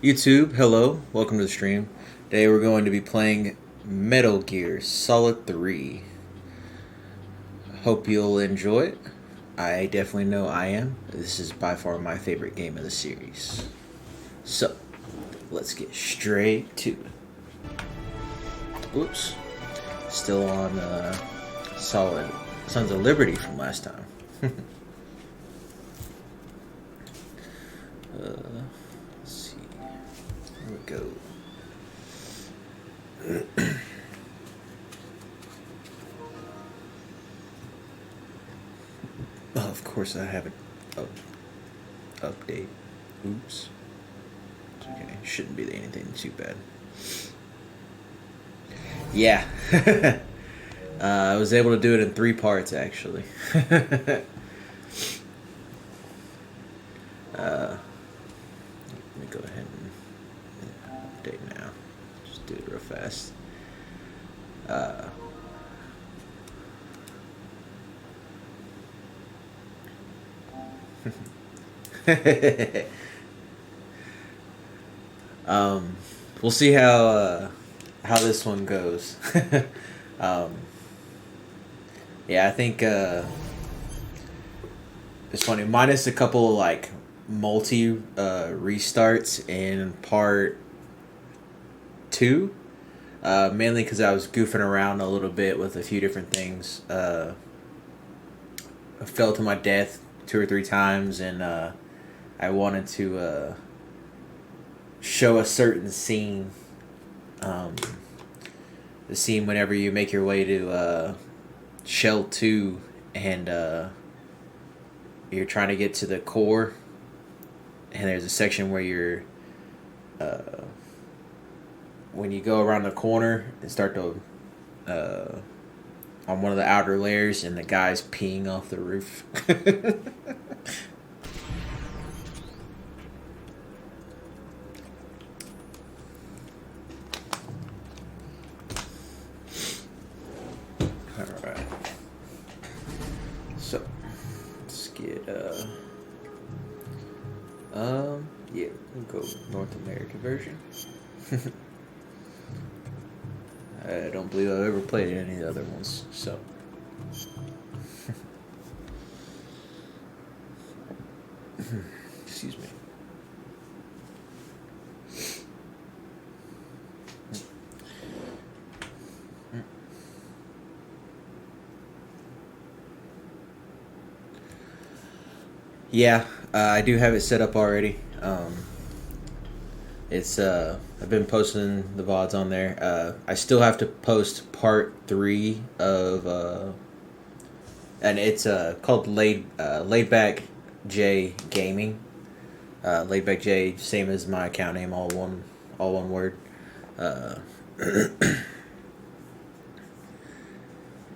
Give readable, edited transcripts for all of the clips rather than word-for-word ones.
YouTube, hello, welcome to the stream. Today we're going to be playing Metal Gear Solid 3. Hope you'll enjoy it. I definitely know I am. This is by far my favorite game of the series. So, let's get straight to it. Oops. Still on Solid Sons of Liberty from last time. Let's see. Here we go. Oh, of course I haven't update. Oops. It's okay. Shouldn't be anything too bad. Yeah. I was able to do it in 3 parts actually. Let me go ahead and update now. Just do it real fast. We'll see how this one goes. Yeah, I think it's funny. Minus a couple of, like, multi restarts in part 2. Mainly because I was goofing around a little bit with a few different things. I fell to my death 2 or 3 times, and I wanted to show a certain scene. The scene whenever you make your way to Shell 2 and you're trying to get to the core, and there's a section where you're when you go around the corner and start to on one of the outer layers, and the guy's peeing off the roof. Alright. So, let's get, yeah, we'll go North American version. I don't believe I've ever played any of the other ones, so. Excuse me. Yeah, I do have it set up already. It's I've been posting the VODs on there. I still have to post part 3 of and it's called Laid Back J Gaming. Laid Back J, same as my account name, all one word. And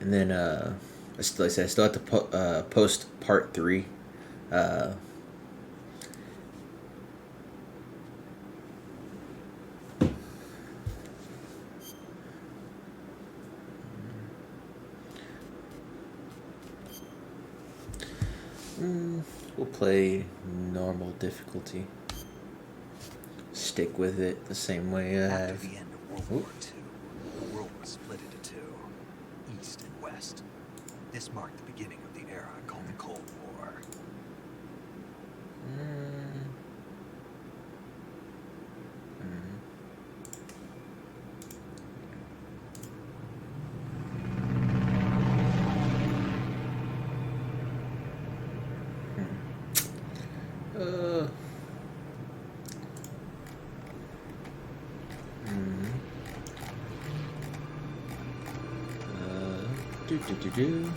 then like I said, I still have to post part 3. We'll play normal difficulty. Stick with it the same way I have. After the end of World War II, the world was split into 2, East and West. This marked the beginning of the era called the Cold War. Do.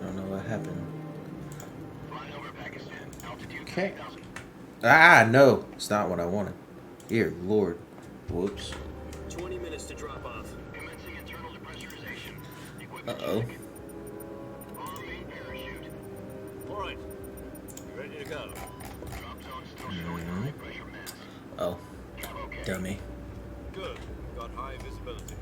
I don't know what happened. Okay. Ah, no. It's not what I wanted. Dear Lord. Whoops. 20 minutes to drop off. Uh-oh. All right. You ready to go? Oh. Dummy. Good. We've got high visibility.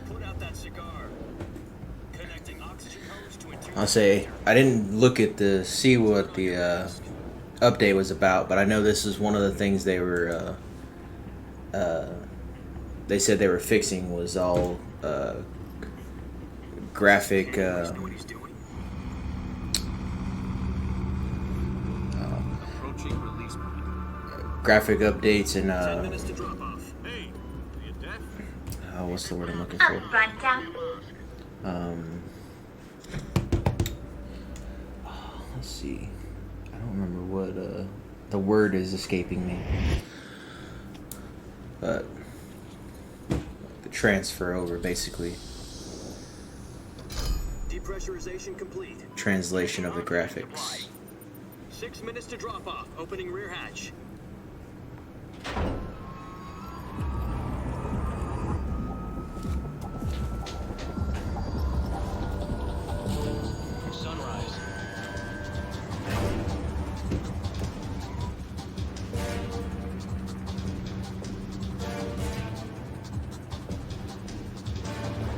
Put out that cigar. Connecting oxygen hose to interior. I'll say I didn't look at the see what the update was about, but I know this is one of the things they were they said they were fixing was all graphic Approaching release point. graphic updates and 10 minutes to drop off. Hey, are you deaf? what's the word I'm looking Up for? front, down. Let's see. I don't remember what the word is escaping me. But the transfer over, basically. Depressurization complete. Translation of the graphics. Apply. 6 minutes to drop off. Opening rear hatch. Sunrise.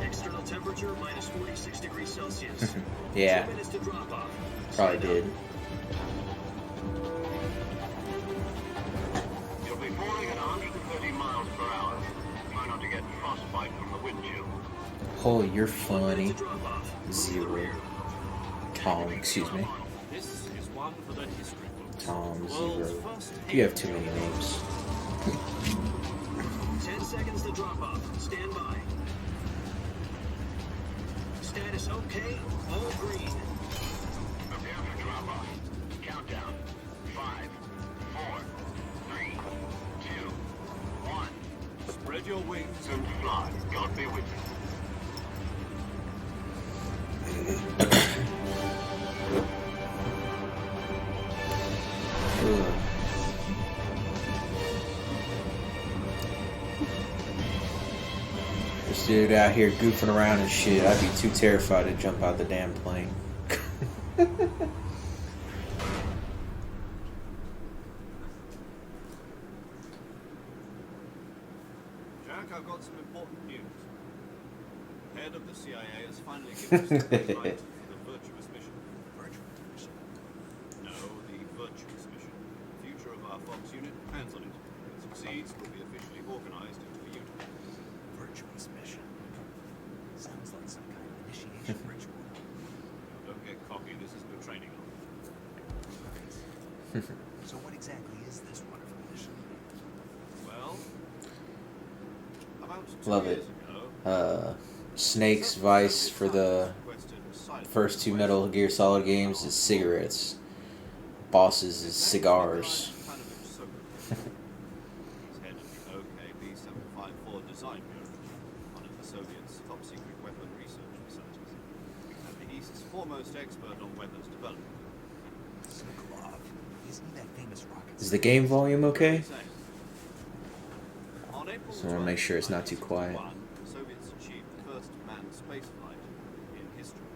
External temperature minus 46 degrees Celsius. Yeah, 2 minutes to drop off. probably Stand up. did. You'll be falling at 130 miles per hour. Try not to get frostbite from the wind chill. Oh, you're 1 minute funny. to drop off. Zero. Tom, excuse me. This is one for the history books. Tom World's Zero. first You have too many names. 10 seconds to drop off. Stand by. Status okay. All green. Prepare for drop off. Countdown. 5, 4, 3, 2, 1. Spread your wings and fly. God be with you. Ugh. This dude out here goofing around and shit. I'd be too terrified to jump out the damn plane. Jack, I've got some important news. Head of the CIA has finally given us the green light for the virtuous mission. Virtual mission. No, the virtuous mission. The future of our Fox unit depends on it. If it succeeds, we'll be officially organized into a unit. Virtuous mission. Sounds like some kind of initiation ritual. Now, don't get cocky. This isn't a training arm. So what exactly is this wonderful mission? Well, about 2 Love years it. ago, Snake's vice for the first two Metal Gear Solid games is cigarettes. Bosses is cigars. He's head of the OK-B754 Design Bureau, one of the Soviets' top-secret weapon research facilities, and the East's foremost expert on weapons development. Sokolov. Isn't he that famous rocket Is the game volume okay? On April So I wanna make sure it's not too quiet. 1961, the Soviets achieved the first manned spaceflight in history.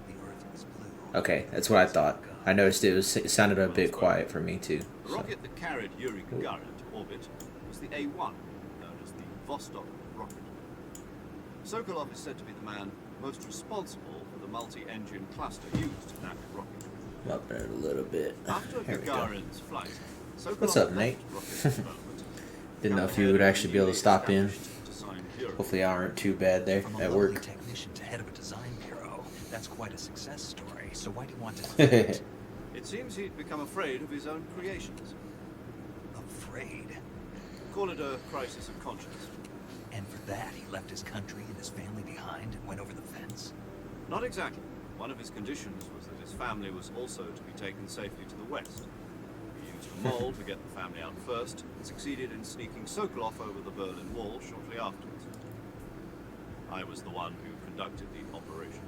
The Earth was blue. Okay, that's what I thought. I noticed it sounded a bit quiet for me too. The So. rocket that carried Yuri Gagarin to orbit was the A-1, known as the Vostok rocket. Sokolov is said to be the man most responsible for the multi-engine cluster used in that rocket. Up there a little bit. After There we go. Gagarin's flight, Sokolov What's up, left Nate? rocket development. Didn't know if you would actually be able to stop in. To sign Bureau. Hopefully, I aren't too bad there From a at lowly work. technician to head of a design bureau. That's quite a success story. So why do you want to quit? It seems he'd become afraid of his own creations. Afraid. Call it a crisis of conscience. And for that, he left his country and his family behind and went over the fence? Not exactly. One of his conditions was that his family was also to be taken safely to the west. He used a mole to get the family out first, and succeeded in sneaking Sokolov over the Berlin Wall shortly afterwards. I was the one who conducted the operation.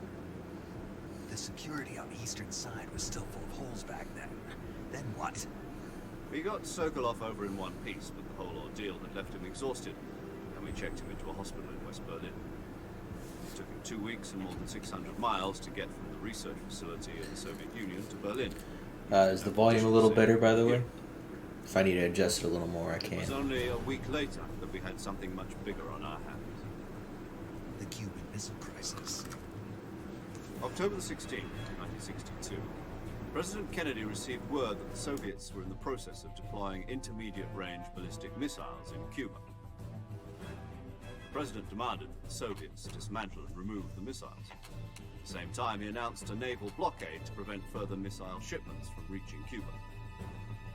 The security on the eastern side was still full of holes back then. Then what? We got Sokolov over in one piece, but the whole ordeal had left him exhausted, and we checked him into a hospital in West Berlin. 2 weeks and more than 600 miles to get from the research facility of the Soviet Union to Berlin. Is the volume a little better, by the way? If I need to adjust it a little more, I It can. was only a week later that we had something much bigger on our hands. The Cuban Missile Crisis. October the 16th, 1962, President Kennedy received word that the Soviets were in the process of deploying intermediate-range ballistic missiles in Cuba. The President demanded that the Soviets dismantle and remove the missiles. At the same time, he announced a naval blockade to prevent further missile shipments from reaching Cuba.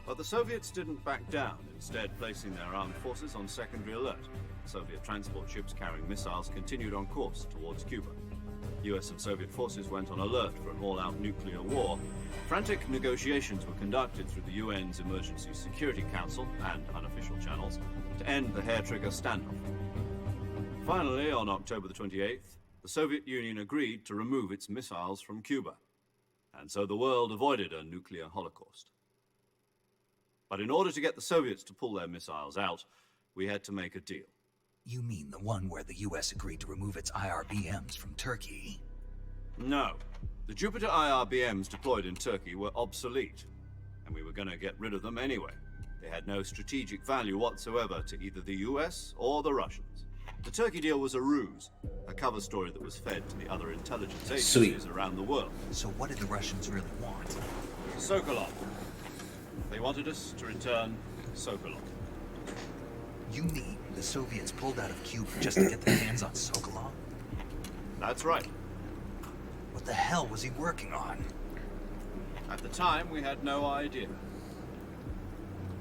But the Soviets didn't back down, instead placing their armed forces on secondary alert. Soviet transport ships carrying missiles continued on course towards Cuba. US and Soviet forces went on alert for an all-out nuclear war. Frantic negotiations were conducted through the UN's Emergency Security Council and unofficial channels to end the hair-trigger standoff. Finally, on October the 28th, the Soviet Union agreed to remove its missiles from Cuba. And so the world avoided a nuclear holocaust. But in order to get the Soviets to pull their missiles out, we had to make a deal. You mean the one where the US agreed to remove its IRBMs from Turkey? No. The Jupiter IRBMs deployed in Turkey were obsolete, and we were going to get rid of them anyway. They had no strategic value whatsoever to either the US or the Russians. The Turkey deal was a ruse, a cover story that was fed to the other intelligence agencies around the world. So what did the Russians really want? Sokolov. They wanted us to return Sokolov. You mean the Soviets pulled out of Cuba just to get their hands on Sokolov? That's right. What the hell was he working on? At the time, we had no idea.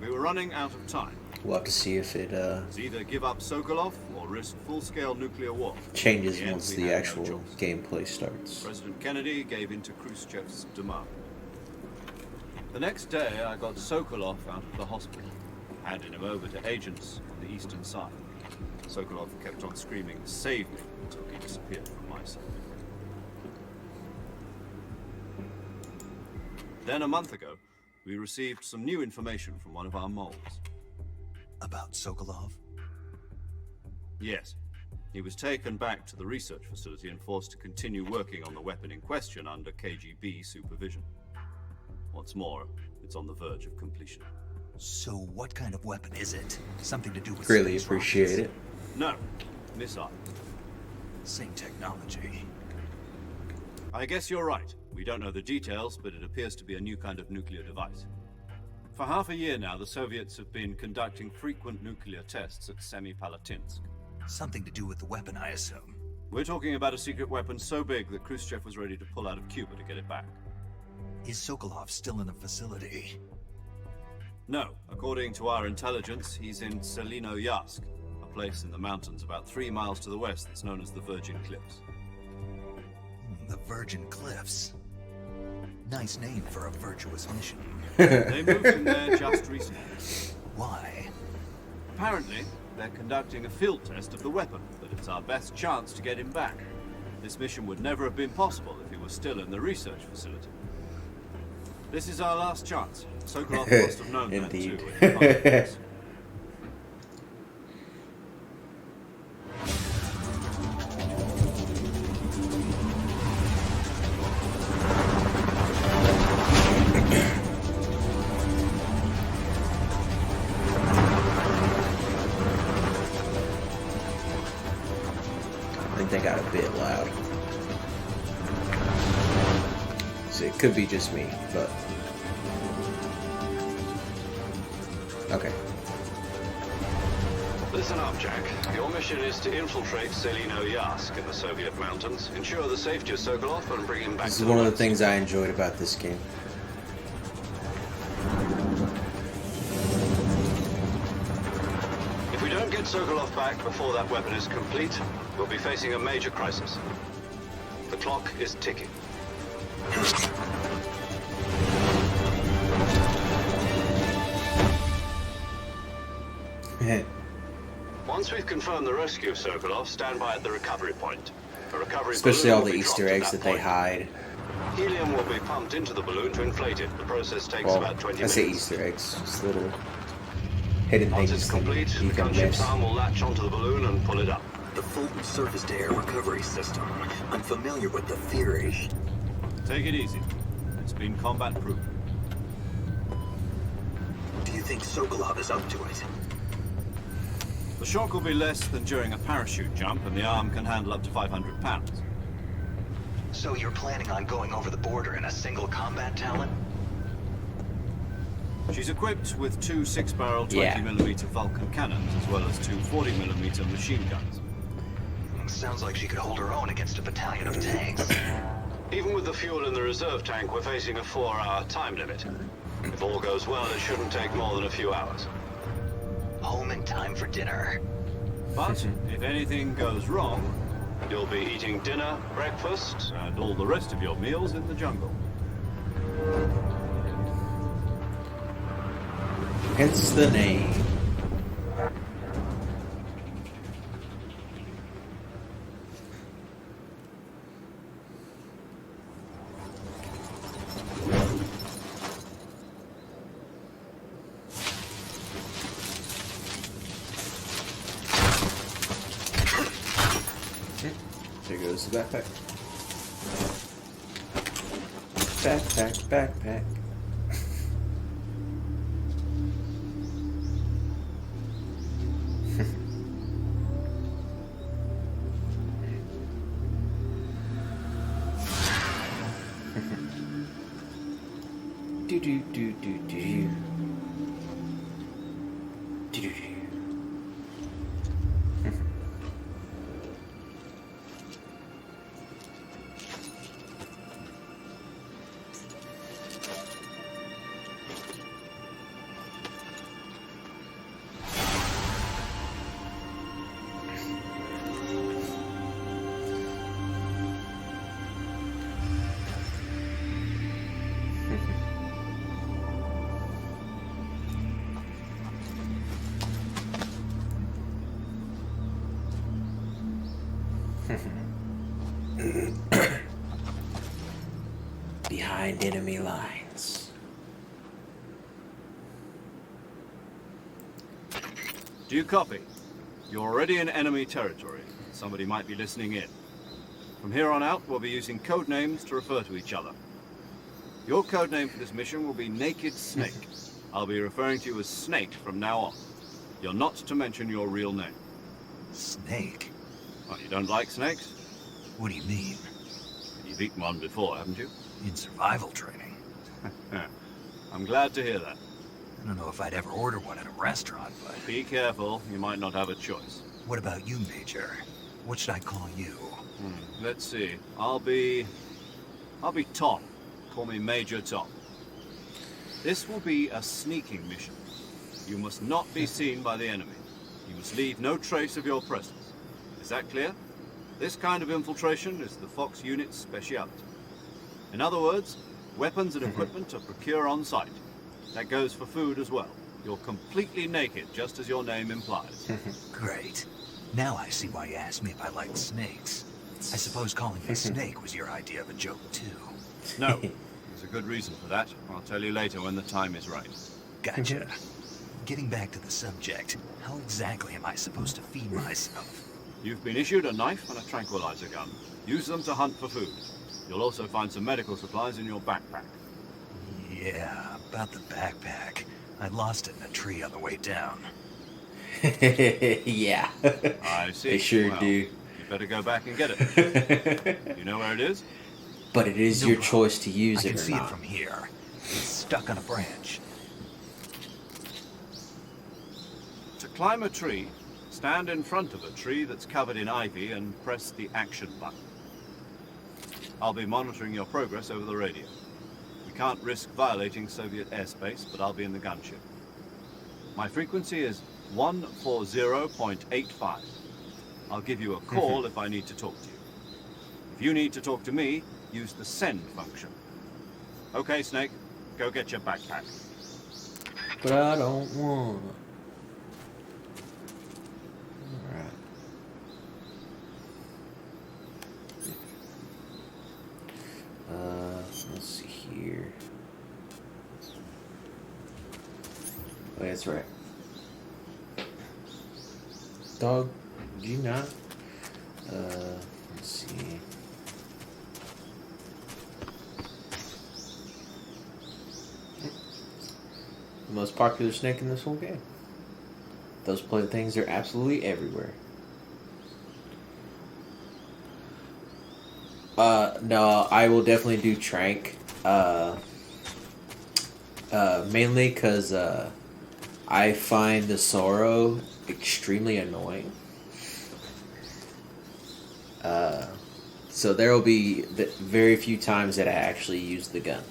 We were running out of time. We'll have to see if it It's either give up Sokolov or risk full-scale nuclear war. changes In the end, once we the had no actual choice. gameplay starts. President Kennedy gave in to Khrushchev's demand. The next day, I got Sokolov out of the hospital, handed him over to agents on the eastern side. Sokolov kept on screaming, "Save me," until he disappeared from my sight. Then a month ago, we received some new information from one of our moles. About Sokolov? Yes. He was taken back to the research facility and forced to continue working on the weapon in question under KGB supervision. What's more, it's on the verge of completion. So what kind of weapon is it? Something to do with Greatly space appreciate rockets? it. No. Missile. Same technology. I guess you're right. We don't know the details, but it appears to be a new kind of nuclear device. For half a year now, the Soviets have been conducting frequent nuclear tests at Semipalatinsk. Something to do with the weapon, I assume. We're talking about a secret weapon so big that Khrushchev was ready to pull out of Cuba to get it back. Is Sokolov still in the facility? No. According to our intelligence, he's in Selinoyarsk, a place in the mountains about 3 miles to the west that's known as the Virgin Cliffs. The Virgin Cliffs. Nice name for a virtuous mission. They moved him there just recently. Why? Apparently, they're conducting a field test of the weapon, but it's our best chance to get him back. This mission would never have been possible if he was still in the research facility. This is our last chance. Sokolov must have known that Indeed. too. When he contacted us. I think they got a bit loud. So it could be just me, but okay. Listen up, Jack. Your mission is to infiltrate Selinoyarsk in the Soviet mountains, ensure the safety of Sokolov, and bring him back This to is one of the West. things I enjoyed about this game. If we don't get Sokolov back before that weapon is complete, we'll be facing a major crisis. The clock is ticking. Once we've confirmed the rescue of Sokolov, stand by at the recovery point. A recovery Especially balloon all will the be Easter dropped at eggs that they point. hide. Helium will be pumped into the balloon to inflate it. The process takes Well, about 20 I say minutes. Easter eggs, just little hidden Once things it's that complete, you the can gunship's miss. arm will latch onto the balloon and pull it up. The Fulton surface-to-air recovery system. I'm familiar with the theory. Take it easy. It's been combat-proof. Do you think Sokolov is up to it? The shock will be less than during a parachute jump, and the arm can handle up to 500 pounds. So you're planning on going over the border in a single combat talent? She's equipped with two 6-barrel Yeah. 20mm Vulcan cannons, as well as two 40mm machine guns. Sounds like she could hold her own against a battalion of tanks. Even with the fuel in the reserve tank, we're facing a 4-hour time limit. If all goes well, it shouldn't take more than a few hours. Home in time for dinner. But if anything goes wrong, You'll be eating dinner, breakfast. and all the rest of your meals in the jungle. Hence the name. There goes the backpack. Backpack. Do do do do do. Do do do. Behind enemy lines. Do you copy? You're already in enemy territory. Somebody might be listening in. From here on out, we'll be using code names to refer to each other. Your code name for this mission will be Naked Snake. I'll be referring to you as Snake from now on. You're not to mention your real name. Snake? Oh, you don't like snakes? What do you mean? You've eaten one before, haven't you? In survival training? I'm glad to hear that. I don't know if I'd ever order one at a restaurant, but... Be careful, you might not have a choice. What about you, Major? What should I call you? Let's see. I'll be Tom. Call me Major Tom. This will be a sneaking mission. You must not be seen by the enemy. You must leave no trace of your presence. Is that clear? This kind of infiltration is the Fox unit's speciality. In other words, weapons and equipment are procured on site. That goes for food as well. You're completely naked, just as your name implies. Great. Now I see why you asked me if I liked snakes. I suppose calling me Snake was your idea of a joke, too. No, there's a good reason for that. I'll tell you later when the time is right. Gotcha. Getting back to the subject, how exactly am I supposed to feed myself? You've been issued a knife and a tranquilizer gun. Use them to hunt for food. You'll also find some medical supplies in your backpack. Yeah, about the backpack. I lost it in a tree on the way down. Yeah. I see. They sure Well, do. You better go back and get it. You know where it is? But it is No your problem. choice to use I it can or see not. it from here. It's stuck on a branch. To climb a tree, stand in front of a tree that's covered in ivy and press the action button. I'll be monitoring your progress over the radio. We can't risk violating Soviet airspace, but I'll be in the gunship. My frequency is 140.85. I'll give you a call if I need to talk to you. If you need to talk to me, use the send function. Okay, Snake, go get your backpack. But I don't want. Alright. Let's see here. Oh, that's right. Dog, did you not? Let's see. The most popular snake in this whole game. Those things are absolutely everywhere. No, I will definitely do Trank. Mainly because I find the Sorrow extremely annoying. So there will be very few times that I actually use the gun.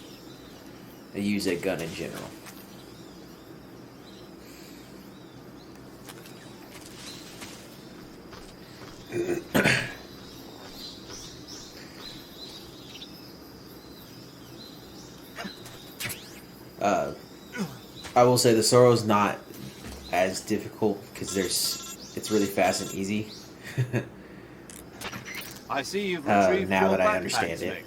I use a gun in general. I will say the Sorrow's not as difficult because it's really fast and easy. I see you've retrieved now your that I backpack, understand it. Snake.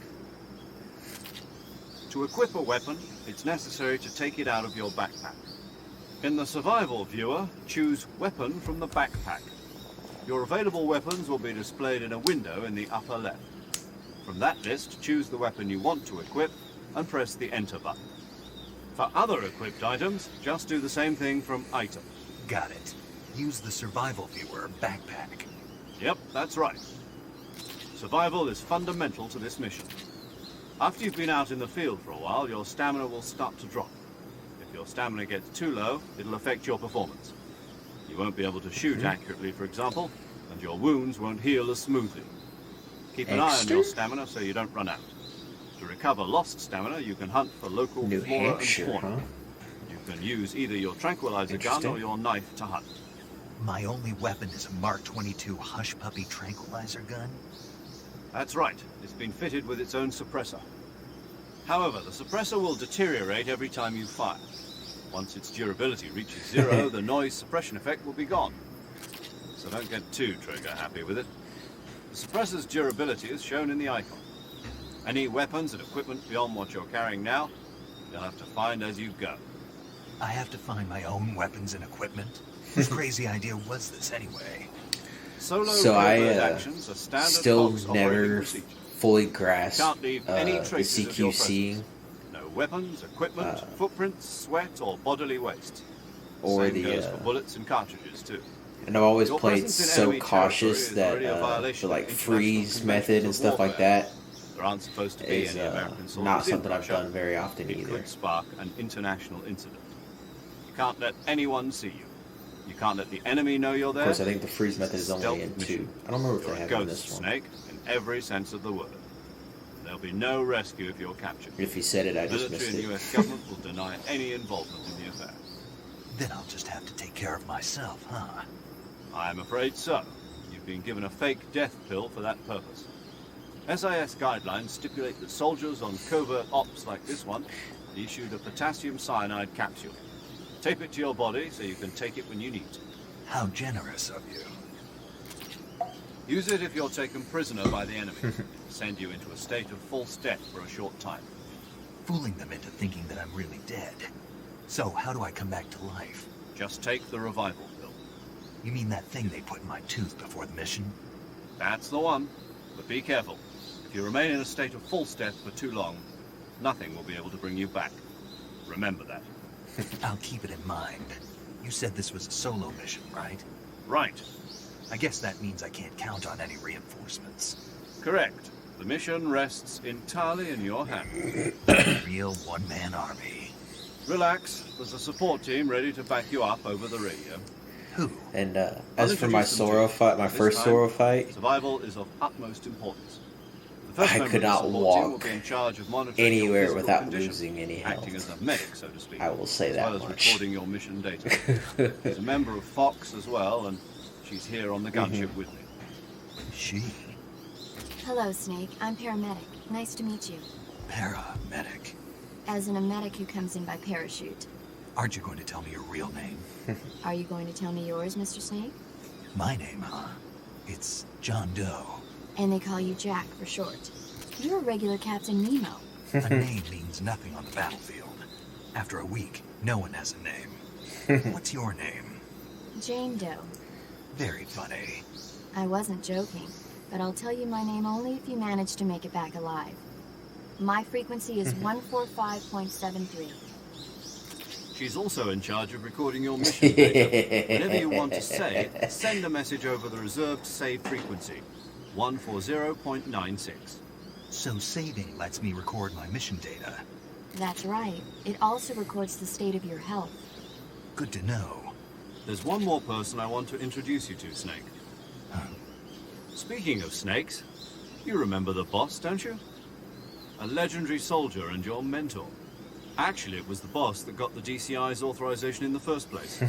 To equip a weapon, it's necessary to take it out of your backpack. In the survival viewer, choose Weapon from the backpack. Your available weapons will be displayed in a window in the upper left. From that list, choose the weapon you want to equip and press the Enter button. For other equipped items, just do the same thing from Item. Got it. Use the survival viewer backpack. Yep, that's right. Survival is fundamental to this mission. After you've been out in the field for a while, your stamina will start to drop. If your stamina gets too low, it'll affect your performance. You won't be able to shoot accurately, for example, and your wounds won't heal as smoothly. Keep an eye on your stamina so you don't run out. To recover lost stamina, you can hunt for local New flora Hampshire, and fauna. huh? You can use either your tranquilizer gun or your knife to hunt. My only weapon is a Mark 22 Hush Puppy tranquilizer gun? That's right. It's been fitted with its own suppressor. However, the suppressor will deteriorate every time you fire. Once its durability reaches zero, the noise suppression effect will be gone. So don't get too trigger happy with it. The suppressor's durability is shown in the icon. Any weapons and equipment beyond what you're carrying now, you'll have to find as you go. I have to find my own weapons and equipment? Whose crazy idea was this anyway? Solo So covert I actions are standard still Fox operating never procedure. fully grasped Can't leave any the traces of your CQC presence. No weapons, equipment, footprints, sweat, or bodily waste. or Same goes for the. bullets and cartridges too. And I've always Your played presence in so enemy cautious territory is that already a violation the of like international freeze conventions method and of stuff like warfare. that There aren't supposed to be is any American soldiers not in something I've Russia. done very often It either. could spark an international incident. You can't let anyone see you. You can't let the enemy know you're there. Of course, I think the freeze method is Stealth only in mission. 2. I don't remember if You're they a have it in ghost this one. snake in every sense of the word. There'll be no rescue if you're captured. If you said it, I The just military missed and it. US government will deny any involvement in the affair. Then I'll just have to take care of myself, huh? I'm afraid so. You've been given a fake death pill for that purpose. SIS guidelines stipulate that soldiers on covert ops like this one are issued a potassium cyanide capsule. Tape it to your body so you can take it when you need to. How generous of you. Use it if you're taken prisoner by the enemy. It'll send you into a state of false death for a short time. Fooling them into thinking that I'm really dead. So, how do I come back to life? Just take the revival pill. You mean that thing they put in my tooth before the mission? That's the one. But be careful. If you remain in a state of false death for too long, nothing will be able to bring you back. Remember that. I'll keep it in mind. You said this was a solo mission, right? Right. I guess that means I can't count on any reinforcements. Correct. The mission rests entirely in your hands. Real one-man army. Relax. There's a support team ready to back you up over the radio. Who? And I'll as for my introduce them to Sorrow you. fight, my This first time, Sorrow fight, Survival is of utmost importance. The first I member could of the not support team will walk be in charge of monitoring your anywhere physical without condition, losing any acting health. as a medic, so to speak. I will say as that well as much. recording your mission data. She's a member of Fox as well, and she's here on the gunship with me. She. Hello, Snake. I'm paramedic. Nice to meet you. Paramedic. As in a medic who comes in by parachute. Aren't you going to tell me your real name? Are you going to tell me yours, Mr. Snake? My name, huh? It's John Doe. And they call you Jack for short. You're a regular Captain Nemo. A name means nothing on the battlefield. After a week, no one has a name. What's your name? Jane Doe. Very funny. I wasn't joking. but I'll tell you my name only if you manage to make it back alive. My frequency is 145.73. She's also in charge of recording your mission data. Whenever you want to say, send a message over the reserved save frequency, 140.96. So saving lets me record my mission data. That's right. It also records the state of your health. Good to know. There's one more person I want to introduce you to, Snake. Speaking of snakes, you remember the boss, don't you? A legendary soldier and your mentor. Actually, it was the boss that got the DCI's authorization in the first place.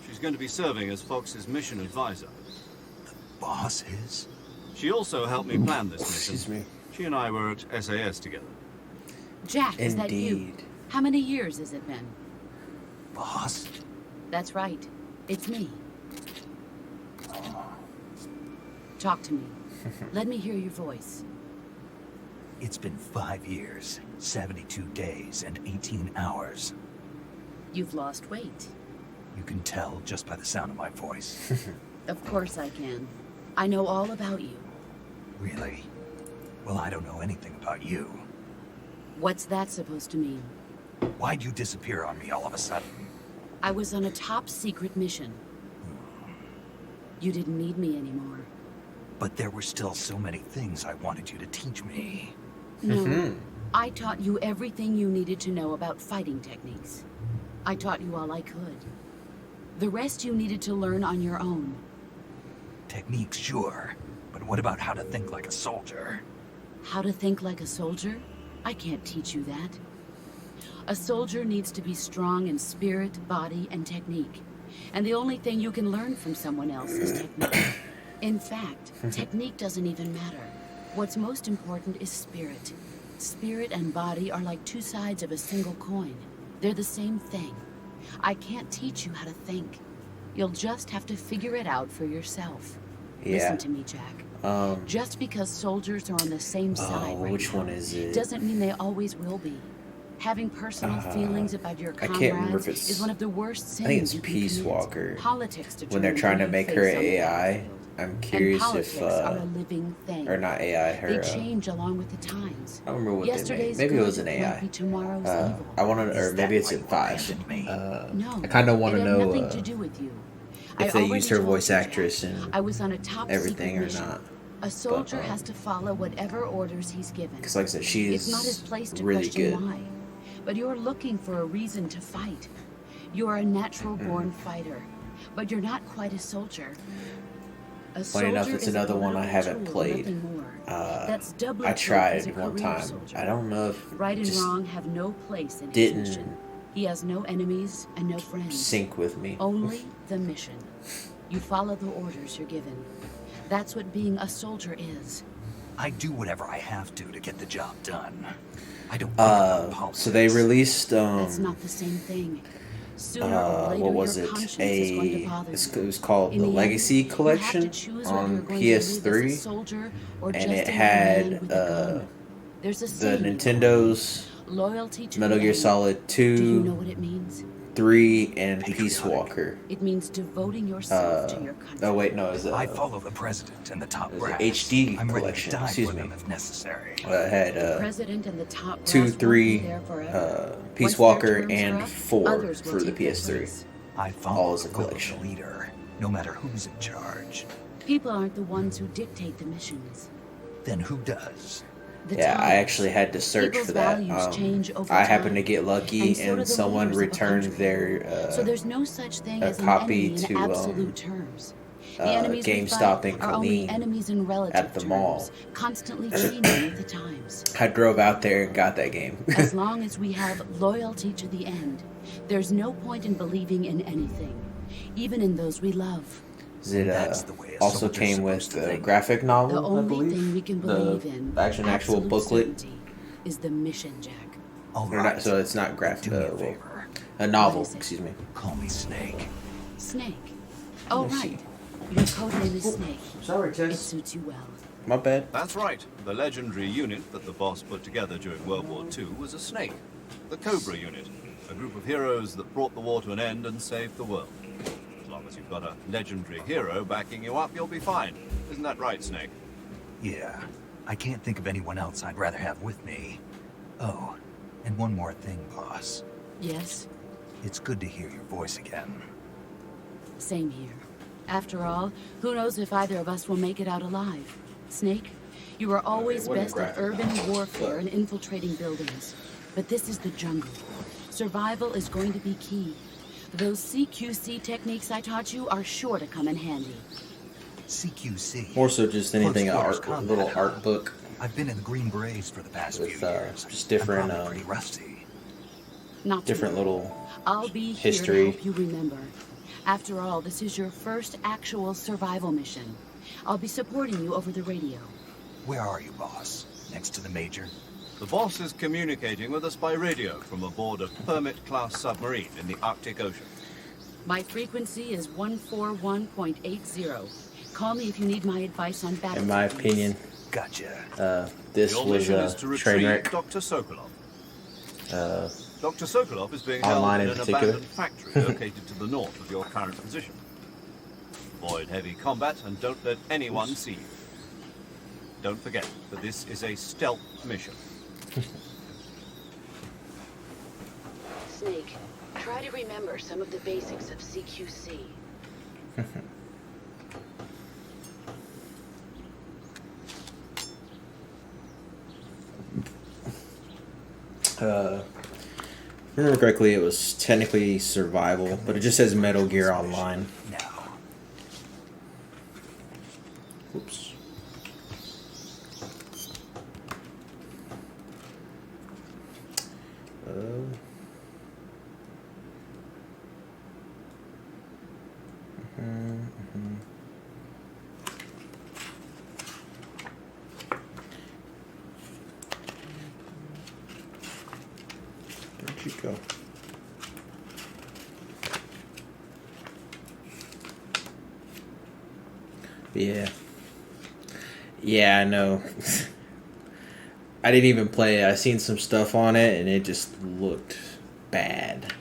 She's going to be serving as Fox's mission advisor. Boss is? She also helped me plan this mission. Excuse me. She and I were at SAS together. Jack, is that you? Indeed. How many years has it been? Boss? That's right. It's me. Talk to me. Let me hear your voice. It's been 5 years, 72 days, and 18 hours. You've lost weight. You can tell just by the sound of my voice. Of course I can. I know all about you. Really? Well, I don't know anything about you. What's that supposed to mean? Why'd you disappear on me all of a sudden? I was on a top secret mission. You didn't need me anymore. But there were still so many things I wanted you to teach me. No. I taught you everything you needed to know about fighting techniques. I taught you all I could. The rest you needed to learn on your own. Techniques, sure. But what about how to think like a soldier? How to think like a soldier? I can't teach you that. A soldier needs to be strong in spirit, body, and technique. And the only thing you can learn from someone else is technique. In fact, technique doesn't even matter. What's most important is spirit. Spirit and body are like two sides of a single coin. They're the same thing. I can't teach you how to think. You'll just have to figure it out for yourself. Yeah. Listen to me, Jack. Just because soldiers are on the same side right which now one is it? doesn't mean they always will be. Having personal feelings about your I can't remember if comrades it's- is one of the worst sins I think it's you can Peace commit. Walker. Politics When they're determine trying to who you make face her on the AI, battlefield. I'm And curious politics if are a living thing. or not AI, They her change along with the times. I don't remember what they made. Yesterday's Maybe it was good an might AI. be tomorrow's evil. I want to, or Is maybe that it's why at you 5. abandoned me? No, I kind of want it to had know nothing to do with you. if I they already used her told voice you, Jack. actress in I was on a top everything secret or mission. not. A soldier has to follow whatever orders he's given. Because, like I said, she It's not his is place to really question good. why. But you're looking for a reason to fight. You're a natural-born Mm-hmm. fighter, but you're not quite a soldier. A Funny enough, soldier it's is a another one I political haven't tool, played. nothing more. That's doubly I true as a tried one career time. soldier. I don't know if Right and just wrong have no place in his didn't mission. He has no enemies and no friends. sync with me. Only the mission. You follow the orders you're given. That's what being a soldier is. I do whatever I have to get the job done. I don't think about politics. So they released That's not the same thing. Sooner or later, what was your it? conscience is going to bother It you. was called In the end, Legacy you have to Collection choose whether on you're going to live as a PS3, soldier or and just it another had man with a gun. There's a the saying in Nintendo's loyalty to Metal the Gear end. Solid Do you 2, know what it means? 3, and Peace Patriotic. Walker. It means devoting yourself to your country. Oh wait, no, is it? I follow the president and the top It was an brass. HD I'm ready collection, to die excuse for me. them if necessary. It had President and the top 2, brass won't be 3, there forever. Peace Once their Walker, terms and are up, 4 others will for the take their PS3. place. I All follow as a the will of collection. the leader, no matter who's in charge. People aren't the ones who dictate the missions. Then who does? The Yeah, I times. actually had to search People's for that. values change over I happened to time, get lucky, and so do and the someone leaders of a returned country. their So there's no such thing a as an copy enemy in to, absolute terms. The enemies we GameStop fight in are only Killeen enemies in relative at the terms, mall. constantly changing with the times. I drove out there and got that game. As long as we have loyalty to the end, there's no point in believing in anything, even in those we love. It That's the way a also soldier's came with supposed to the think. graphic novel, The I only believe. thing we can believe the in, actual absolute booklet. certainty, is the mission, Jack. All Or not, right. so it's not graphic. Do me a favor. A novel, What is it? excuse me. Call me Snake. Snake. Oh, Let me right. Your code name is Snake. Sorry, It Tess. suits you well. My bad. That's right. The legendary unit that the boss put together during World War II was a snake. The Cobra unit. A group of heroes that brought the war to an end and saved the world. As long long as you've got a legendary hero backing you up, you'll be fine. Isn't that right, Snake? Yeah. I can't think of anyone else I'd rather have with me. Oh, and one more thing, boss. Yes? It's good to hear your voice again. Same here. After all, who knows if either of us will make it out alive? Snake, you are always best at urban warfare and infiltrating buildings. But this is the jungle. Survival is going to be key. Those CQC techniques I taught you are sure to come in handy. CQC. More so just anything, Close a quarters little combat, art huh? book I've been in the Green Berets for the past with few years. just different, I'm probably pretty rusty. Not different to worry. little I'll be history. here to help you remember. After all, this is your first actual survival mission. I'll be supporting you over the radio. Where are you, boss? Next to the Major? The boss is communicating with us by radio from aboard a Permit-class submarine in the Arctic Ocean. My frequency is 141.80. Call me if you need my advice on battle In my techniques. opinion, Gotcha. this Your was mission a is to train retrieve wreck. Dr. Sokolov. Uh, Dr. Sokolov is being Online held in in an particular. abandoned factory located to the north of your current position. Avoid heavy combat and don't let anyone see you. Don't forget that this is a stealth mission. Snake, try to remember some of the basics of CQC. if I remember correctly, it was technically survival, but it just says Metal Gear Online. Now. Oops. Where'd you go? Yeah. Yeah, I know. I didn't even play it. I seen some stuff on it and it just looked bad.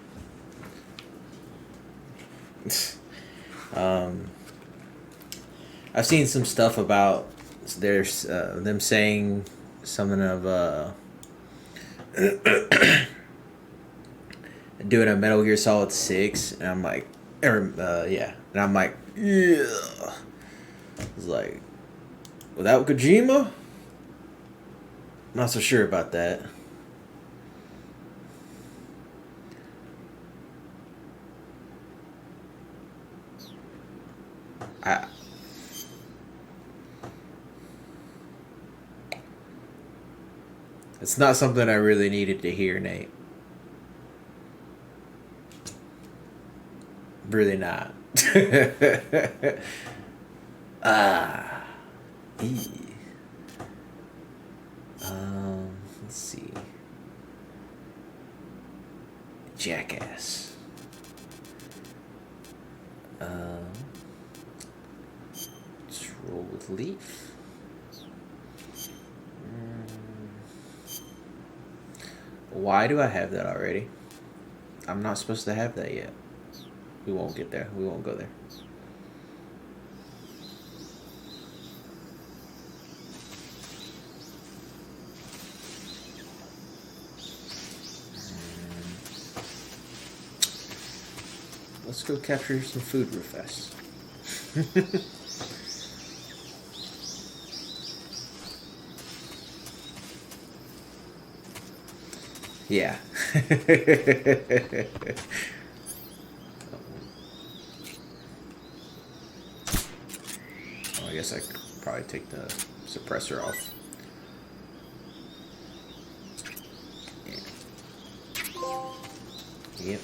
I've seen some stuff about there's them saying something of doing a Metal Gear Solid 6, and I'm like, yeah, and I'm like, yeah. It's like, without Kojima, not so sure about that. It's not something I really needed to hear, Nate. Really not. Let's see. Jackass. Let's roll with Leaf. Why do I have that already? I'm not supposed to have that yet. We won't get there. We won't go there. Let's go capture some food real fast. Yeah. Well, I guess I could probably take the suppressor off. Yeah. Yep.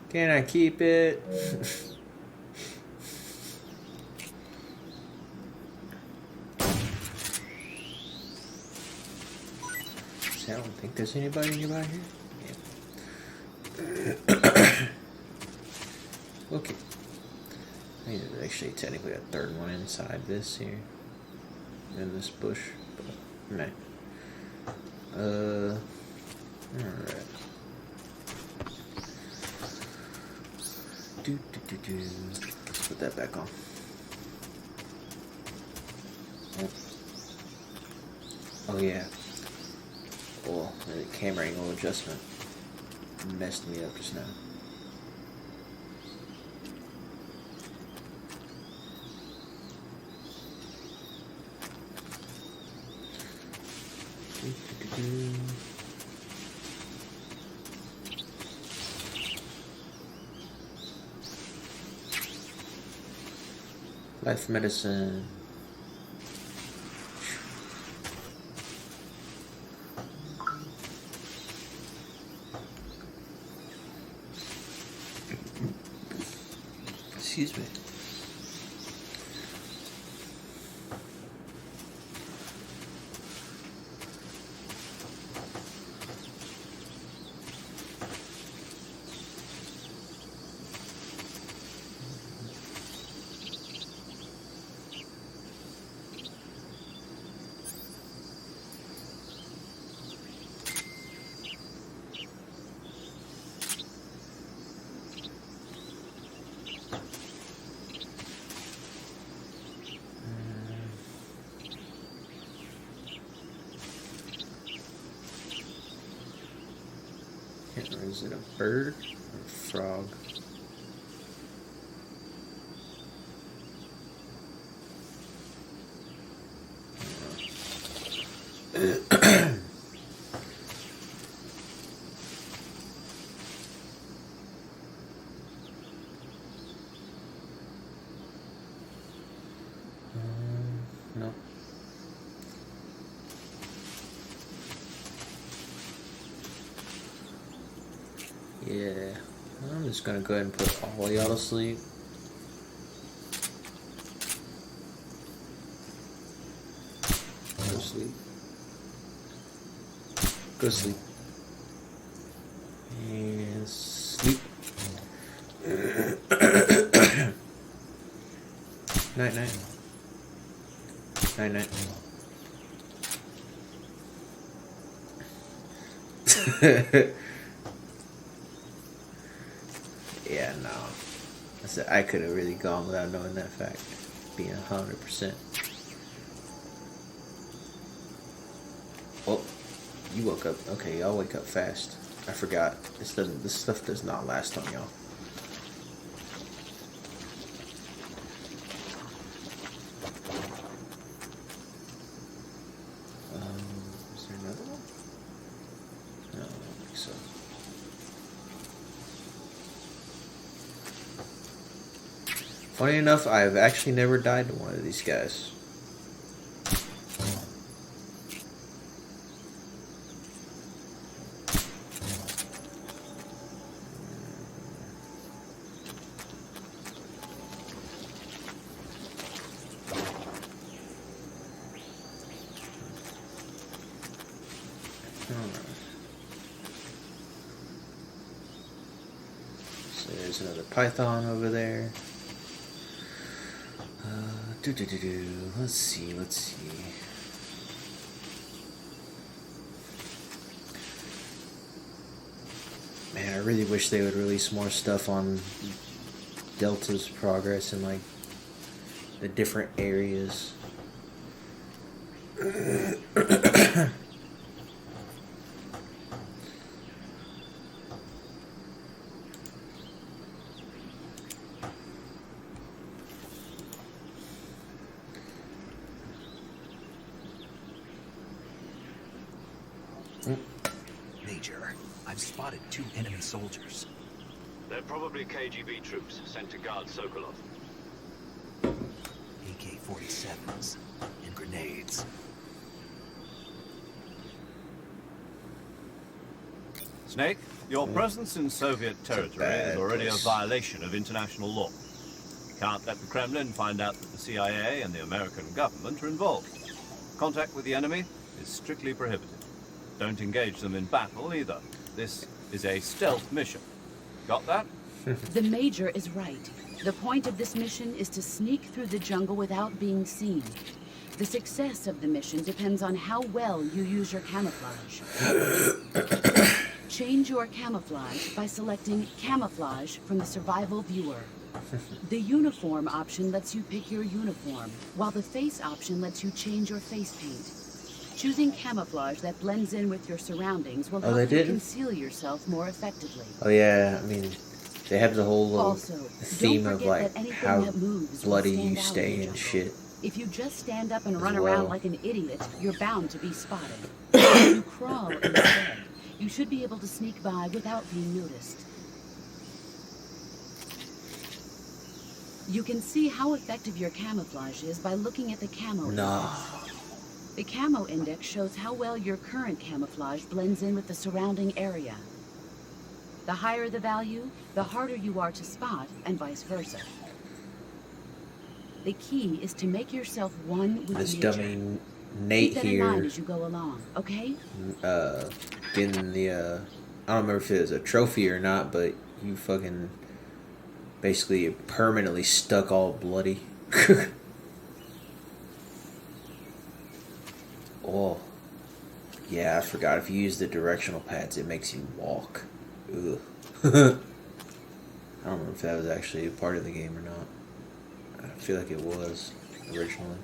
Can I keep it? I don't think there's anybody nearby here. Yeah. Okay. I mean, there's actually technically a third one inside this here. In this bush. But, meh. Alright. Let's put that back on. Oh yeah. Oh, the camera angle adjustment messed me up just now. Life medicine. Excuse me. Is it a bird or a frog? No. Yeah, I'm just gonna go ahead and put all y'all to sleep. Go to sleep. Go to sleep. And sleep. Night night. Night night. Yeah, no. I said I could have really gone without knowing that fact. Being 100%. Oh, you woke up. Okay, y'all wake up fast. I forgot. This stuff does not last on y'all. Is there another one? No, I don't think so. Funny enough, I've actually never died to one of these guys. So there's another python over there. Let's see. Man, I really wish they would release more stuff on Delta's progress in like the different areas. Major, I've spotted 2 enemy soldiers. They're probably KGB troops sent to guard Sokolov. AK-47s and grenades. Snake, your presence in Soviet territory is already a violation of international law. You can't let the Kremlin find out that the CIA and the American government are involved. Contact with the enemy is strictly prohibited. Don't engage them in battle either. This is a stealth mission. Got that? The Major is right. The point of this mission is to sneak through the jungle without being seen. The success of the mission depends on how well you use your camouflage. Change your camouflage by selecting Camouflage from the Survival Viewer. The Uniform option lets you pick your uniform, while the Face option lets you change your face paint. Choosing camouflage that blends in with your surroundings will help you conceal yourself more effectively. Oh yeah, I mean, they have the whole little Also, theme of like how bloody you stay and shit. If you just stand up and run around like an idiot, you're bound to be spotted. If you crawl instead, you should be able to sneak by without being noticed. You can see how effective your camouflage is by looking at the camo index. The camo index shows how well your current camouflage blends in with the surrounding area. The higher the value, the harder you are to spot, and vice versa. The key is to make yourself one with this nature. Dummy Nate Keep that here. in mind as you go along, okay? Getting the I don't remember if it was a trophy or not, but you fucking basically permanently stuck all bloody. Oh, yeah, I forgot. If you use the directional pads, it makes you walk. Ugh. I don't remember if that was actually a part of the game or not. I feel like it was originally.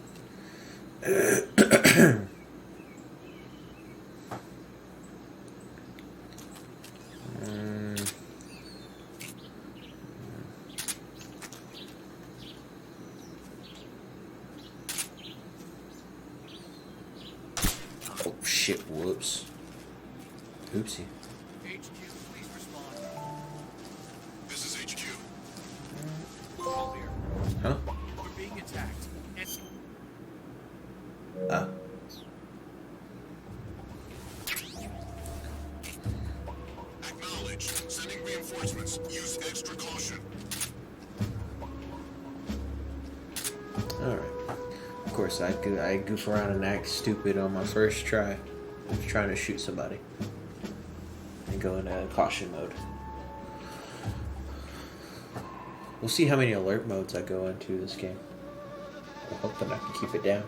Oh shit, whoops. Oopsie. HQ, please respond. This is HQ. Huh? We're being attacked. Acknowledge. Sending reinforcements. Use extra caution. Alright. Of course, I goof around and act stupid on my first try. I was trying to shoot somebody. And go into caution mode. We'll see how many alert modes I go into this game. I'm hoping I can keep it down.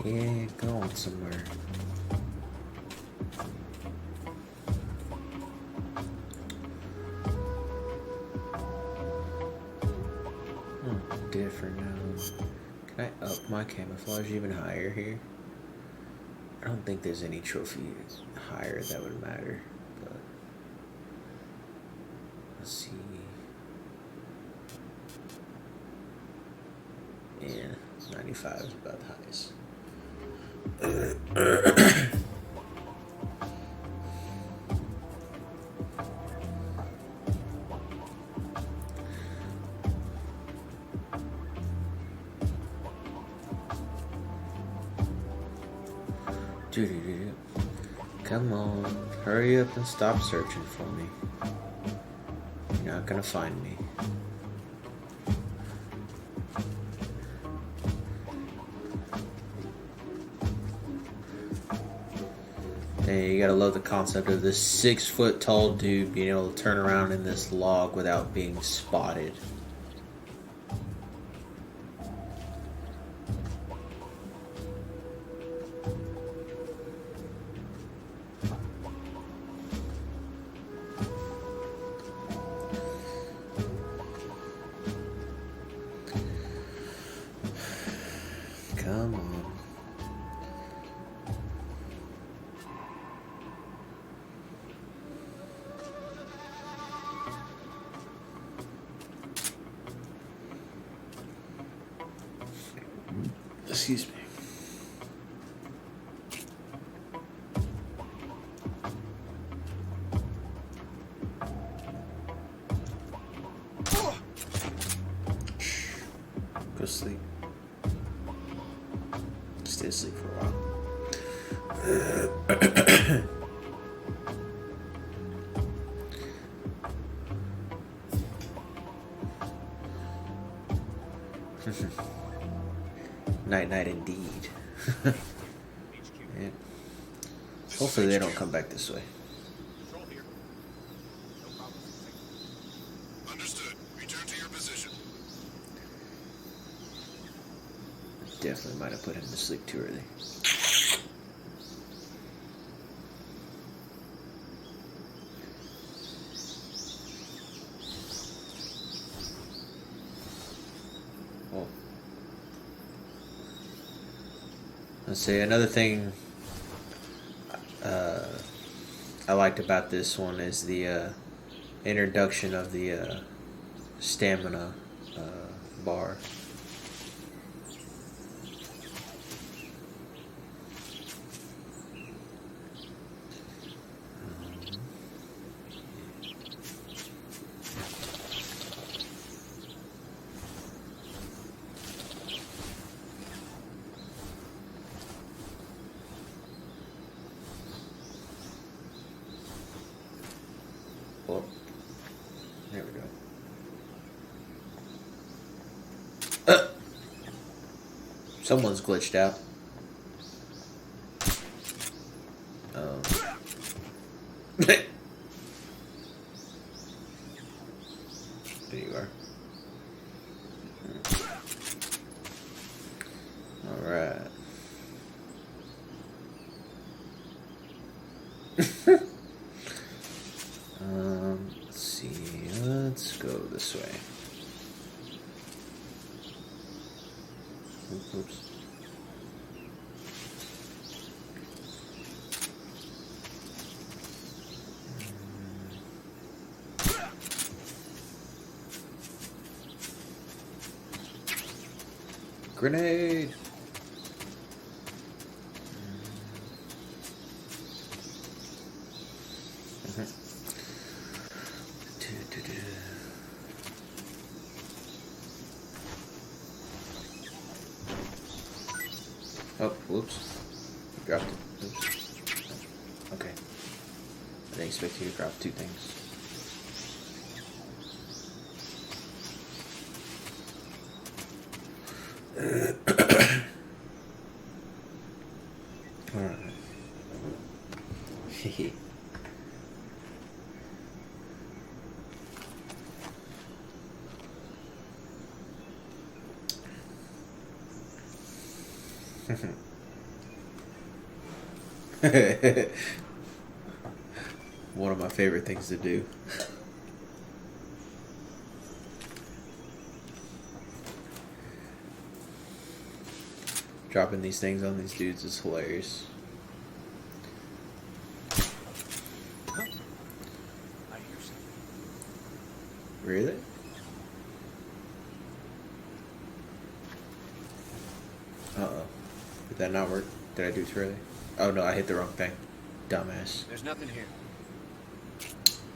Yeah, going somewhere. Different now. Can I up my camouflage even higher here? I don't think there's any trophy higher that would matter, but let's see. Yeah, 95 is about the highest. Come on, hurry up and stop searching for me. You're not gonna find me. Hey, you gotta love the concept of this 6-foot tall dude being able to turn around in this log without being spotted. Come on. Excuse me. Go sleep. Stay asleep for a while. 'Night indeed. Yeah. Hopefully they don't come back this way. definitely might have put him to sleep too early. Oh. Let's see, another thing I liked about this one is the introduction of the stamina bar. Oh, there we go. Someone's glitched out. There you are. All right. Let's see. Let's go this way. Oops. Grenade! Oh, whoops. Dropped it. Oops. Okay. I didn't expect you to drop two things. Alright. Hehe. One of my favorite things to do. Dropping these things on these dudes is hilarious. I hear something. Really? Uh-oh. Did that not work? Did I do it too early? Oh no, I hit the wrong thing. Dumbass. There's nothing here.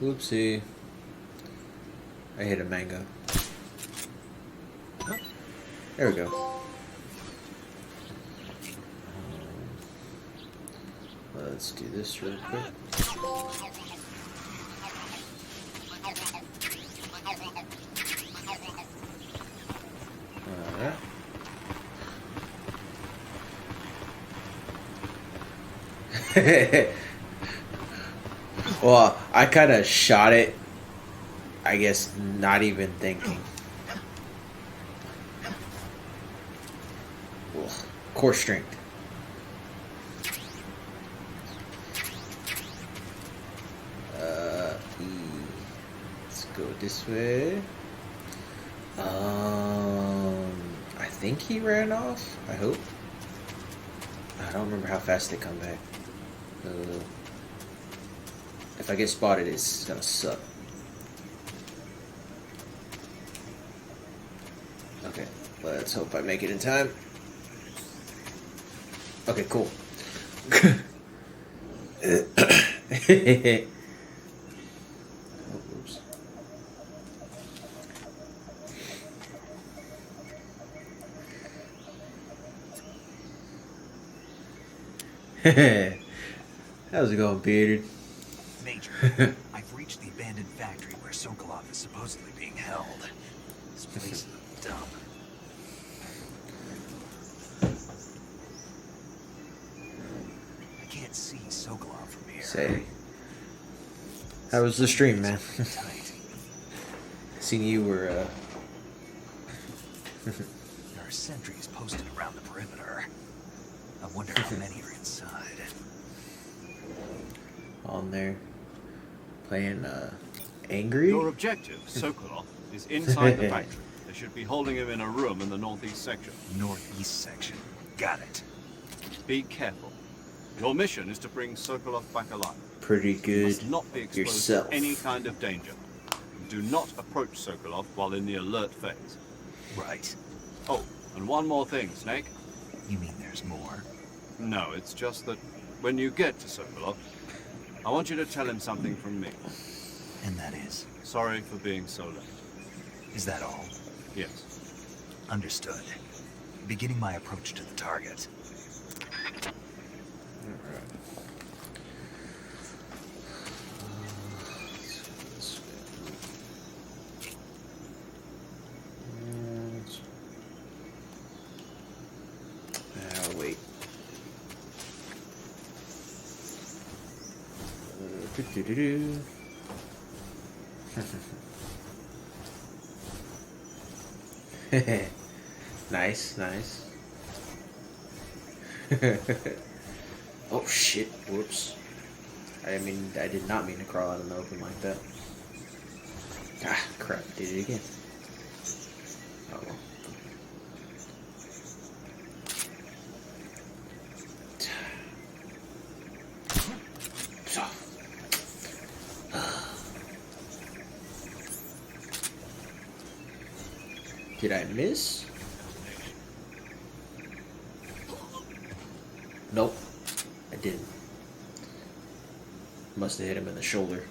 Whoopsie. I hit a mango. There we go. Let's do this real quick. Alright. Well, I kind of shot it, I guess, not even thinking. Ugh. Core strength. Let's go this way. I think he ran off. I hope. I don't remember how fast they come back. If I get spotted, it's gonna suck. Okay, let's hope I make it in time. Okay, cool. Oops. How's it going, Peter? Major, I've reached the abandoned factory where Sokolov is supposedly being held. This place is a dump. I can't see Sokolov from here. Say, how was the stream, man? Tight. Seen you were, There are There's sentries posted around the perimeter. I wonder how many are inside. On there. Playing, angry? Your objective, Sokolov, is inside the factory. They should be holding him in a room in the northeast section. Northeast section. Got it. Be careful. Your mission is to bring Sokolov back alive. Pretty You good must not be exposed yourself. to any kind of danger. Do not approach Sokolov while in the alert phase. Right. Oh, and one more thing, Snake. You mean there's more? No, it's just that when you get to Sokolov, I want you to tell him something from me. And that is? Sorry for being so late. Is that all? Yes. Understood. Beginning my approach to the target. Wait. Nice, nice. Oh shit, whoops. I did not mean to crawl out in the open like that. Ah, crap, did it again. Oh well. Did I miss? Nope, I didn't. Must have hit him in the shoulder.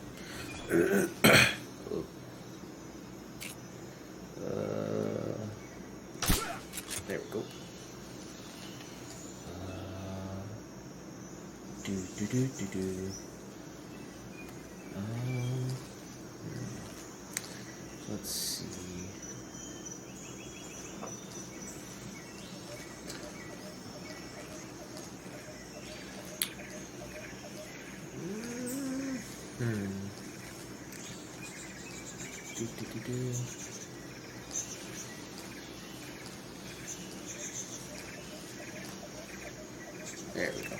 There we go. Let's see. There we go.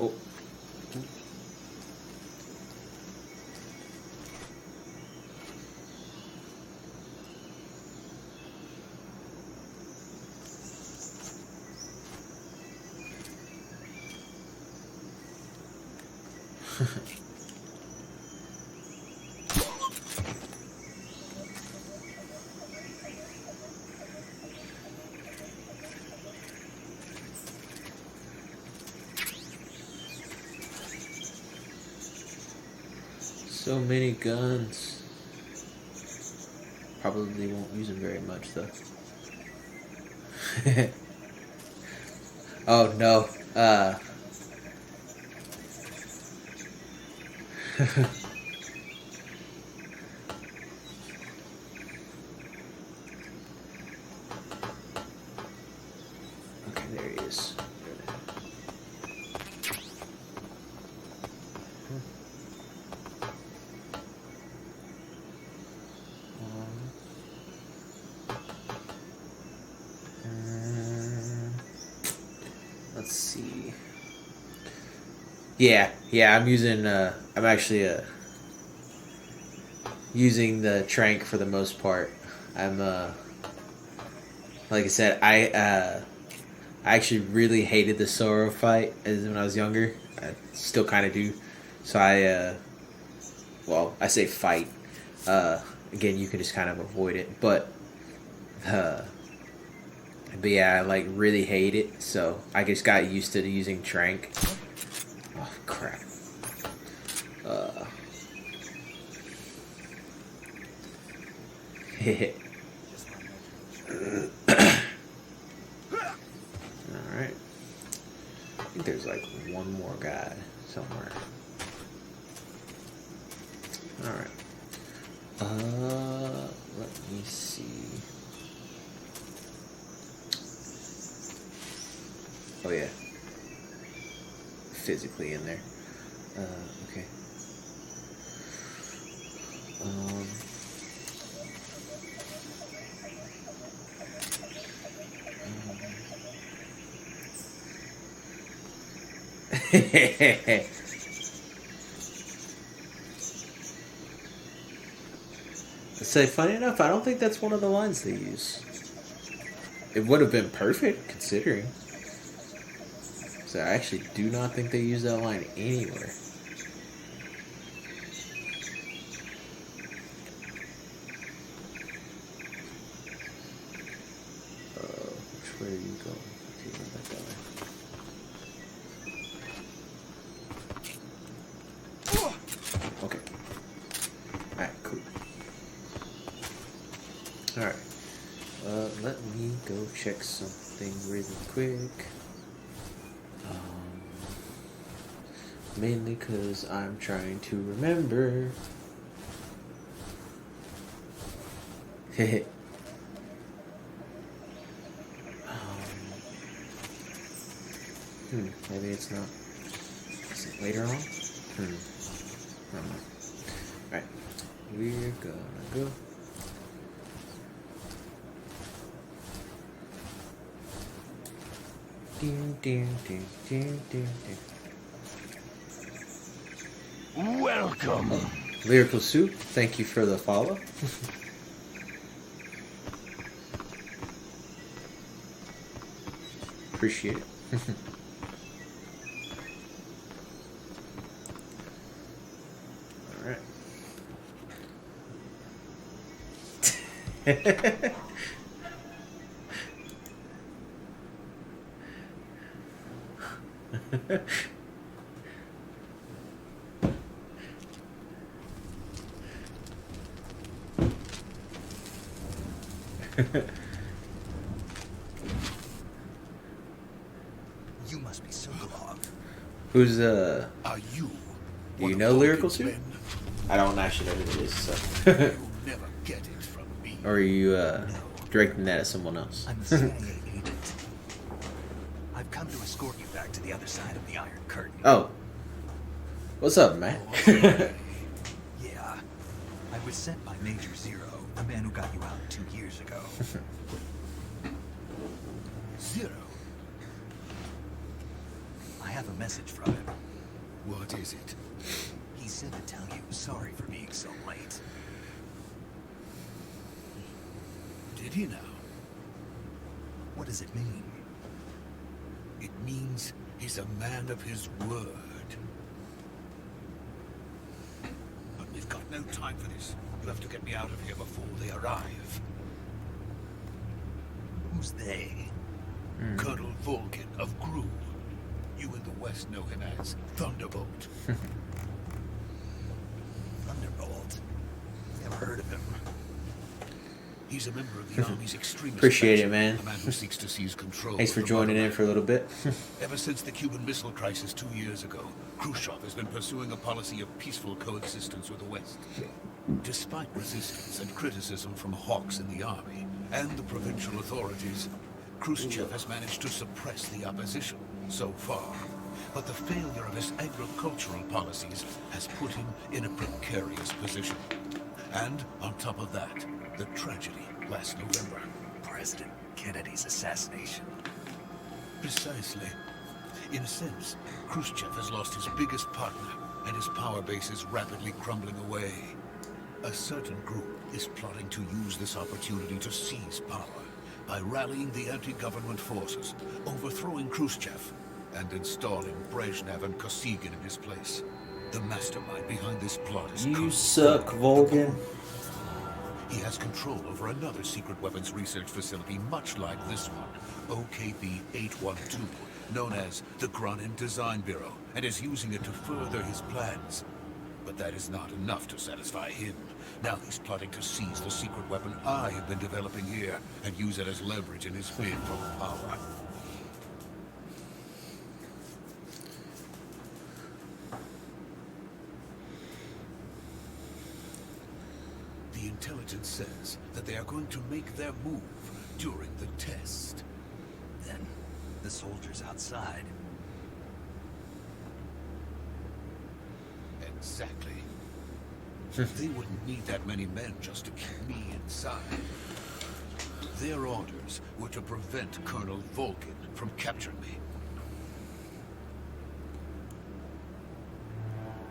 Oh. So many guns. Probably won't use them very much though. Oh no. Okay, there he is. Let's see. Yeah, I'm using, I'm actually, using the Trank for the most part. I'm, like I said, I actually really hated the Sorrow fight as when I was younger. I still kind of do. So well, I say fight. Again, you can just kind of avoid it, but yeah, I like really hate it, so I just got used to using Trank. Oh crap. Alright. I think there's like one more guy somewhere. Alright. Let me see. Oh yeah, physically in there. Okay. So funny enough, I don't think that's one of the lines they use. It would have been perfect considering. So I actually do not think they use that line anywhere. Which way are you going? Okay, go back that way. Okay. Alright, cool. Alright. Let me go check something really quick. Mainly because I'm trying to remember. Hehe. Maybe it's not. Is it later on? Never mind. Alright. We're gonna go. Ding, ding, ding, ding, ding, ding. Welcome. Lyrical Soup, thank you for the follow. Appreciate it. Alright. You must be Sokolov. Who's Are you? do you know Lyrical Soup? I don't actually know who it is, so. You'll never get it from me. Or are you directing that at someone else? I'm a CIA agent. I've come to escort you back to the other side of the Iron Curtain. Oh. What's up, Matt? Yeah. I was sent by Major Zero, the man who got you out 2 years ago. Zero. I have a message from him. What is it? He said to tell you sorry for being so late. Did he now? What does it mean? It means he's a man of his word. But we've got no time for this. You have to get me out of here before they arrive. Who's they? Colonel Volkin of Gru. You in the West know him as Thunderbolt. Thunderbolt? Never heard of him. He's a member of the Army's extremist Appreciate it, faction, man. A man who seeks to seize control. Thanks for of the joining in motherland. for a little bit. Ever since the Cuban Missile Crisis 2 years ago, Khrushchev has been pursuing a policy of peaceful coexistence with the West. Despite resistance and criticism from hawks in the army and the provincial authorities, Khrushchev has managed to suppress the opposition so far. But the failure of his agricultural policies has put him in a precarious position. And on top of that, the tragedy last November. President Kennedy's assassination. Precisely. In a sense, Khrushchev has lost his biggest partner, and his power base is rapidly crumbling away. A certain group is plotting to use this opportunity to seize power by rallying the anti-government forces, overthrowing Khrushchev, and installing Brezhnev and Kosygin in his place. The mastermind behind this plot is You Colonel suck, Volkin. He has control over another secret weapons research facility much like this one, OKB-812, known as the Granin Design Bureau, and is using it to further his plans. But that is not enough to satisfy him. Now he's plotting to seize the secret weapon I have been developing here and use it as leverage in his bid for power. The intelligence says that they are going to make their move during the test. Then, the soldiers outside. Exactly. They wouldn't need that many men just to keep me inside. Their orders were to prevent Colonel Vulcan from capturing me.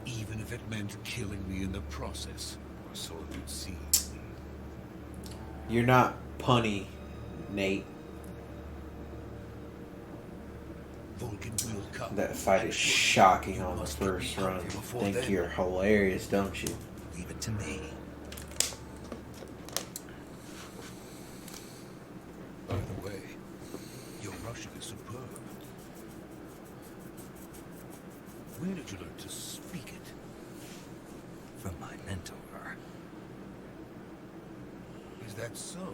Even if it meant killing me in the process, or so it would seem. You're not punny, Nate. Vulcan will come. That fight is shocking on the must let me first help run. you before Think then. you're hilarious, don't you? Leave it to me. By the way, your Russian is superb. Where did you learn to speak it? From my mentor. Is that so?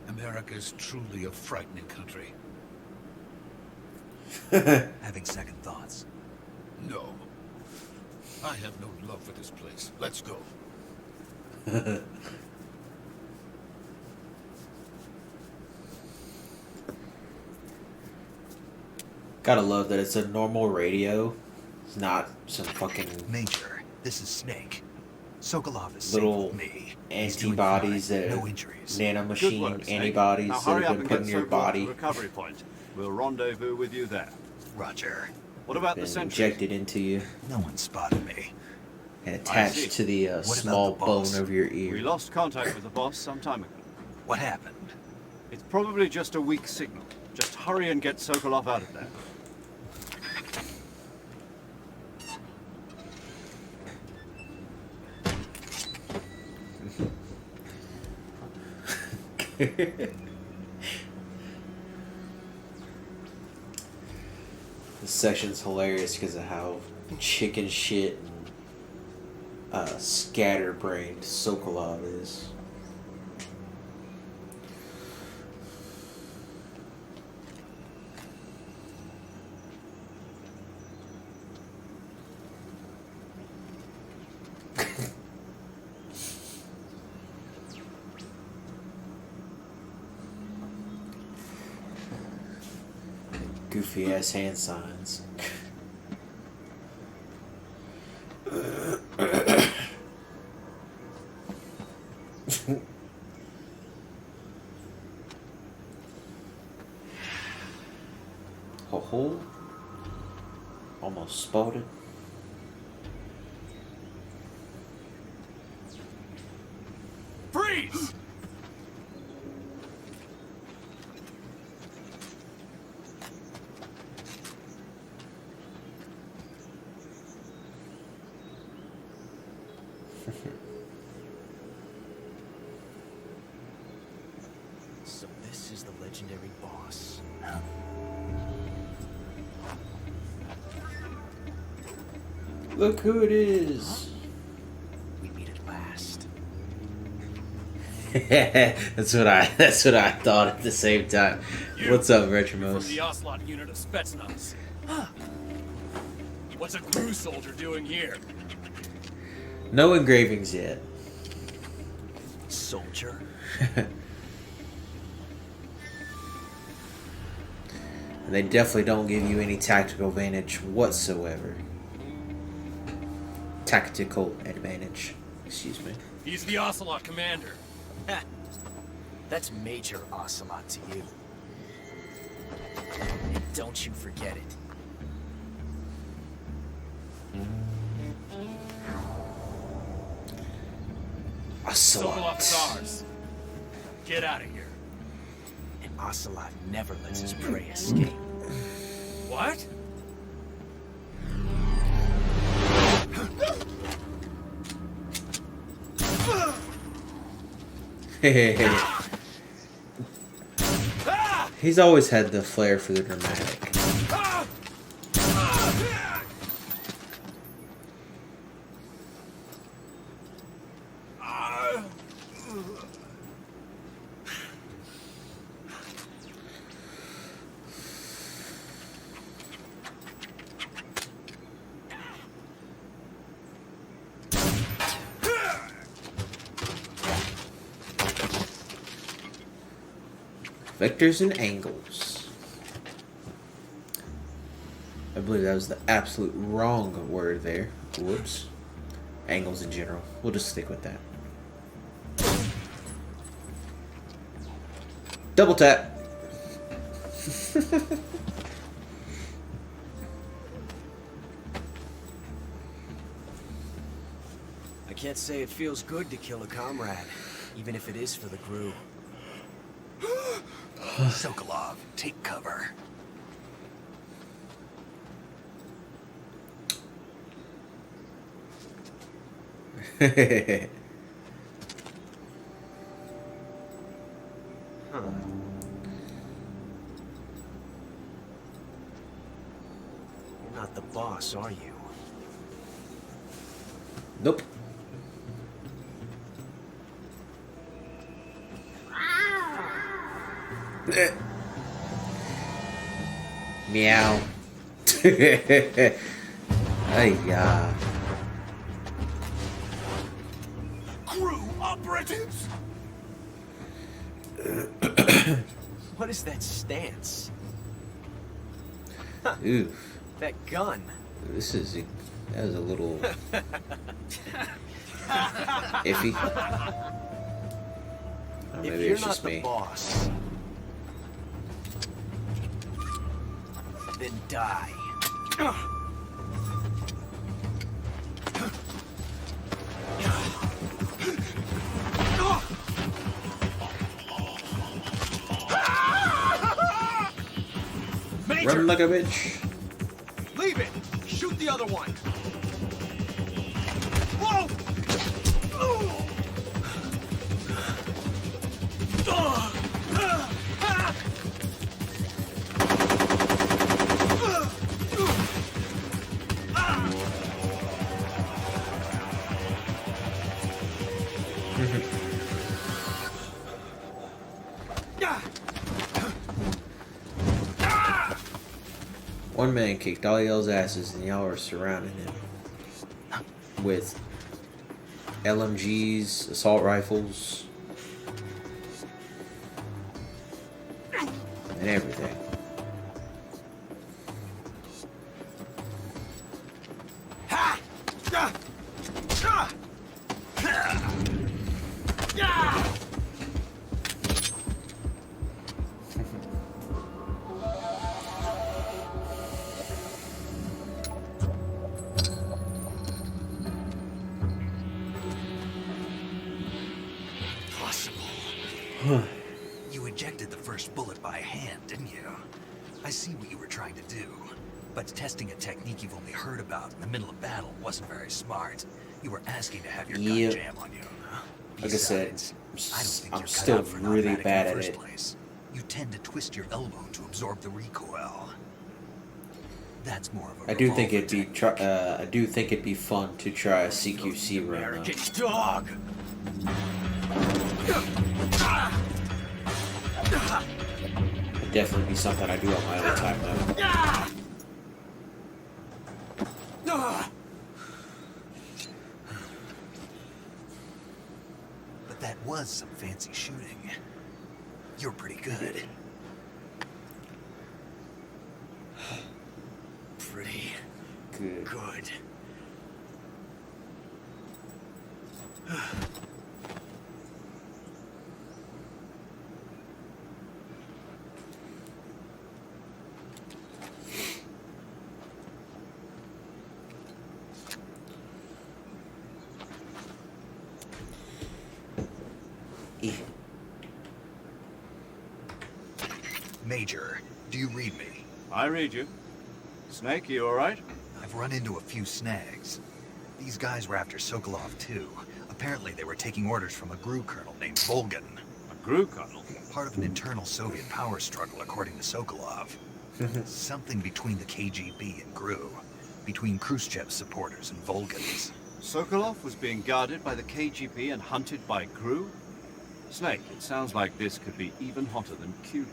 America is truly a frightening country. Having second thoughts. No. I have no love for this place. Let's go. Gotta love that it's a normal radio. It's not some fucking Major, this is Snake. Sokolov is little safe with me. He's doing antibodies fine. that No injuries. Good nanomachine work, Snake. antibodies Now that hurry have up been and put get in your Sokolov to body, the recovery point. We'll rendezvous with you there. Roger. What about the been sentry? injected into you, No one spotted me. and see. attached to the about small the boss? bone over your We ear. lost contact with the boss some time ago. What happened? It's probably just a weak signal. Just hurry and get Sokolov out of there. This section's hilarious because of how chicken shit and scatterbrained Sokolov is. Goofy ass hand signs. Ho ho. Almost spotted. Freeze! So this is the legendary boss. Look who it is. We meet at last. That's what I thought at the same time. What's up, From Retromos? the Ocelot unit of Spetsnaz. What's a crew soldier doing here? No engravings yet. Soldier? And they definitely don't give you any tactical advantage whatsoever. Tactical advantage. Excuse me. He's the Ocelot commander. That's Major Ocelot to you. And don't you forget it. Sokolov's Ocelot. ours. Get out of here. And Ocelot never lets his prey escape. What? He's always had the flair for the dramatic. Vectors and angles. I believe that was the absolute wrong word there. Whoops. Angles in general. We'll just stick with that. Double tap. I can't say it feels good to kill a comrade, even if it is for the crew. Sokolov, take cover. Huh. You're not the boss, are you? Nope. Meow. Ay, yeah. Crew operatives! What is that stance? Oof. That gun. That was a little iffy. Or If maybe you're it's not just the me. boss, then die. Major, Run like a bitch. leave it. Shoot the other one. Whoa! One man kicked all y'all's asses and y'all are surrounding him with LMGs, assault rifles, and everything. You ejected the first bullet by hand, didn't you? I see what you were trying to do. But testing a technique you've only heard about in the middle of battle wasn't very smart. You were asking to have your gun jam on you. Like I said, Besides, I don't think I'm you're cut still out for an really automatic bad in at the first it. place. You tend to twist your elbow to absorb the recoil. That's more of a I do think revolver it'd be I do think it'd be fun to try a CQC run. American dog. It'd definitely be something I do on my own time though. But that was some fancy shooting. You're pretty good. Pretty Good. good. Major, do you read me? I read you. Snake, you alright? I've run into a few snags. These guys were after Sokolov too. Apparently they were taking orders from a GRU colonel named Volgan. A GRU colonel? Part of an internal Soviet power struggle, according to Sokolov. Something between the KGB and GRU. Between Khrushchev's supporters and Volgan's. Sokolov was being guarded by the KGB and hunted by GRU? Snake, it sounds like this could be even hotter than Cuba.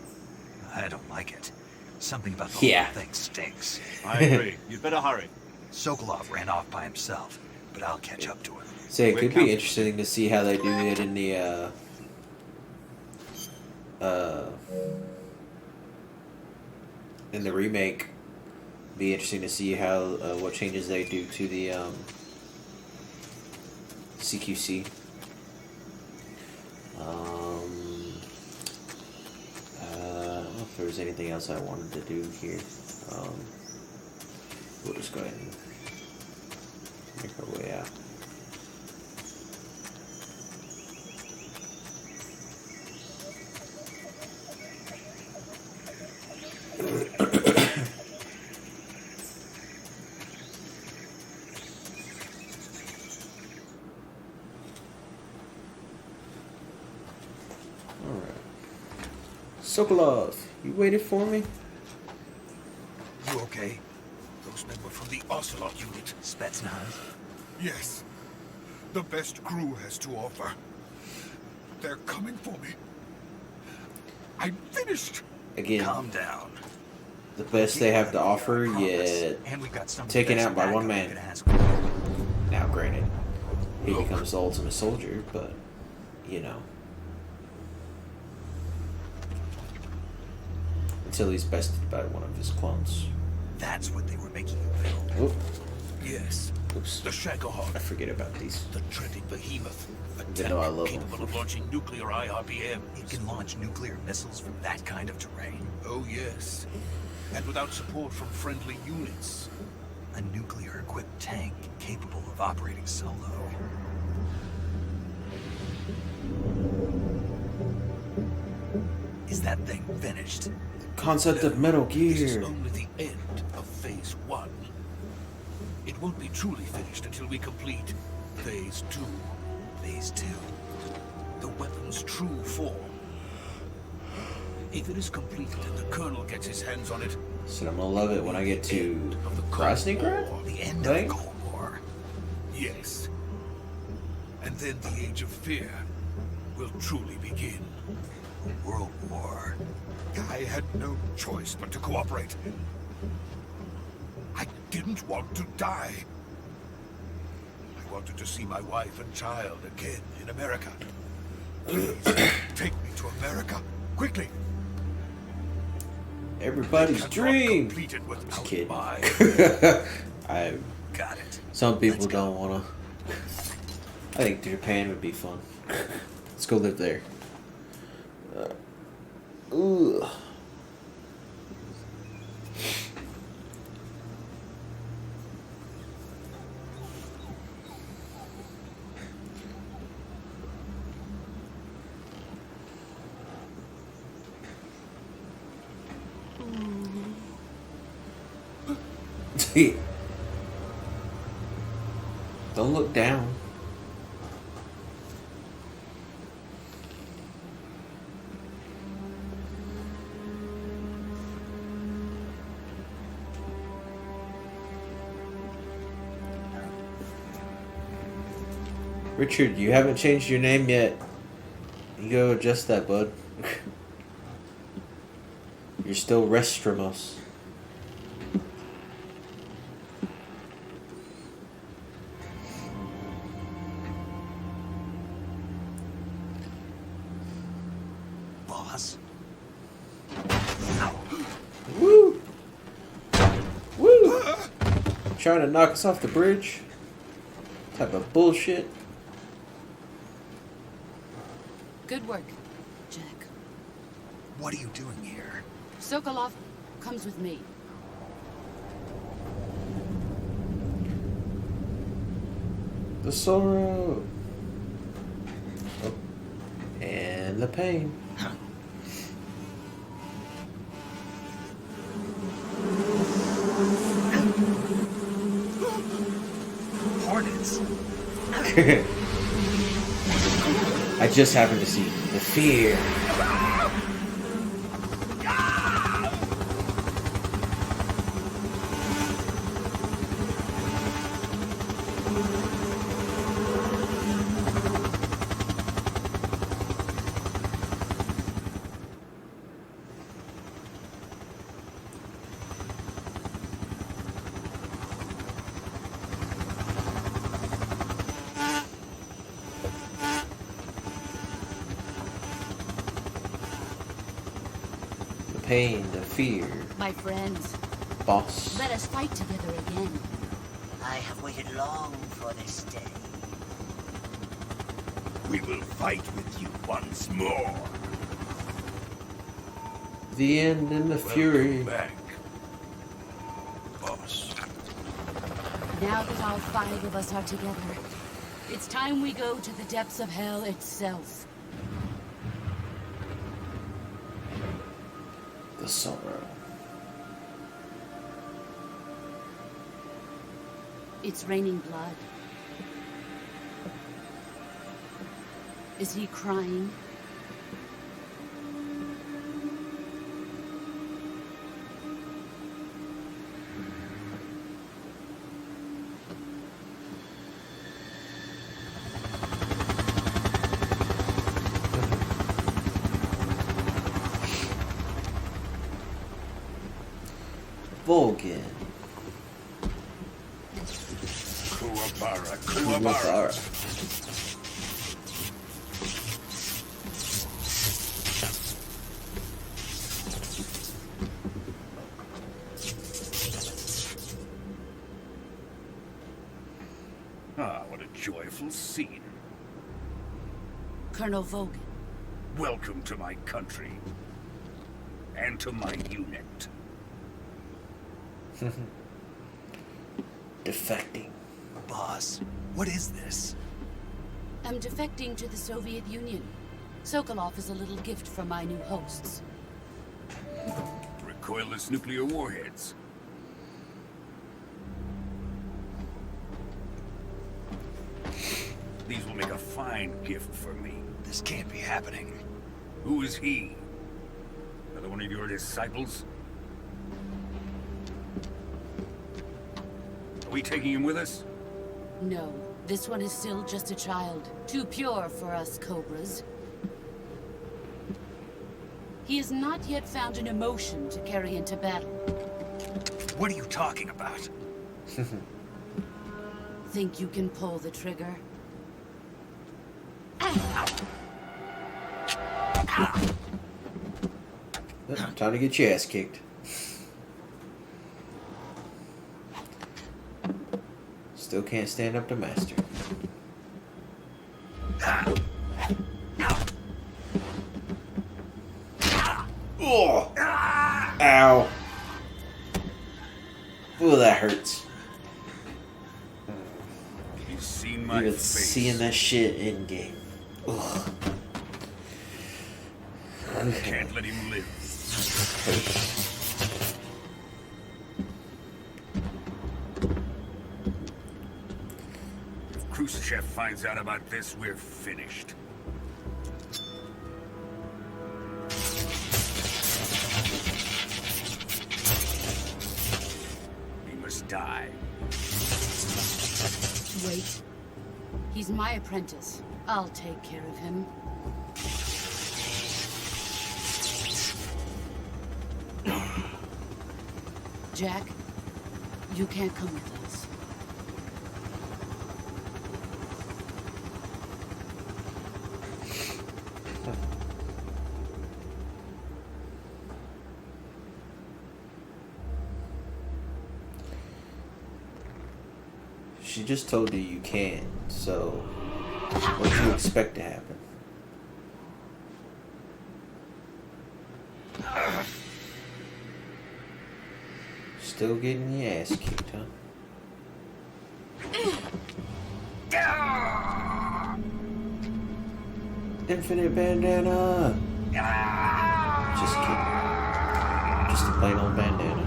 I don't like it. Something about the whole thing stinks. I agree. You'd better hurry. Sokolov ran off by himself, but I'll catch up to him. So it could be interesting to see how they do it in the in the remake. Be interesting to see how what changes they do to the CQC. I don't know if there was anything else I wanted to do here. We'll just go ahead and make our way out. Sokolov, you waited for me? You okay? Those men were from the Ocelot unit. Spetsnaz? Yes. The best crew has to offer. They're coming for me. I'm finished. Again, Calm down. the best they have to offer, yet And we've got some taken out by one backup we man. can ask for. Now, granted, he becomes the ultimate soldier, but, you know. Until he's bested by one of his clones. That's what they were making you build. Oop. Yes. Oops. The Shagahog. I forget about these. The dreaded behemoth. A Even though I tank love them. capable of launching nuclear IRBM. It can launch nuclear missiles from that kind of terrain. Oh, yes. And without support from friendly units. A nuclear-equipped tank capable of operating solo. Is that thing finished? Concept of Metal This is Gear. only the end of Phase 1. It won't be truly finished until we complete Phase 2. Phase 2. The weapon's true form. If it is completed and the Colonel gets his hands on it, So I'm gonna love it when I get to of the Krasnygrad? Cold War. The end Right? of the Cold War. Yes. And then the Age of Fear will truly begin. World War. I had no choice but to cooperate. I didn't want to die. I wanted to see my wife and child again in America. Please, take me to America, quickly. Everybody's I cannot dream. complete it Just without kidding. my... I. Got it. Some people don't wanna. I think Japan would be fun. Let's go live there. Ugh. Don't look down. Richard, you haven't changed your name yet. You go adjust that, bud. You're still Restramos. Boss. Woo! Woo! Trying to knock us off the bridge? Type of bullshit. Good work, Jack. What are you doing here? Sokolov comes with me. The sorrow. Oh. And the pain. Hornets. I just happened to see the fear. pain, the fear. My friends, Boss. let us fight together again. I have waited long for this day. We will fight with you once more. The end and the fury. Back, boss. Now that all 5 of us are together, it's time we go to the depths of hell itself. The sorrow. It's raining blood. Is he crying? Volgin. Kuwabara, Kuwabara. Ah, what a joyful scene. Colonel Volgin. Welcome to my country. And to my unit. Defecting. Boss, what is this? I'm defecting to the Soviet Union. Sokolov is a little gift from my new hosts. Recoilless nuclear warheads. These will make a fine gift for me. This can't be happening. Who is he? Another one of your disciples? Are we taking him with us? No, this one is still just a child. Too pure for us Cobras. He has not yet found an emotion to carry into battle. What are you talking about? Think you can pull the trigger? Time to get your ass kicked. Still can't stand up to master. Oh! Ow! Ooh, that hurts. You've seen my Even face. seeing that shit in game. Ugh. Can't let him live. If Khrushchev finds out about this, we're finished. He must die. Wait. He's my apprentice. I'll take care of him. Jack, you can't come with us. She just told you you can, so what do you expect to happen? Still getting your ass kicked, huh? Infinite bandana! Just kidding. Just a plain old bandana.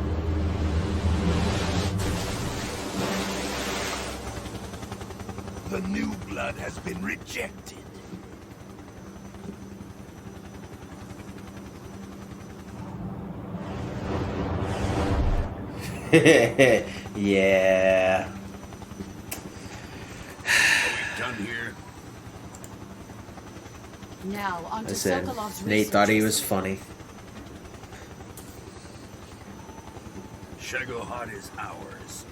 The new blood has been rejected. Yeah. Done here. Now, onto I said, Sokolov's Nate thought he researches. was funny. Shagohod is ours.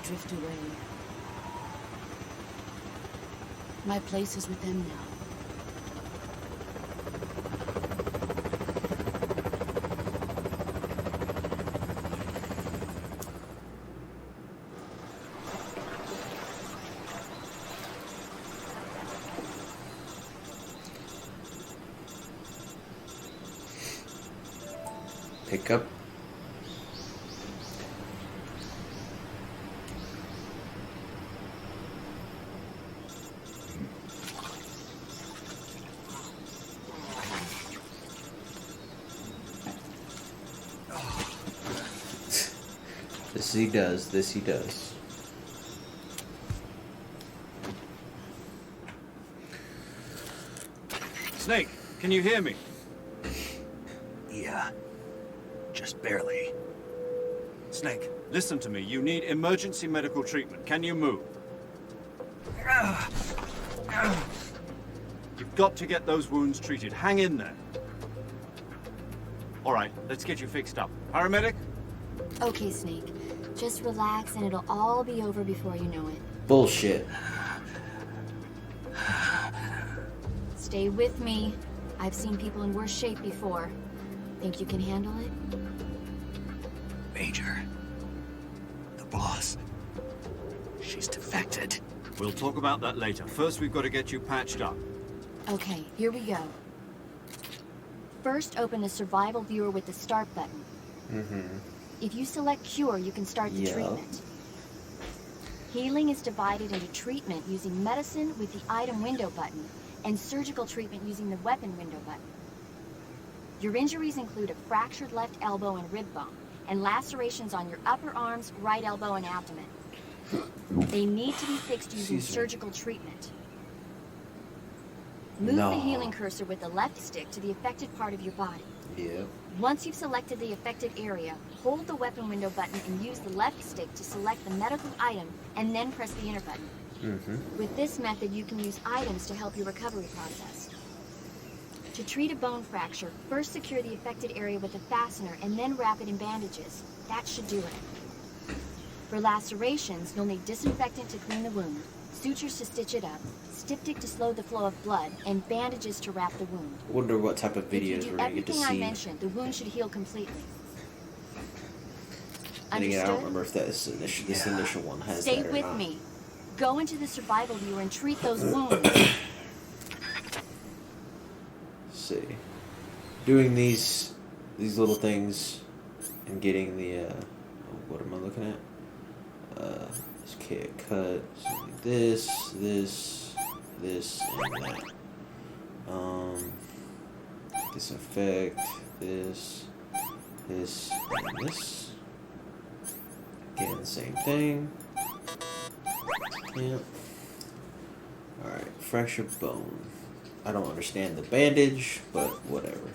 drift away. My place is with them now. Pick up. This he does. This he does. Snake, can you hear me? Yeah. Just barely. Snake, listen to me. You need emergency medical treatment. Can you move? You've got to get those wounds treated. Hang in there. All right, let's get you fixed up. Paramedic? Okay, Snake. Just relax and it'll all be over before you know it. Bullshit. Stay with me. I've seen people in worse shape before. Think you can handle it? Major. The boss. She's defected. We'll talk about that later. First, we've got to get you patched up. Okay, here we go. First, open the survival viewer with the start button. If you select cure, you can start the treatment. Healing is divided into treatment using medicine with the item window button and surgical treatment using the weapon window button. Your injuries include a fractured left elbow and rib bone, and lacerations on your upper arms, right elbow, and abdomen. They need to be fixed using surgical treatment. Move the healing cursor with the left stick to the affected part of your body. Yep. Once you've selected the affected area, hold the weapon window button and use the left stick to select the medical item, and then press the enter button. With this method, you can use items to help your recovery process. To treat a bone fracture, first secure the affected area with a fastener and then wrap it in bandages. That should do it. For lacerations, you'll need disinfectant to clean the wound, sutures to stitch it up, styptic to slow the flow of blood, and bandages to wrap the wound. Wonder what type of videos we're gonna get to see. Everything I mentioned, the wound should heal completely. And again, I don't Understood? remember if this initial one has Stay that or with not. me. Go into the survival viewer and treat those wounds. Let's see. Doing these little things and getting the what am I looking at? Okay, cut so this, and that. Disinfect this, and this. Again, the same thing. Yep. Alright, fracture bone. I don't understand the bandage, but whatever.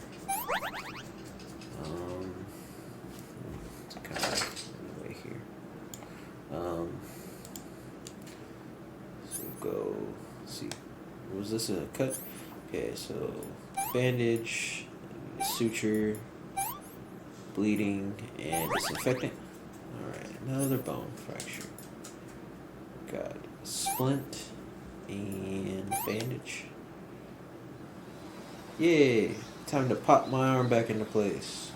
It's kind of way here. So go, let's see. Was this a cut? Okay, so bandage, suture, bleeding, and disinfectant. Alright, another bone fracture. Got splint and bandage. Yay! Time to pop my arm back into place.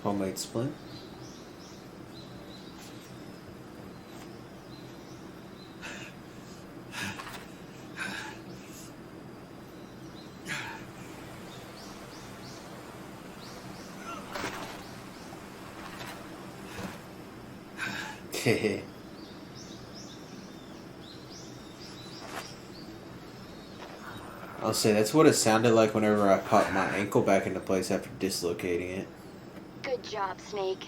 Homemade splint. I'll say that's what it sounded like whenever I popped my ankle back into place after dislocating it. Good job, Snake.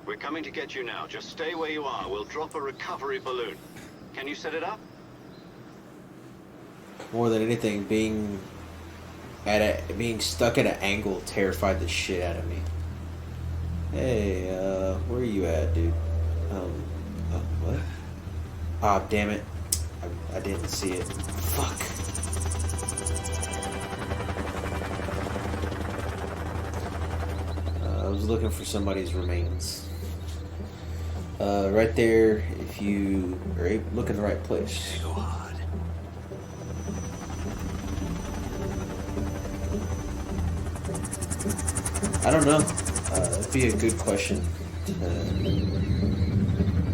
We're coming to get you now. Just stay where you are. We'll drop a recovery balloon. Can you set it up? More than anything, being stuck at an angle terrified the shit out of me. Hey, where are you at, dude? What? Ah, damn it. I didn't see it. Fuck. I was looking for somebody's remains. Right there, if you are look in the right place. Go hard. I don't know. That'd be a good question.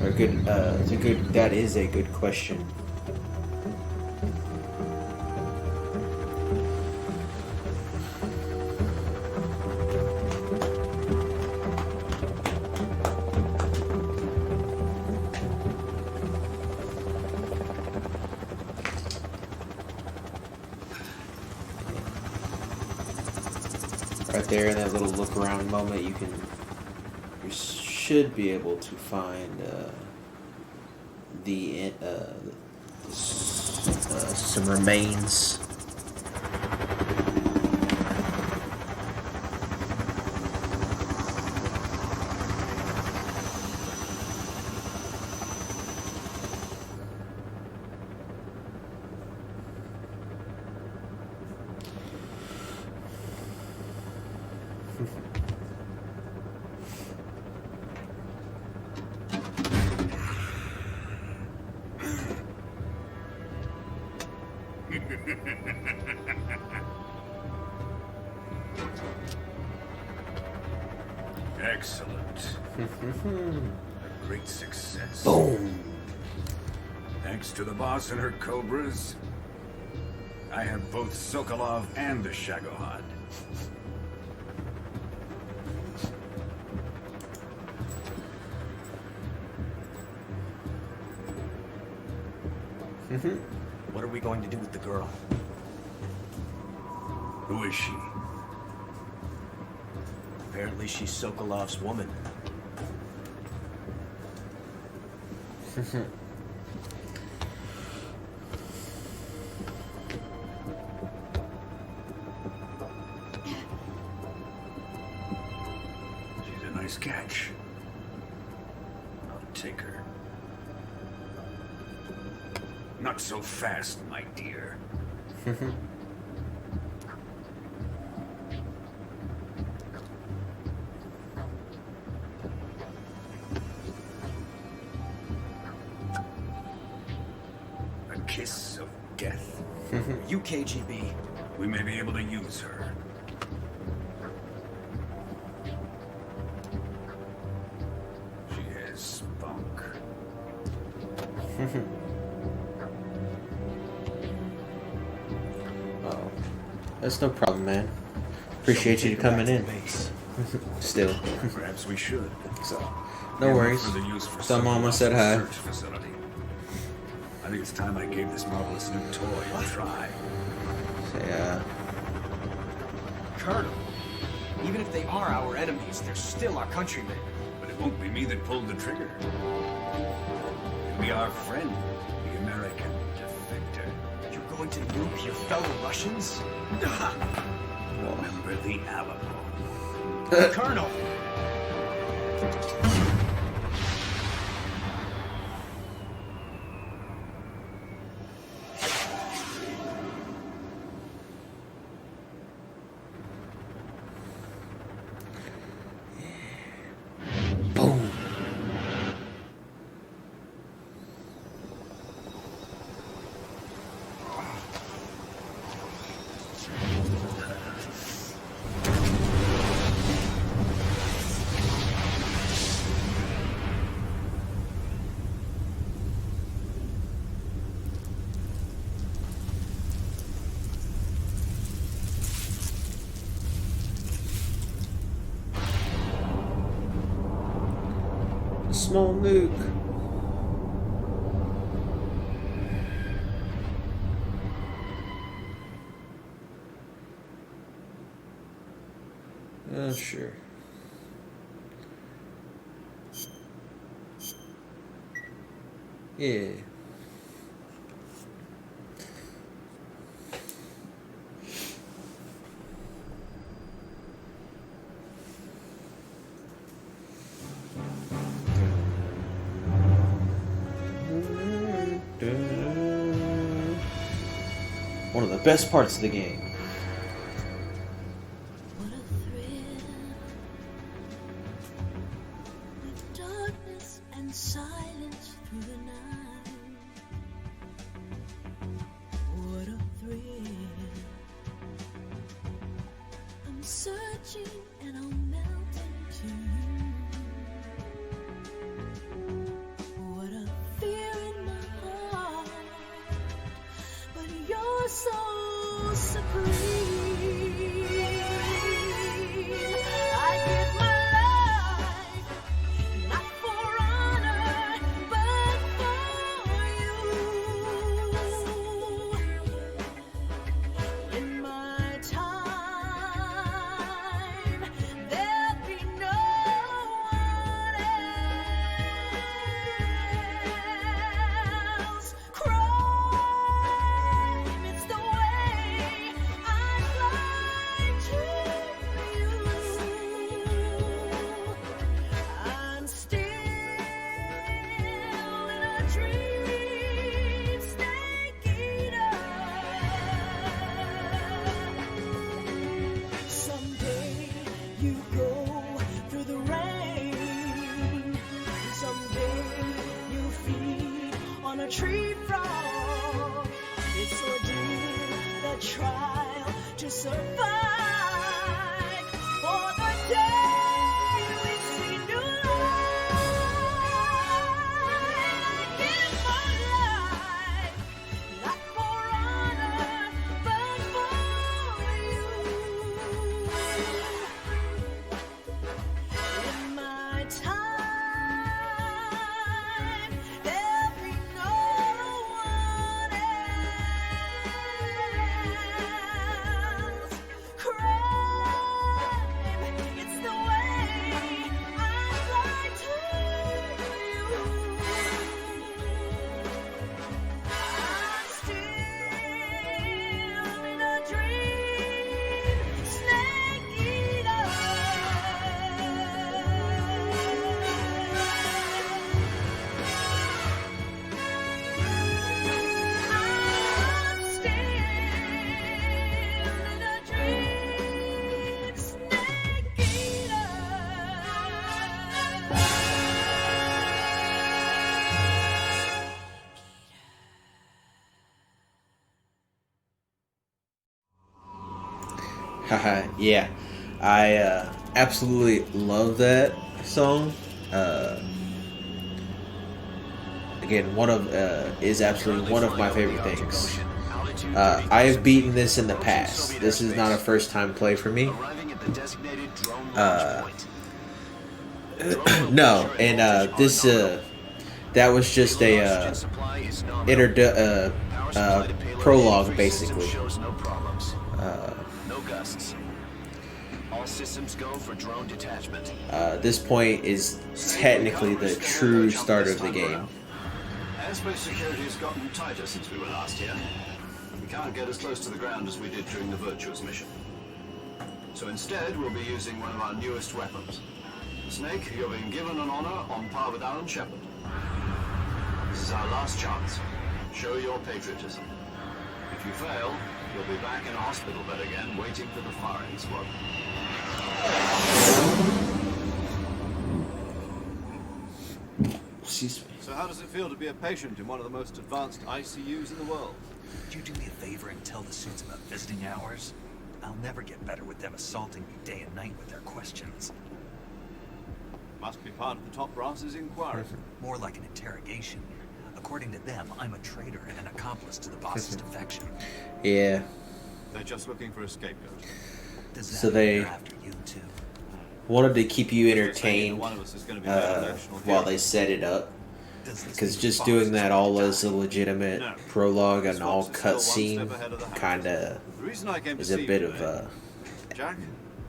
Or good. That is a good question. Right there, in that little look around moment, you should be able to find some remains. Excellent. A great success. Boom. Thanks to the boss and her cobras, I have both Sokolov and the Shagohod. What are we going to do with the girl? Who is she? Apparently she's Sokolov's woman. She's a nice catch. I'll take her. Not so fast, my dear. A kiss of death. You KGB. We may be able to use her. She has spunk. Oh, that's no problem, man. Appreciate you coming in. Still. Perhaps we should. So, no worries. Some mama said hi. Research facility. I think it's time I gave this marvelous new toy a try. Yeah. Colonel, even if they are our enemies, they're still our countrymen. But it won't be me that pulled the trigger. It'll be our friend, the American defector. You're going to nuke your fellow Russians? Remember the Alamo. Colonel! Boom. Small nuke. Sure. Yeah. One of the best parts of the game. What a thrill, with darkness and silence through the night. What a thrill. I'm searching and I'm melting to you. What a fear in my heart, but you're so supreme. I give my life, not for honor, but for you. In my time, there'll be no one else. Crime, it's the way I'd like to you. I'm still in a dream, snake eater. Someday you go through the rain. Someday you feed on a tree frog. It's ordeal, the trial to survive. For the day we see new light, I give my life, not for honor, but for you. In my time, there'll be no one else. Crime, it's the way I'd like to you. I'm still in a dream, snake eater. I'm still in a dream, snake eater. Haha, yeah. I absolutely love that song. Again, is absolutely one of my favorite things. I have beaten this in the past. This is not a first time play for me. No, and this that was just a prologue basically. No gusts. All systems go for drone detachment. This point is technically the true start of the game. Airspace security has gotten tighter since we were last here. We can't get as close to the ground as we did during the Virtuous mission. So instead, we'll be using one of our newest weapons. Snake, you're being given an honor on par with Alan Shepard. This is our last chance. Show your patriotism. If you fail, you'll be back in a hospital bed again, waiting for the firing squad. Excuse me. So how does it feel to be a patient in one of the most advanced ICUs in the world? Would you do me a favor and tell the suits about visiting hours? I'll never get better with them assaulting me day and night with their questions. Must be part of the top brass's inquiry. More like an interrogation. According to them, I'm a traitor and an accomplice to the boss's defection. Yeah. They're just looking for a scapegoat. Does that So mean they they're after you too? wanted to keep you entertained One of us is going to be made a national while hero. they set it up. Does this Because mean just the doing boss that is all going to as a die? legitimate No. prologue and This all fox is still one cutscene step ahead of the house. kind of The reason I came to is a see bit you of today, Jack,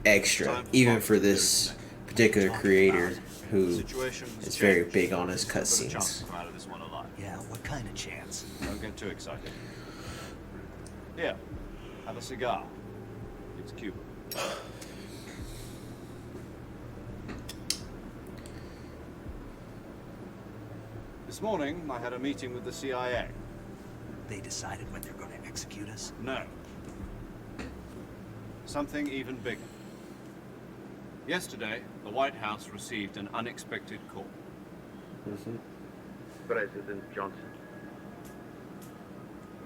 extra, time for even Fox for to do this his thing. particular creator the who situation has is very changed. big on his We've got a chance cutscenes. to come out of this one alive. Yeah, kind of chance. Don't get too excited. Here, have a cigar. It's Cuban. This morning, I had a meeting with the CIA. They decided when they're going to execute us? No. Something even bigger. Yesterday, the White House received an unexpected call. President Johnson.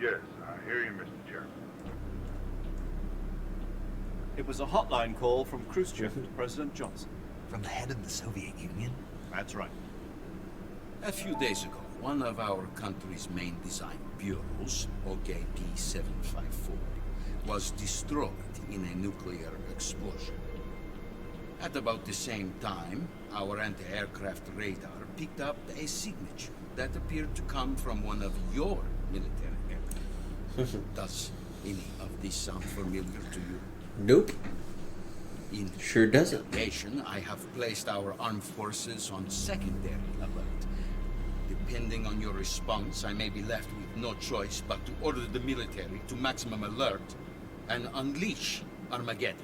Yes, I hear you, Mr. Chairman. It was a hotline call from Khrushchev to President Johnson. From the head of the Soviet Union? That's right. A few days ago, one of our country's main design bureaus, OKP-754, was destroyed in a nuclear explosion. At about the same time, our anti-aircraft radar picked up a signature that appeared to come from one of your military aircraft. Does any of this sound familiar to you? Nope. In Sure doesn't. retaliation, I have placed our armed forces on secondary alert. Depending on your response, I may be left with no choice but to order the military to maximum alert and unleash Armageddon.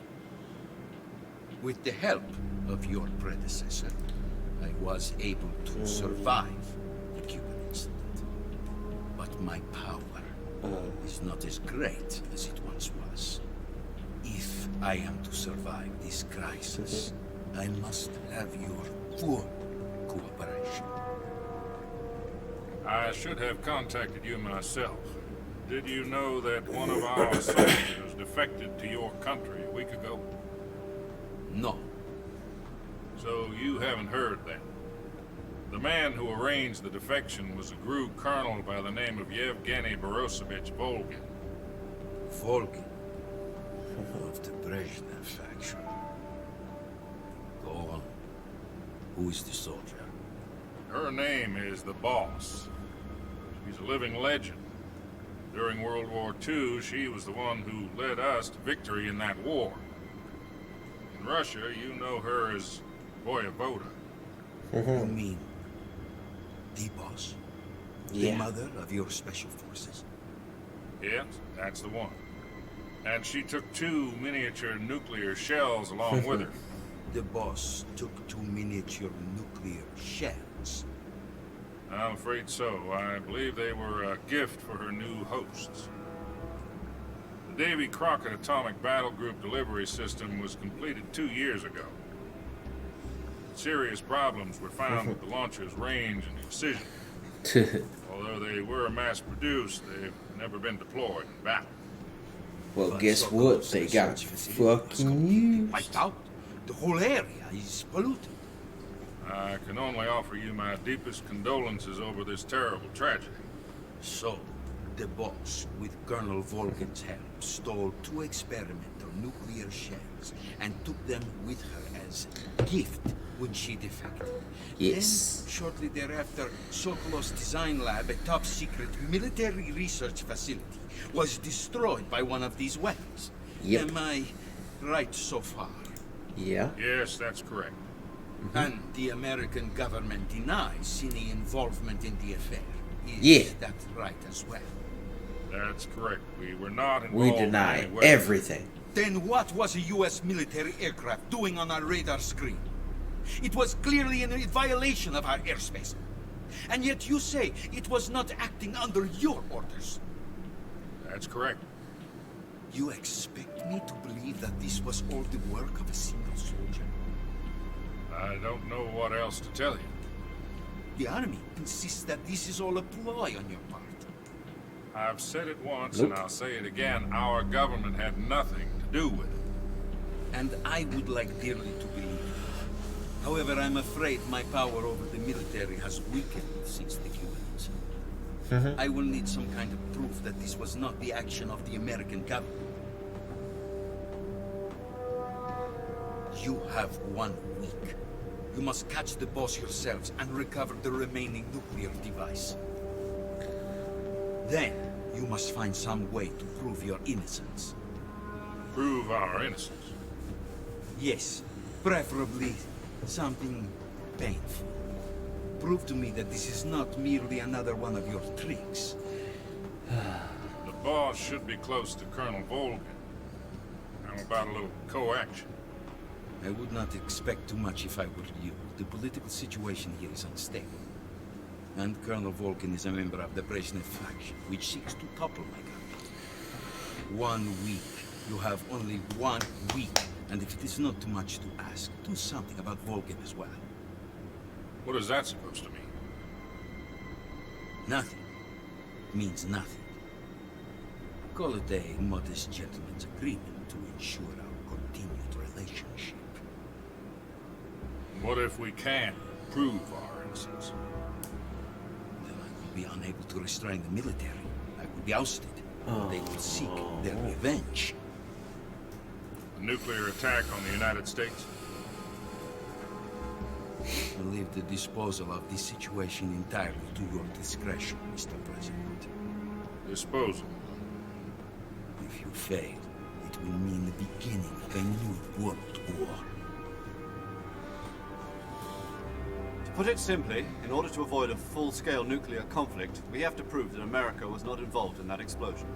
With the help of your predecessor, I was able to survive the Cuban incident. But my power is not as great as it once was. If I am to survive this crisis, I must have your full cooperation. I should have contacted you myself. Did you know that one of our soldiers defected to your country a week ago? No. So you haven't heard then? The man who arranged the defection was a GRU colonel by the name of Yevgeny Borosovich Volgin. Volgin? Of the Brezhnev faction. Go on. Who is the soldier? Her name is the Boss. She's a living legend. During World War II, she was the one who led us to victory in that war. In Russia, you know her as Voyevoda. You mean the Boss? Yeah. The mother of your special forces? Yes, that's the one. And she took 2 miniature nuclear shells along with her. The Boss took 2 miniature nuclear shells. I'm afraid so. I believe they were a gift for her new hosts. The Davy Crockett Atomic Battle Group delivery system was completed 2 years ago. Serious problems were found with the launcher's range and precision. Although they were mass-produced, they've never been deployed in battle. Well, guess what? They got fucking used. Wiped out. The whole area is polluted. I can only offer you my deepest condolences over this terrible tragedy. So, the Boss, with Colonel Volgin's help, stole 2 experimental nuclear shells and took them with her as a gift when she defected. Yes. Then, shortly thereafter, Sokolov's design lab, a top-secret military research facility, was destroyed by one of these weapons. Yep. Am I right so far? Yeah. Yes, that's correct. And the American government denies any involvement in the affair. Is that right as well? That's correct. We were not involved. We deny in any way. everything. Then what was a U.S. military aircraft doing on our radar screen? It was clearly in violation of our airspace. And yet you say it was not acting under your orders. That's correct. You expect me to believe that this was all the work of a single soldier? I don't know what else to tell you. The army insists that this is all a ploy on your part. I've said it once, Nope. and I'll say it again. Our government had nothing to do with it. And I would like dearly to believe it. However, I'm afraid my power over the military has weakened since the Cuban incident. I will need some kind of proof that this was not the action of the American government. You have 1 week. You must catch the Boss yourselves and recover the remaining nuclear device. Then, you must find some way to prove your innocence. Prove our innocence. Yes, preferably something painful. prove to me that this is not merely another one of your tricks. The boss should be close to Colonel Volgin. How about a little co-action? I would not expect too much if I were you. The political situation here is unstable. And Colonel Volgin is a member of the Brezhnev faction, which seeks to topple my country. 1 week. You have only 1 week. And if it is not too much to ask, do something about Volgin as well. What is that supposed to mean? Nothing. Means nothing. Call it a modest gentleman's agreement to ensure our continued relationship. What if we can't prove our innocence? Then I will be unable to restrain the military. I will be ousted. They will seek their revenge. A nuclear attack on the United States? I leave the disposal of this situation entirely to your discretion, Mr. President. Disposal? If you fail, it will mean the beginning of a new world war. To put it simply, in order to avoid a full-scale nuclear conflict, we have to prove that America was not involved in that explosion.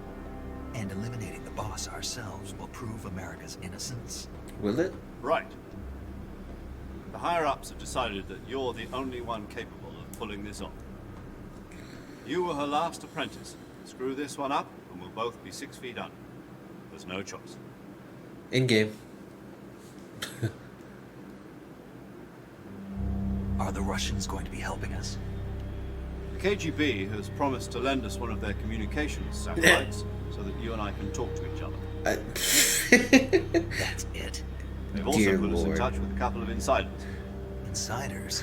And eliminating the boss ourselves will prove America's innocence. Will it? Right. The higher-ups have decided that you're the only one capable of pulling this off. You were her last apprentice. Screw this one up, and we'll both be 6 feet under. There's no choice. In game. Are the Russians going to be helping us? The KGB has promised to lend us one of their communications satellites so that you and I can talk to each other. That's it. They've also put us in touch with a couple of insiders. Insiders?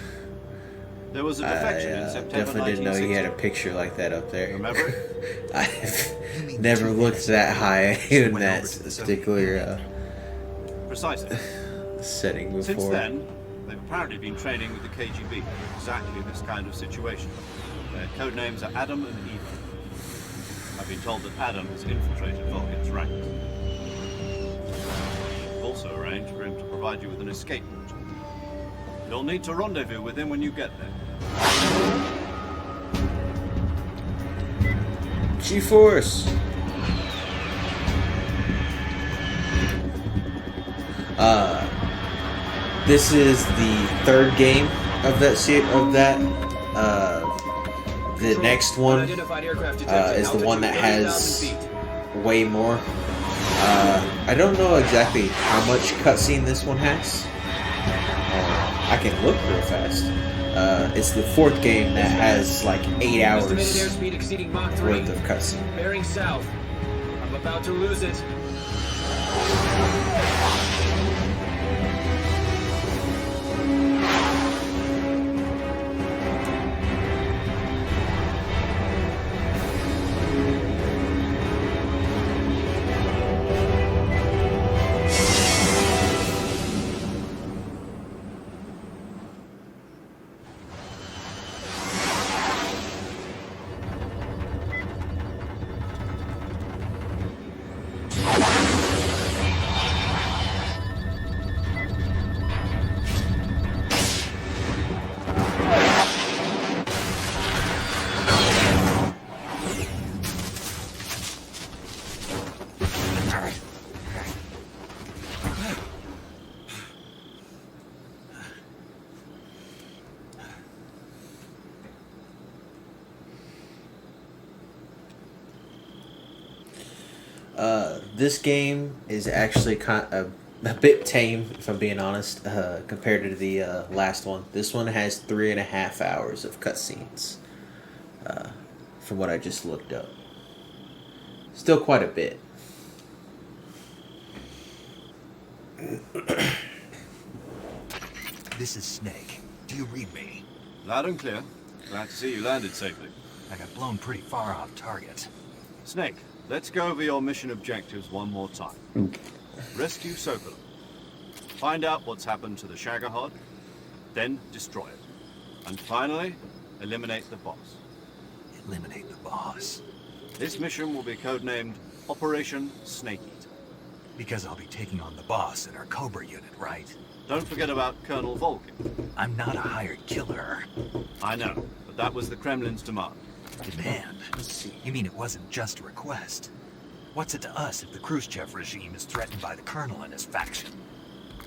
There was a defection in September definitely didn't know he had a 1960. picture like that up there. Remember it? I've never looked that high in that particular Precisely. setting before. Since then, they've apparently been training with the KGB for exactly this kind of situation. Their code names are Adam and Eva. I've been told that Adam has infiltrated Volgin's ranks. I've also arranged for him to provide you with an escape route. You'll need to rendezvous with him when you get there. G-Force! This is the third game of that the next one is the one that has way more. I don't know exactly how much cutscene this one has. I can look real fast. It's the fourth game that has like 8 hours Estimated airspeed exceeding Mach 3. worth of cutscene. Bearing south. I'm about to lose it. This game is actually a bit tame, if I'm being honest, compared to the last one. This one has 3.5 hours of cutscenes, from what I just looked up. Still quite a bit. This is Snake. Do you read me? Loud and clear. Glad to see you landed safely. I got blown pretty far off target. Snake, let's go over your mission objectives one more time. Rescue Sokolov. Find out what's happened to the Shagohod, then destroy it. And finally, eliminate the boss. Eliminate the boss. This mission will be codenamed Operation Snake Eater. Because I'll be taking on the boss in our Cobra unit, right? Don't forget about Colonel Volkin. I'm not a hired killer. I know, but that was the Kremlin's demand. Demand? You mean it wasn't just a request? What's it to us if the Khrushchev regime is threatened by the Colonel and his faction?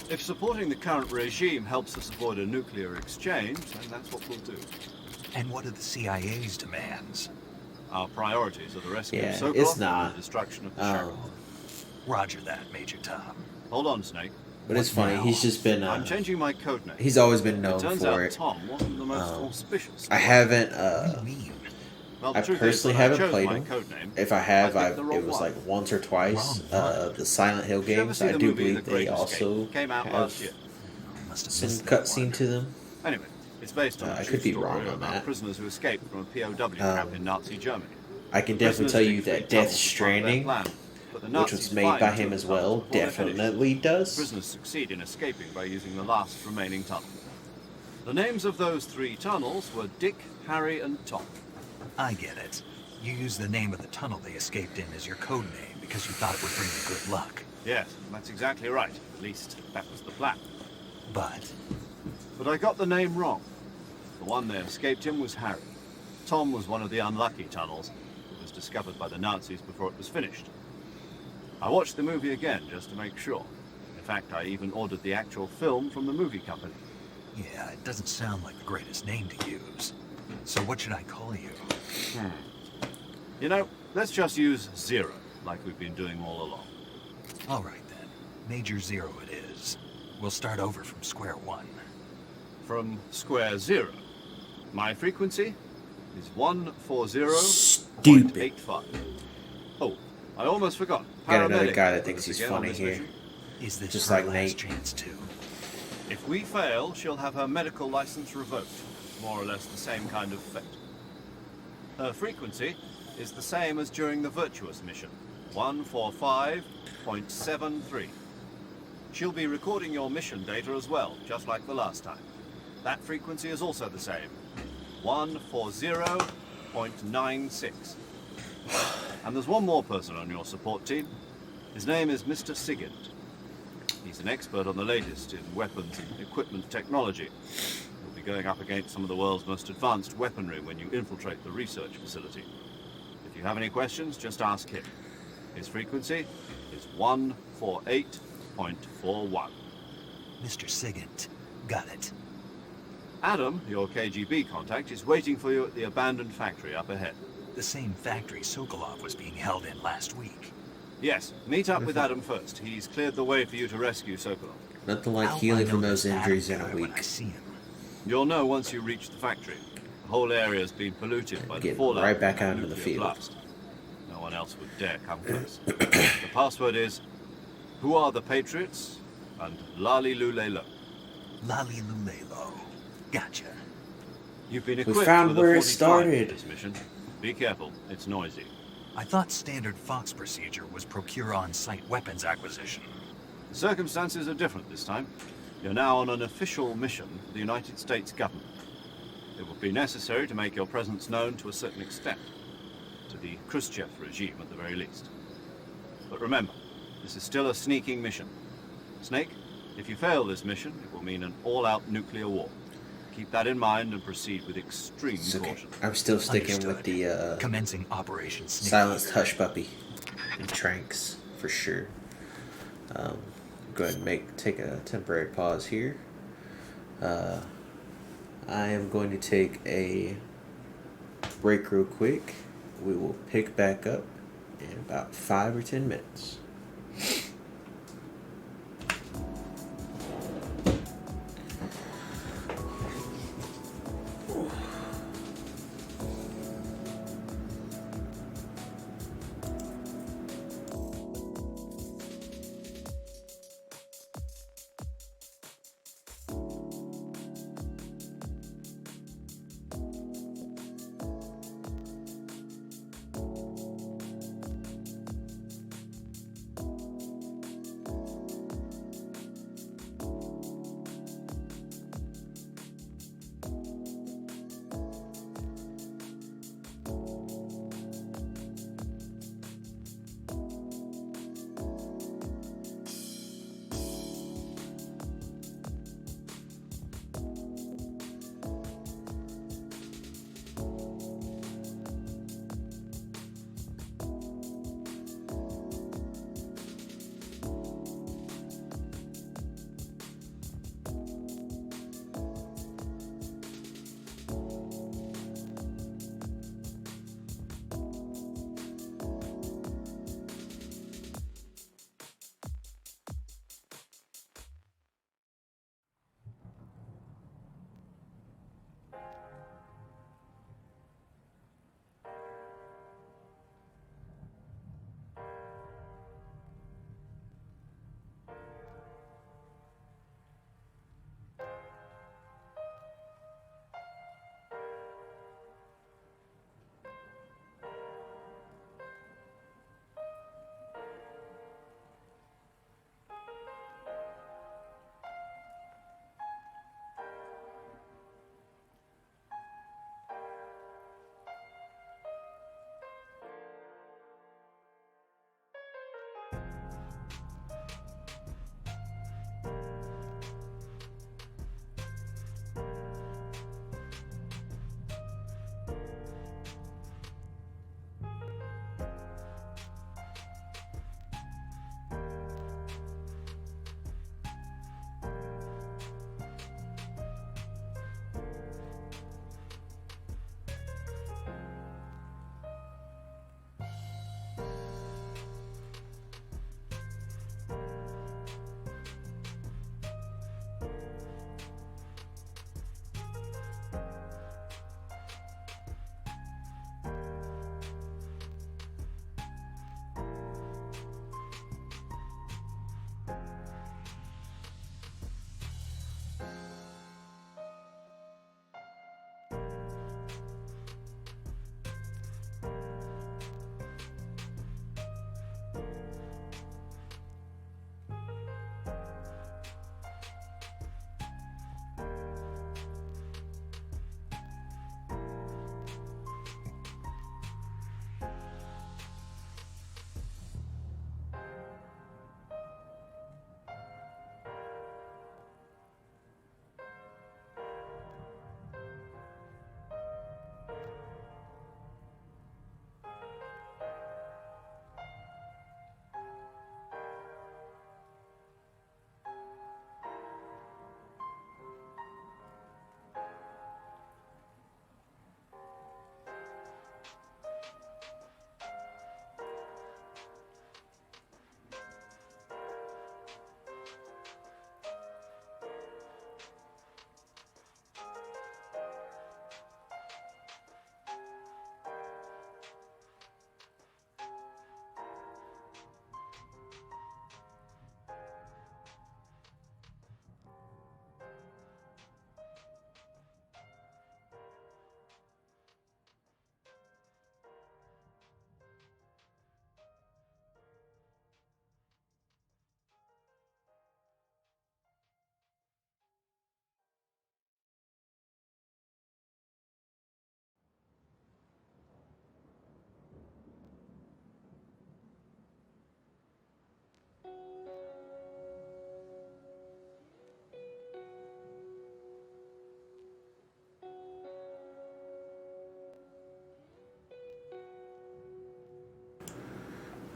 If supporting the current regime helps us avoid a nuclear exchange, then that's what we'll do. And what are the CIA's demands? Our priorities are the rescue Yeah, of Sokolov it's and not. the destruction of the sheriff. Roger that, Major Tom. Hold on, Snake. But it's funny, he's just been. I'm changing my code name. He's always been known It turns for out it. Tom wasn't the most auspicious. I haven't. Well, I the truth is, personally when I haven't chose played my them. code name, If I have, I picked the wrong it was one. like once or twice. The Silent Hill Did you ever games, see I the do movie believe The they Great also Escape? Came out have last year. some cutscene to them. Anyway, it's based on a I true could be story wrong on about that. prisoners who escaped from a POW camp in Nazi Germany. I can definitely tell you that Death Stranding, which was made by him as well, definitely does. Prisoners succeed in escaping by using the last remaining tunnel. The names of those 3 tunnels were Dick, Harry, and Tom. I get it. You used the name of the tunnel they escaped in as your code name because you thought it would bring you good luck. Yes, that's exactly right. At least, that was the plan. But I got the name wrong. The one they escaped in was Harry. Tom was one of the unlucky tunnels. It was discovered by the Nazis before it was finished. I watched the movie again just to make sure. In fact, I even ordered the actual film from the movie company. yeah, it doesn't sound like the greatest name to use. So what should I call you? You know, let's just use Zero, like we've been doing all along. All right then. Major Zero it is. We'll start over from square one. From square 0. My frequency is 140.85. Oh, I almost forgot. Got another Paramedic guy that with thinks us he's again on funny this here. mission. Is this Just her like last Nate. chance too? If we fail, she'll have her medical license revoked. More or less the same kind of fate. Her frequency is the same as during the Virtuous mission, 145.73. She'll be recording your mission data as well, just like the last time. That frequency is also the same, 140.96. And there's one more person on your support team. His name is Mr. Sigint. He's an expert on the latest in weapons and equipment technology. You'll be going up against some of the world's most advanced weaponry when you infiltrate the research facility. If you have any questions, just ask him. His frequency is 148.41. Mr. Sigint. Got it. Adam, your KGB contact, is waiting for you at the abandoned factory up ahead. The same factory Sokolov was being held in last week. Yes, meet up with Adam first. He's cleared the way for you to rescue Sokolov. Nothing like How healing I from know those this injuries in Adam a guy when week. I see him. You'll know once you reach the factory. The whole area's been polluted by the Get fallout right back from out that into the nuclear field. blast. No one else would dare come close. The password is, "Who are the Patriots?" and "Lali Lulelo." Lali Lulelo. Gotcha. You've been We equipped found with a where it 45 started. for this mission. Be careful, it's noisy. I thought standard Fox procedure was procure on-site weapons acquisition. The circumstances are different this time. You're now on an official mission for the United States government. It will be necessary to make your presence known to a certain extent. To the Khrushchev regime, at the very least. But remember, this is still a sneaking mission. Snake, if you fail this mission, it will mean an all-out nuclear war. Keep that in mind and proceed with extreme caution. I'm still sticking with Understood. the Commencing Operation Snake silenced Eater. hush puppy and Tranks for sure. Go ahead and take a temporary pause here. I am going to take a break real quick. We will pick back up in about 5 or 10 minutes.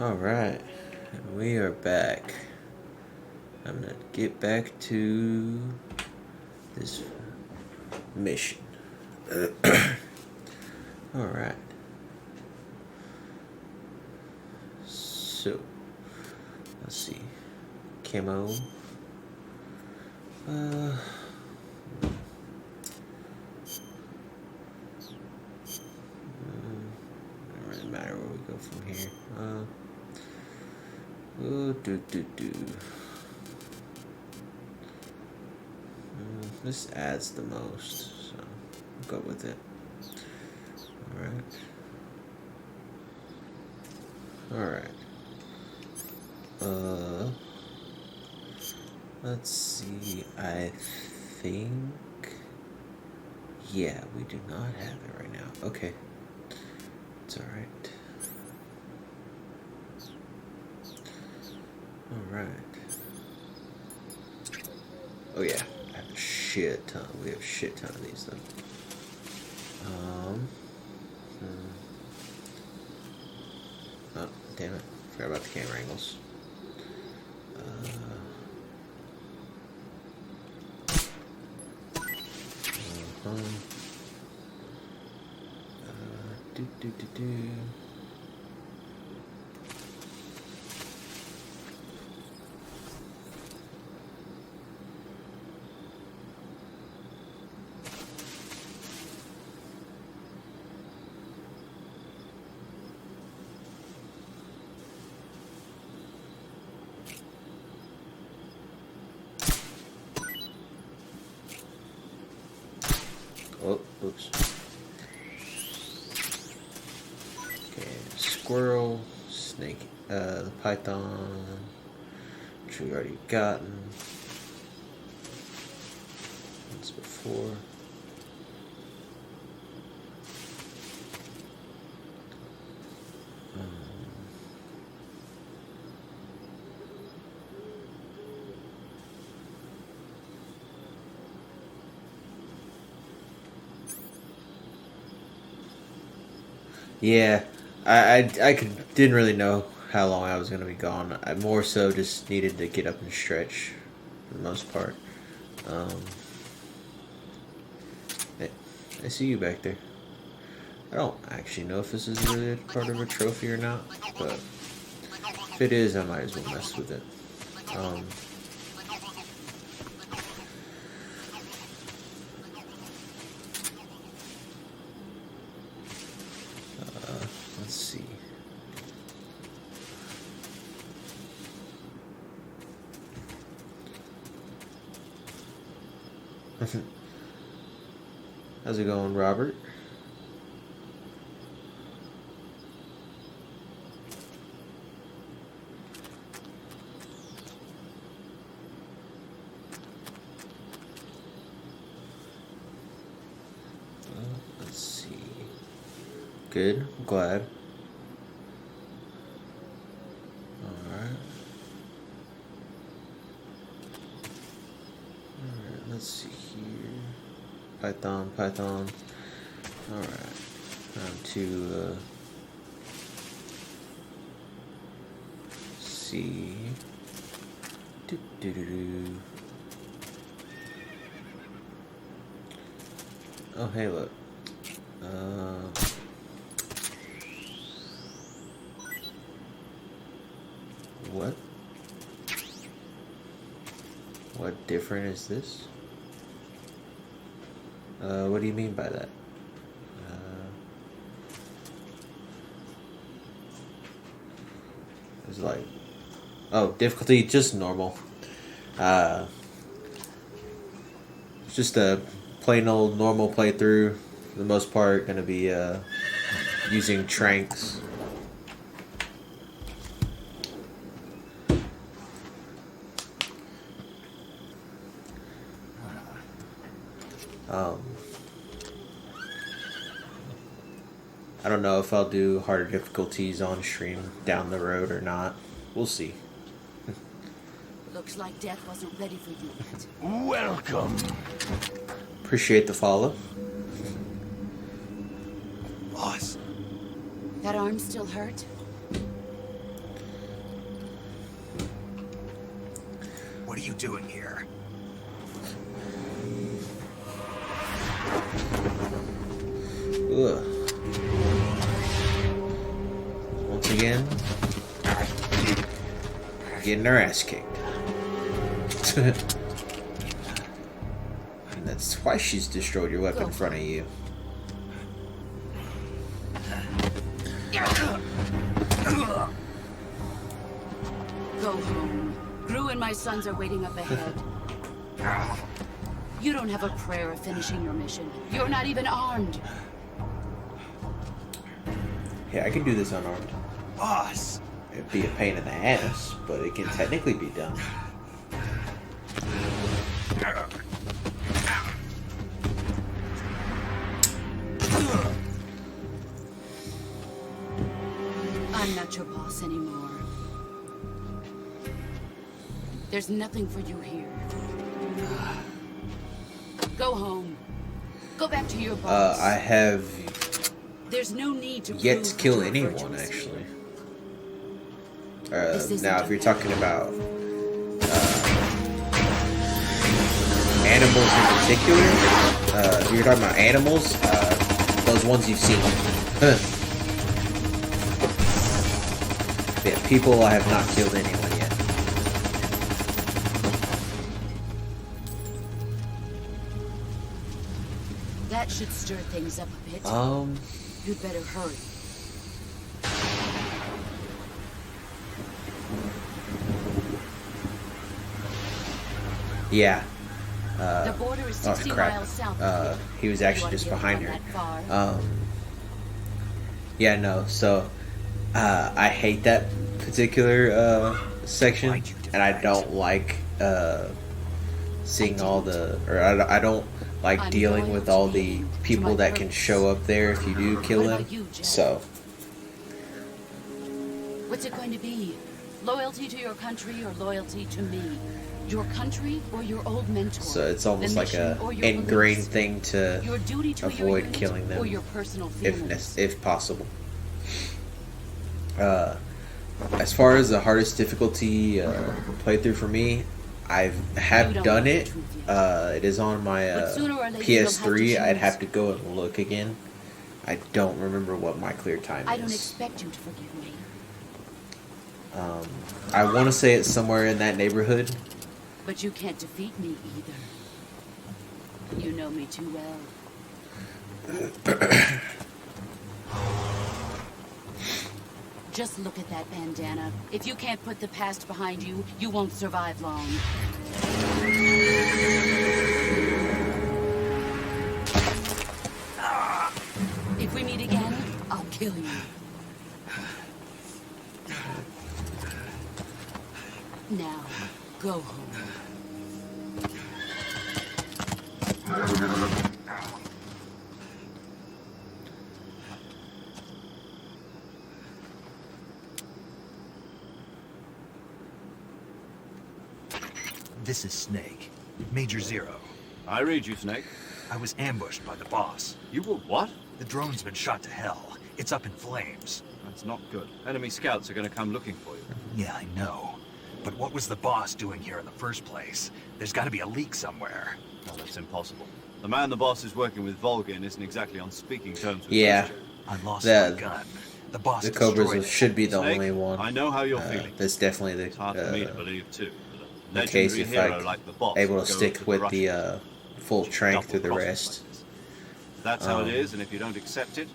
Alright, we are back. I'm gonna get back to this mission. Alright. So, let's see. Camo. Doesn't really matter where we go from here. This adds the most, so I'll go with it. Alright. Let's see. I think. Yeah, we do not have it right now. Okay. It's alright. Alright. Oh yeah, I have a shit ton. We have a shit ton of these though. Oh, damn it. Forgot about the camera angles. Oh, oops. Okay, squirrel, snake, the python, which we already gotten once before. Yeah, didn't really know how long I was gonna be gone. I more so just needed to get up and stretch, for the most part. I see you back there. I don't actually know if this is really part of a trophy or not, but if it is, I might as well mess with it. Let's see. How's it going, Robert? Let's see. Good. I'm glad. Alright. Alright, let's see here. Python. Alright. Time to see. Oh, hey, look. What? What different is this? What do you mean by that? It's like, oh, difficulty just normal. It's just a plain old normal playthrough. For the most part, gonna be using tranks. I don't know if I'll do harder difficulties on stream down the road or not. We'll see. Looks like death wasn't ready for you yet. Welcome. Appreciate the follow. Boss. That arm still hurt? What are you doing here? Ugh. Once again, getting her ass kicked. And that's twice she's destroyed your weapon in front of you. Go home. Gru and my sons are waiting up ahead. You don't have a prayer of finishing your mission. You're not even armed. Yeah, I can do this unarmed. Boss! It'd be a pain in the ass, but it can technically be done. I'm not your boss anymore. There's nothing for you here. Go home. Go back to your boss. I have There's no need to yet to kill prove anyone, virtuous. actually. This Now, isn't if you're a- talking about animals in particular, if you're talking about animals, those ones you've seen. Yeah, people, I have not killed anyone yet. That should stir things up a bit. You'd better hurry. Yeah. The border is 60 crap. miles south of here. He was You actually ought to just be able to behind run her. that far. Yeah, no. So, I hate that particular section, and I don't like seeing all the, or I don't like dealing with all the people that can show up there if you do kill them. So, What's it going to be? Loyalty to your country or loyalty to me? Your country or your old mentor? so it's almost The like a mission or your ingrained beliefs? thing to Your duty to your avoid unit killing them or your personal if feelings? if possible. As far as the hardest difficulty playthrough for me, I have done it. It is on my But sooner or later you'll have to PS3. I'd choose. have to go and look again. I don't remember what my clear time I don't is. expect you to forgive me. I want to say it's somewhere in that neighborhood. But you can't defeat me either. You know me too well. Just look at that bandana. If you can't put the past behind you, you won't survive long. If we meet again, I'll kill you. Now, go home. This is Snake. Major Zero. I read you, Snake. I was ambushed by the boss. You were what? The drone's been shot to hell. It's up in flames. That's not good. Enemy scouts are going to come looking for you. Yeah, I know. But what was the boss doing here in the first place? There's got to be a leak somewhere. No, that's impossible. The man the boss is working with, Volgin, isn't exactly on speaking terms with Yeah. Christian. I lost The- my gun. The boss The Cobras destroyed it. should be the Snake, only one. I know how you're feeling. That's definitely It's hard for me to believe, too. the case if hero like like the boss able would to go stick to with the Russians. full strength through the Double-crossing rest. That's how it is, and if you don't accept it,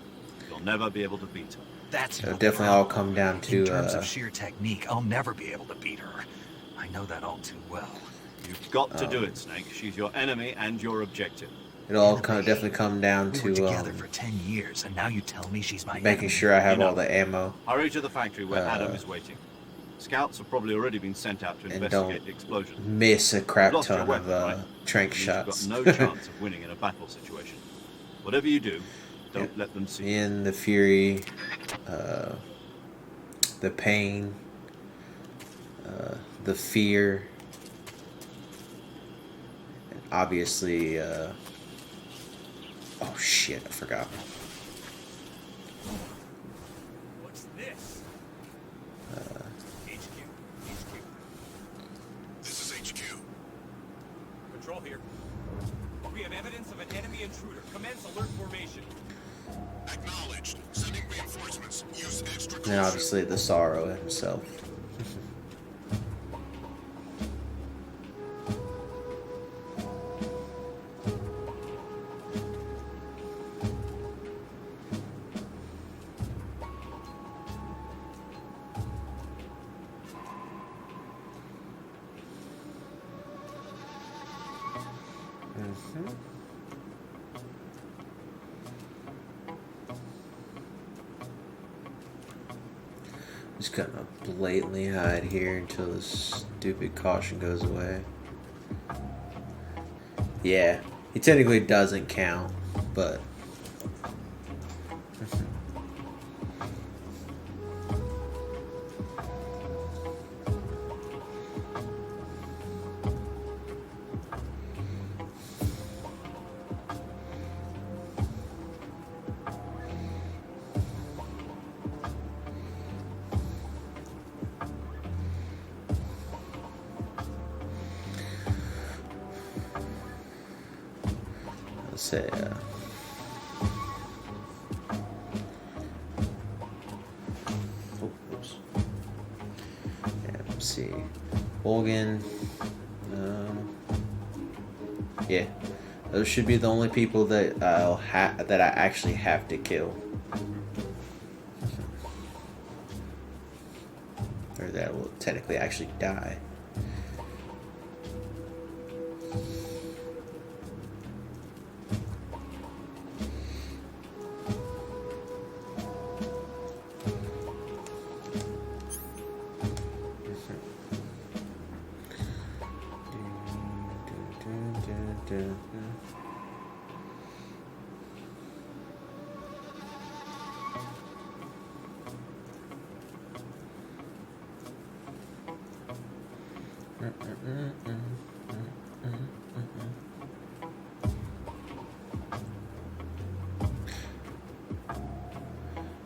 you'll never be able to beat her. That's It'll no definitely all come down In to terms of sheer technique, I'll never be able to beat her. I know that all too well. You've got to do it, Snake. She's your enemy and your objective. it'll all definitely come down We were to together for 10 years, and now you tell me she's my making enemy. sure I have You know. all the ammo Hurry to the factory where Uh, Adam is waiting. Scouts have probably already been sent out to and investigate don't the explosion. miss a crap You've lost your ton weapon, of right? trank Means shots. You've got no chance of winning in a battle situation. Whatever you do, don't let them see. In the fury, the pain, the fear, and obviously, oh shit, I forgot. What's this? HQ. This is HQ. the intruder. Commence alert formation. Acknowledged. Sending reinforcements. Use extra And obviously the Sorrow himself. Just gonna blatantly hide here until this stupid caution goes away. Yeah, he technically doesn't count, but let's say oops. Yeah, let's see. Volgan. Yeah, those should be the only people that that I actually have to kill, or that will technically actually die.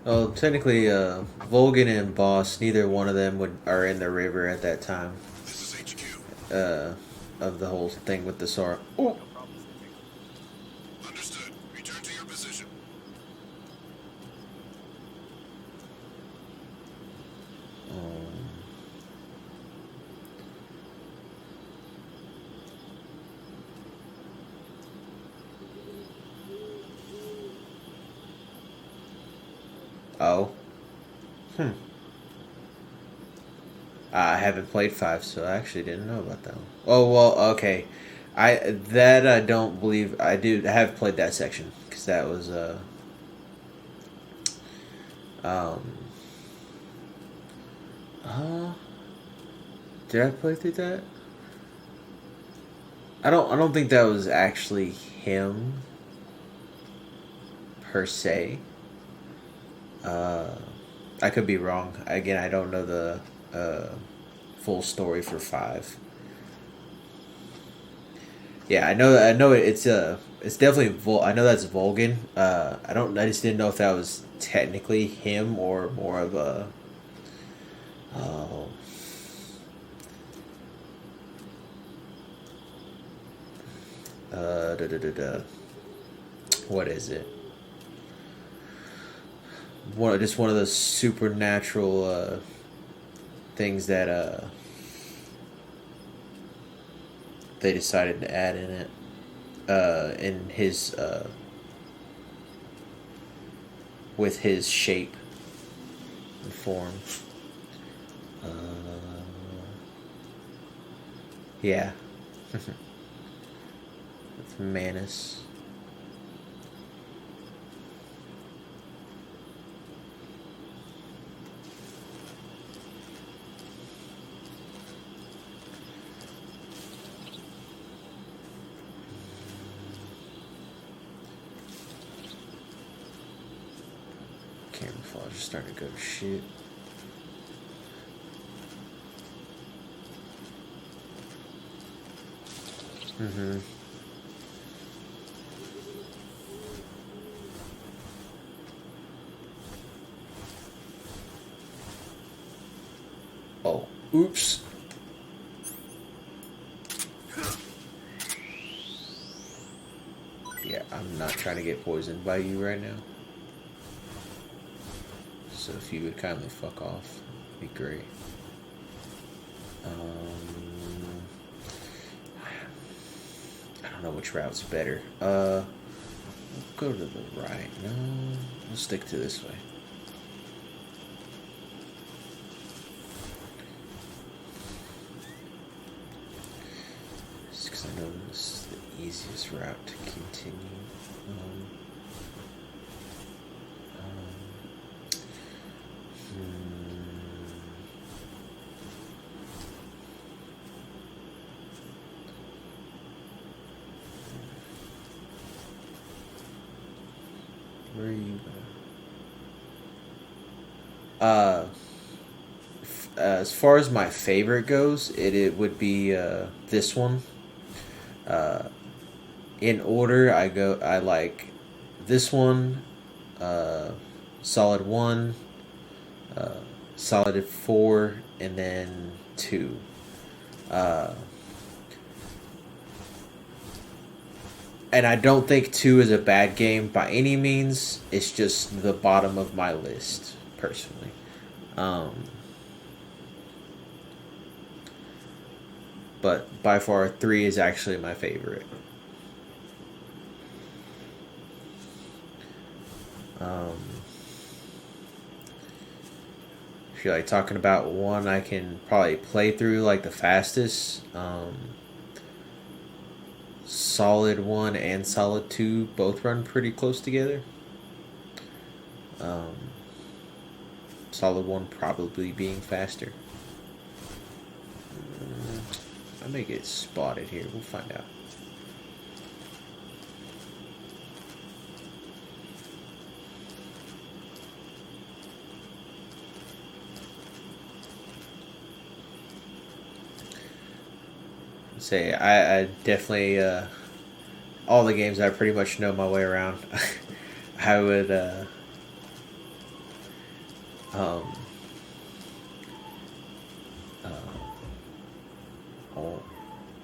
Well, technically, Volgan and Boss, neither one of them are in the river at that time. This is HQ. Of the whole thing with the Sora. Oh. Understood. Return to your position. Oh. I haven't played 5, so I actually didn't know about that one. Oh, well, okay. I don't believe I have played that section, because that was did I play through that? I don't think that was actually him per se. I could be wrong. Again, I don't know the full story for 5. Yeah, I know it's definitely I know that's Volgan. I just didn't know if that was technically him or more of a what is it? Just one of those supernatural things that they decided to add in it in his with his shape and form. Yeah. It's Manus. Camouflage is starting to go to shit. Oh, oops. Yeah, I'm trying to get poisoned by you right now. So if you would kindly fuck off, it'd be great. I don't know which route's better. We'll go to the right. No, we'll stick to this way. Just because I know this is the easiest route to continue. Where are you going? As far as my favorite goes, it would be this one. In order, I like this one, Solid 1, Solid 4, and then 2. And I don't think 2 is a bad game by any means. It's just the bottom of my list, personally. But by far, 3 is actually my favorite. If you're like talking about one I can probably play through like the fastest, Solid 1 and Solid 2 both run pretty close together. Solid 1 probably being faster. I may get spotted here. We'll find out. Say I definitely all the games I pretty much know my way around. I would oh,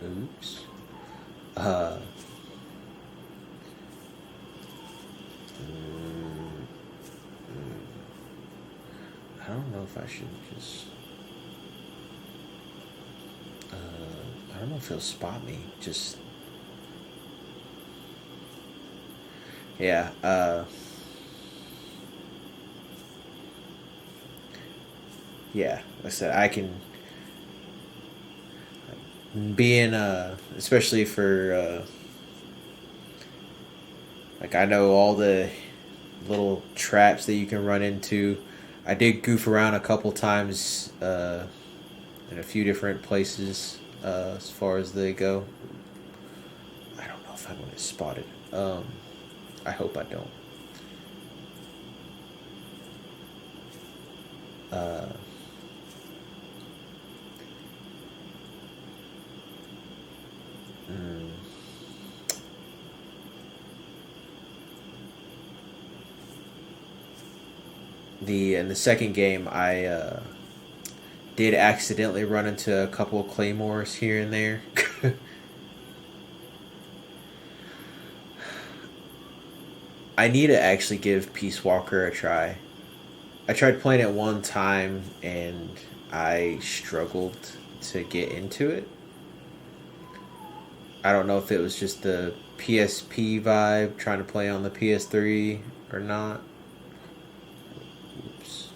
oops. I don't know if I should just. I don't know if he'll spot me. Just. Yeah. Yeah. Like I said, I can. Being especially for like I know all the little traps that you can run into. I did goof around a couple times in a few different places as far as they go. I don't know if I'm gonna get spotted. I hope I don't. In the second game, I did accidentally run into a couple of claymores here and there. I need to actually give Peace Walker a try. I tried playing it one time and I struggled to get into it. I don't know if it was just the PSP vibe trying to play on the PS3 or not. Oops.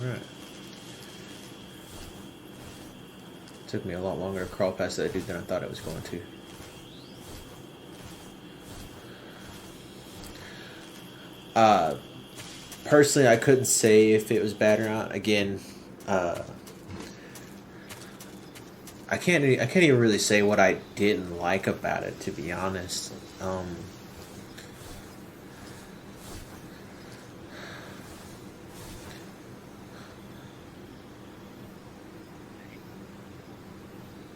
Alright. Took me a lot longer to crawl past that dude than I thought it was going to. Personally, I couldn't say if it was bad or not. Again, I can't even really say what I didn't like about it, to be honest.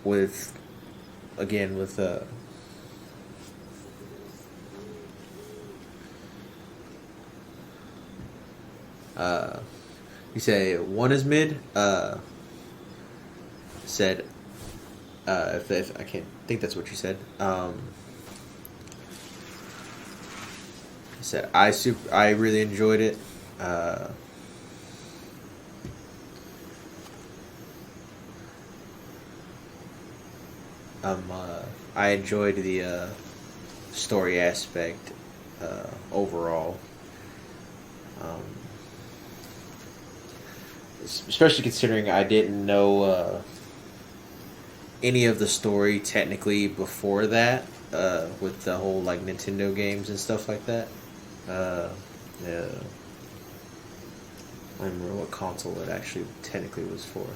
with, again, with you say one is mid. Said, if I can't think that's what you said. Said I really enjoyed it. I enjoyed the story aspect overall. Especially considering I didn't know any of the story technically before that, with the whole like Nintendo games and stuff like that. Yeah. I don't remember what console it actually technically was for.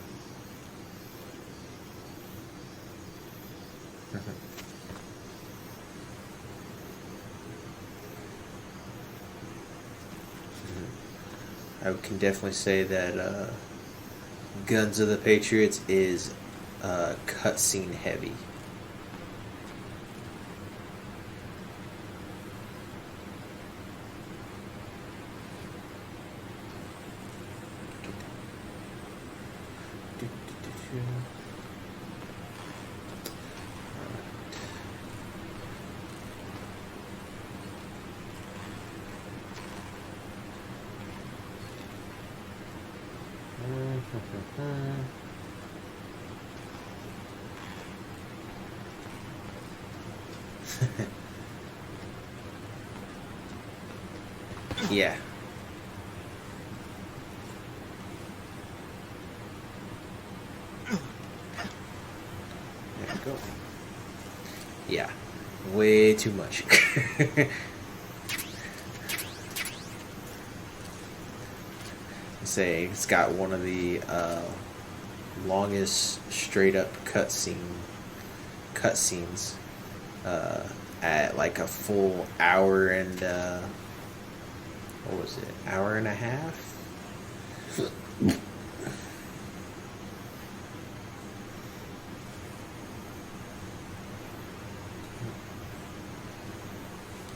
I can definitely say that Guns of the Patriots is cutscene heavy. Yeah. There we go. Yeah. Way too much. Say it's got one of the longest straight up cutscenes at like a full hour and what was it? Hour and a half?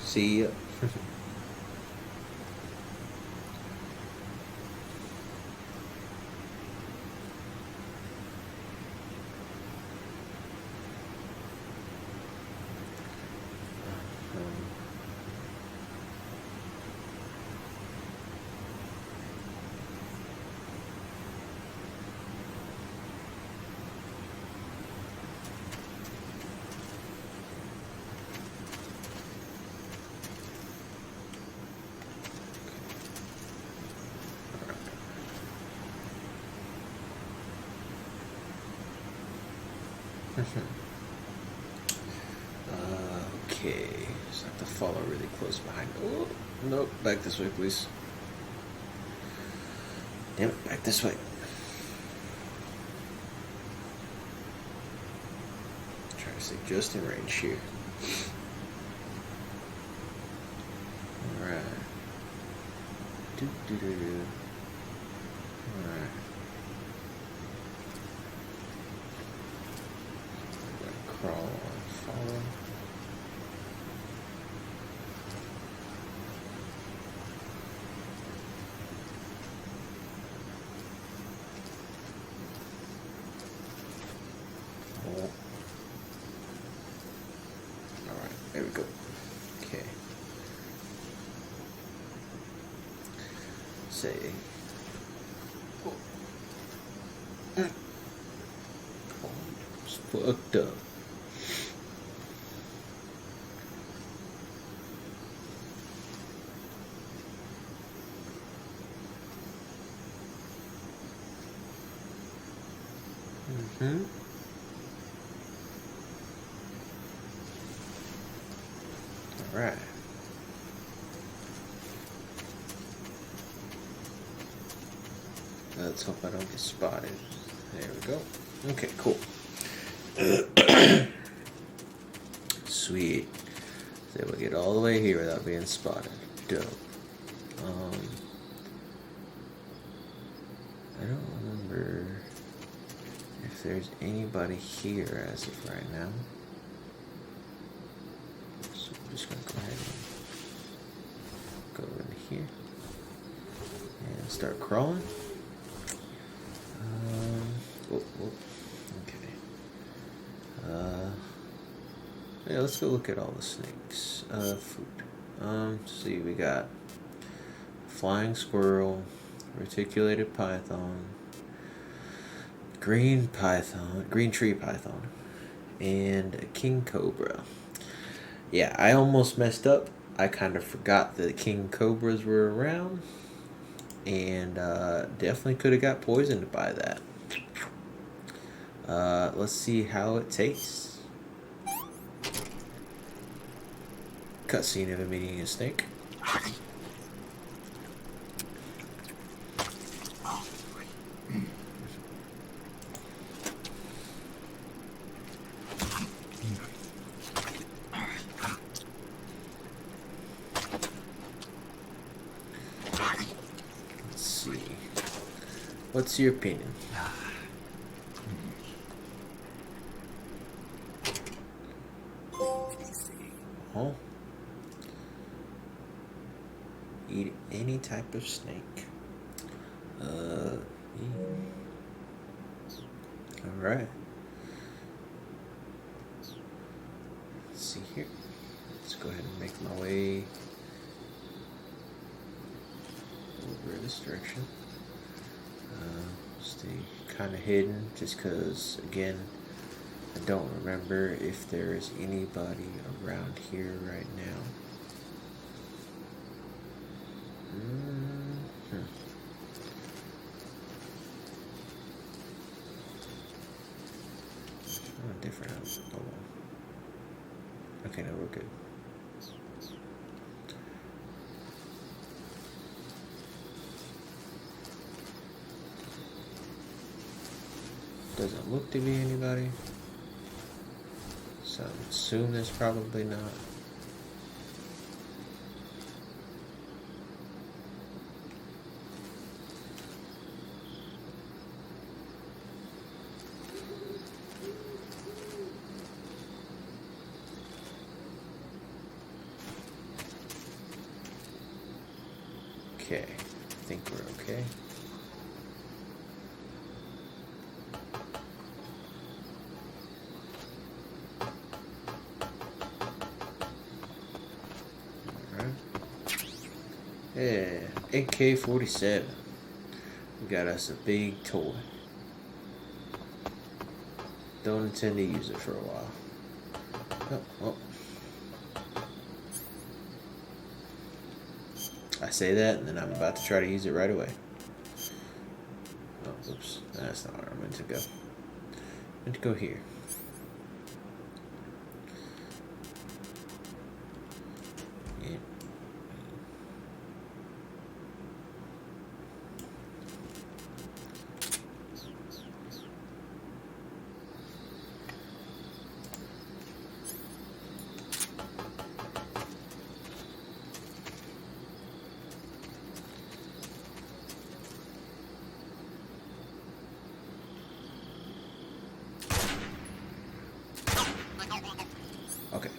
See ya. Okay, so I have to follow really close behind. Oh, nope, back this way, please. Damn it, back this way. Try to stay just in range here. Alright. Alright. Crawl and follow. Alright, there we go. Okay. Say. It's fucked up. All right. Let's hope I don't get spotted. There we go. Okay, cool. Sweet. So we'll get all the way here without being spotted. Dope. I don't remember if if there's anybody here as of right now. So I'm just gonna go ahead and go in here and start crawling. Okay. Yeah, let's go look at all the snakes. Food. Let's see, we got flying squirrel, reticulated python, green tree python, and a king cobra. Yeah, I almost messed up. I kind of forgot that king cobras were around, and definitely could have got poisoned by that. Let's see how it tastes. Cutscene of him eating a snake. Let's see. What's your opinion? Oh. Eat any type of snake. Alright. Let's see here. Let's go ahead and make my way over this direction. Stay kind of hidden just because, again, I don't remember if there is anybody around here right now. Oh, different house. Oh, well. Okay, no, we're good. Doesn't look to be anybody. So I assume there's probably not. Okay, I think we're okay. Yeah, AK-47. We got us a big toy. Don't intend to use it for a while. Oh. I say that, and then I'm about to try to use it right away. Oh, oops. That's not where I meant to go. I meant to go here. Yeah. Okay.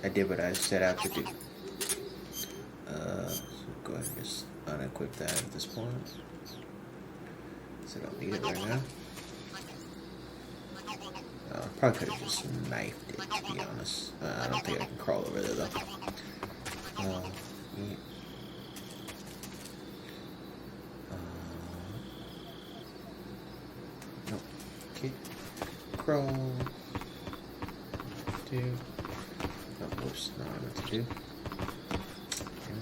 I did what I set out to do. So go ahead and just unequip that at this point. So I don't need it right now. Probably could have just knifed it, to be honest. I don't think I can crawl over there, though. Yeah. Nope. Okay. Crawl. Do. Oh, whoops. Not what I meant to do. Okay.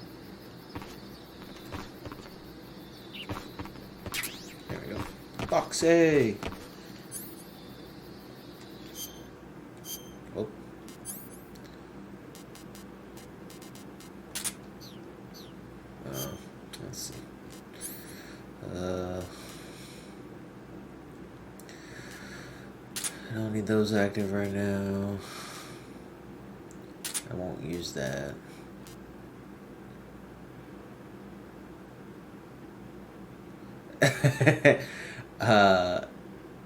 There we go. Boxy! Oh. Let's see. I don't need those active right now. I won't use that.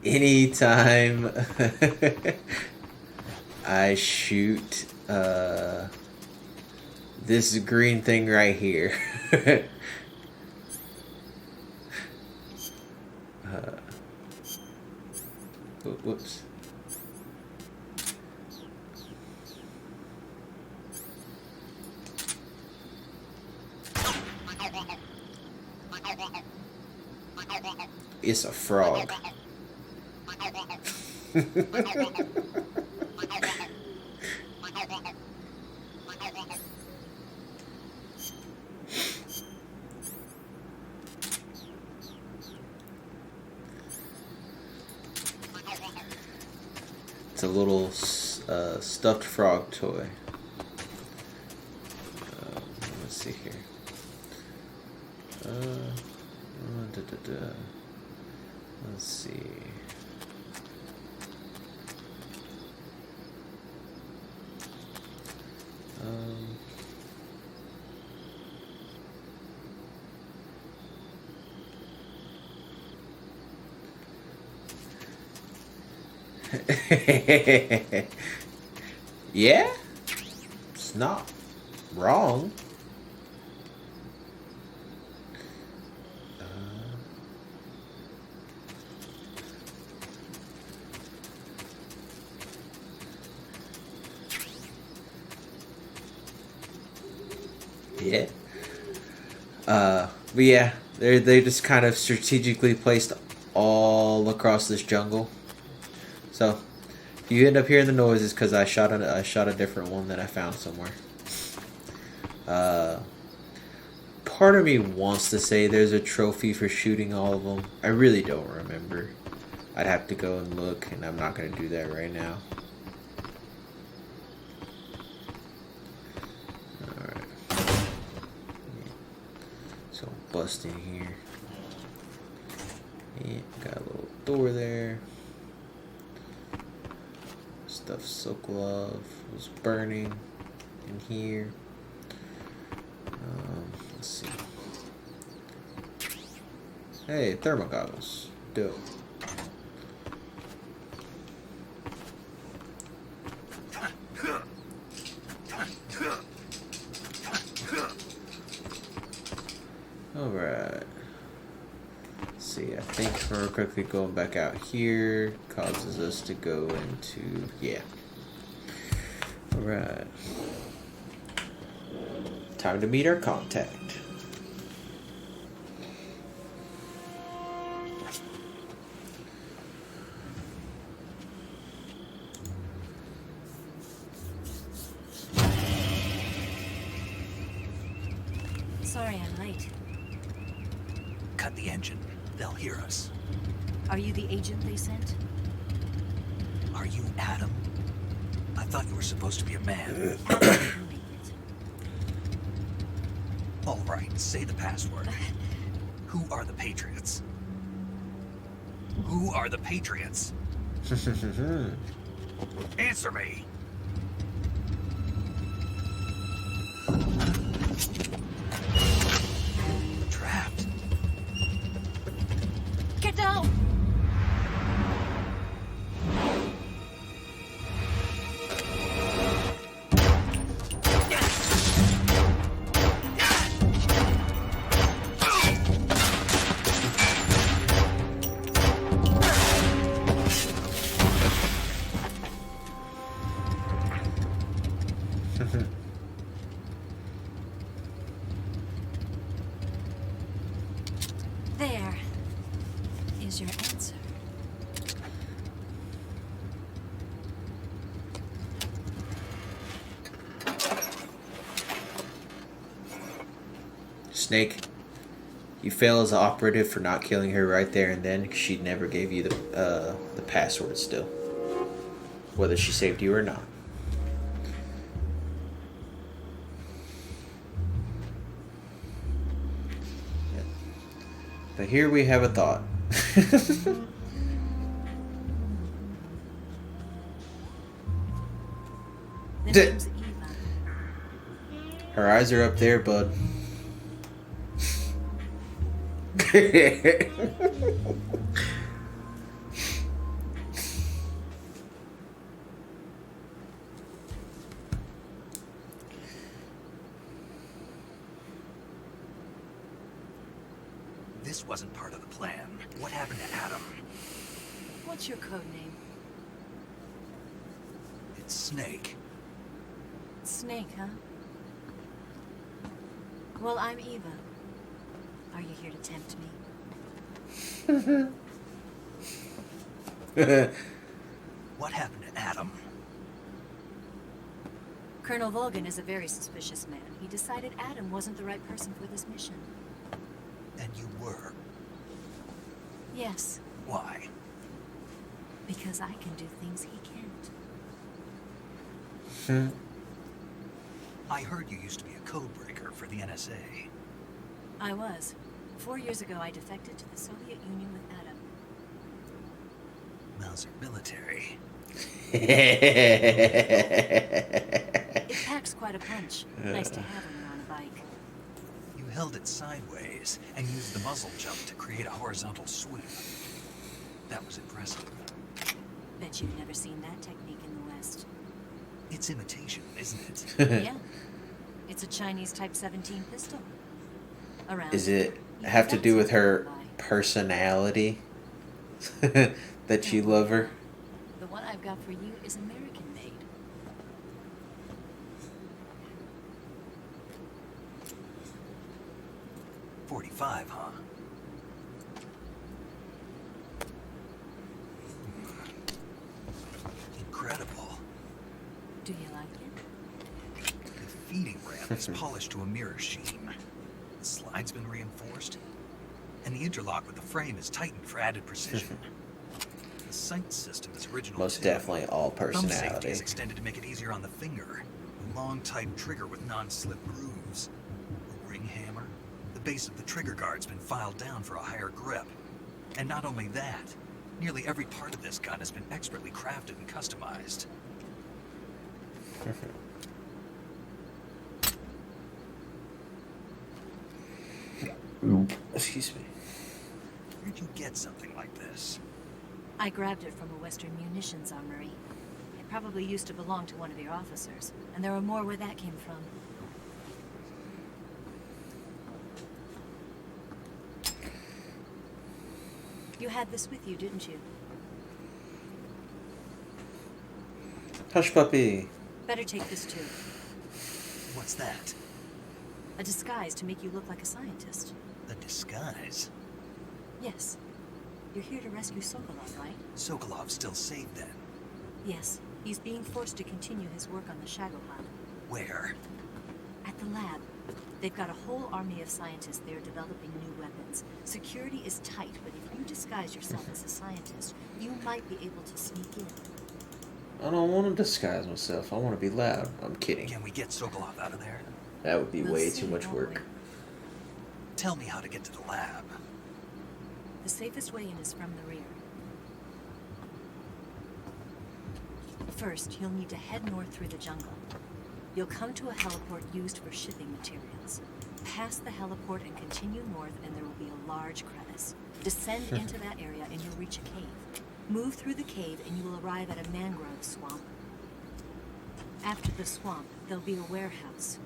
anytime I shoot this green thing right here. Whoops. It's a frog. It's a little stuffed frog toy. Let's see here. Let's see. Yeah, it's not wrong. Yeah. But yeah, they just kind of strategically placed all across this jungle. So if you end up hearing the noises, because I shot a different one that I found somewhere. Part of me wants to say there's a trophy for shooting all of them. I really don't remember. I'd have to go and look, and I'm not going to do that right now. So bust in here. Yeah, got a little door there. Stuff Sokolov was burning in here. Let's see. Hey, thermal goggles. Dope. Alright. Let's see, I think we're quickly going back out here causes us to go into, yeah. Alright. Time to meet our contact. Sorry I'm late. Cut the engine. They'll hear us. Are you the agent they sent? Are you Adam? I thought you were supposed to be a man. All right, say the password. Who are the Patriots? Who are the Patriots? Answer me. Trapped. Get down! There is your answer. Snake, you fail as an operative for not killing her right there and then, 'cause she never gave you the password still, whether she saved you or not. Yeah. But here we have a thought. Her eyes are up there, bud. this wasn't part of the plan. What happened to Adam? What's your code name? It's Snake. Snake, huh? Well, I'm Eva. Are you here to tempt me? What happened to Adam? Colonel Volgan is a very suspicious man. He decided Adam wasn't the right person for this mission. And you were? Yes, Why? because I can do things he can't. I heard you used to be a codebreaker for the NSA. I was. 4 years ago, I defected to the Soviet Union with Adam. Mauser military. It packs quite a punch. Nice to have when you're on a bike. You held it sideways and used the muzzle jump to create a horizontal sweep. That was impressive. Bet you've never seen that technique in the West. It's imitation, isn't it? Yeah. It's a Chinese Type 17 pistol. Around. Is it have to do with her personality? That you love her? The one I've got for you is American made. .45, huh? Incredible. Do you like it? The feeding ramp is polished to a mirror sheen. The slide's been reinforced. And the interlock with the frame is tightened for added precision. The sight system is original. Most too. definitely all Thumb safety personality. is extended to make it easier on the finger. A long type trigger with non-slip grooves. A ring hammer. The base of the trigger guard's been filed down for a higher grip. And not only that, nearly every part of this gun has been expertly crafted and customized. Excuse me. Where'd you get something like this? I grabbed it from a Western munitions armory. It probably used to belong to one of your officers, and there are more where that came from. You had this with you, didn't you? Hush puppy. Better take this too. What's that? A disguise to make you look like a scientist. A disguise? Yes. You're here to rescue Sokolov, right? Sokolov's still safe then? Yes. He's being forced to continue his work on the Shagohod. Where? At the lab. They've got a whole army of scientists there developing new weapons. Security is tight, but if you disguise yourself as a scientist, you might be able to sneak in. I don't want to disguise myself. I want to be loud. I'm kidding. Can we get Sokolov out of there? That would be We'll way see, too much won't work. Tell me how to get to the lab. The safest way in is from the rear. First, you'll need to head north through the jungle. You'll come to a heliport used for shipping materials. Pass the heliport and continue north, and there will be a large crevice. Descend into that area and you'll reach a cave. Move through the cave and you will arrive at a mangrove swamp. After the swamp, there'll be a warehouse.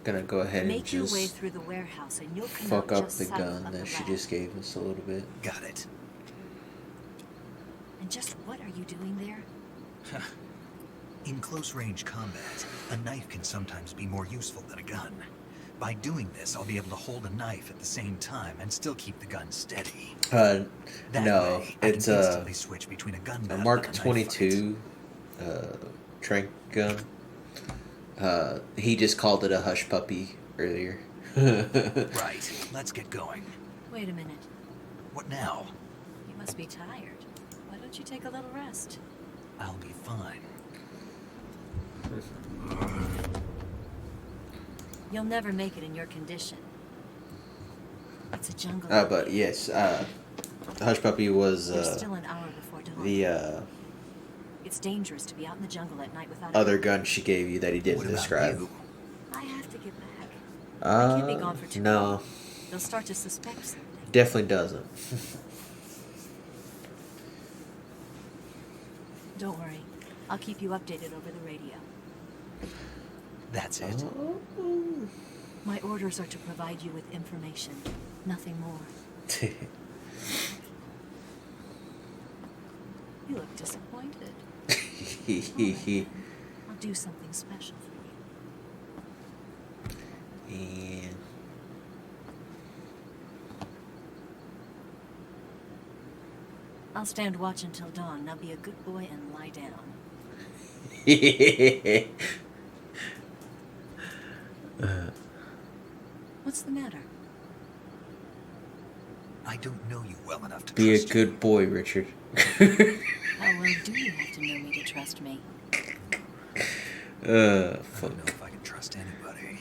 Gonna go ahead and Make your way just through the warehouse and you'll come fuck out up just the south gun of that the she lab. just gave us a little bit. Got it. And just what are you doing there? In close-range combat, a knife can sometimes be more useful than a gun. By doing this, I'll be able to hold a knife at the same time and still keep the gun steady. That No, way, I it's can instantly switch between a gun a battle Mark and a knife 22 trank gun. He just called it a hush puppy earlier. fight. Right, let's get going. Wait a minute. What now? You must be tired. Why don't you take a little rest? I'll be fine. You'll never make it in your condition. It's a jungle. But yes, hush puppy was There's still an hour before dawn. the It's dangerous to be out in the jungle at night without other gun she gave you that he didn't What about describe. you? I have to get back. I can't be gone for too no, long. They'll start to suspect something. definitely doesn't. Don't worry. I'll keep you updated over the radio. That's it. My orders are to provide you with information, nothing more. You look disappointed. I'll do something special for you. And I'll stand watch until dawn. Now be a good boy and lie down. What's the matter? I don't know you well enough to be a trust good boy, Richard. How well do you have to know me to trust me? I don't know if I can trust anybody.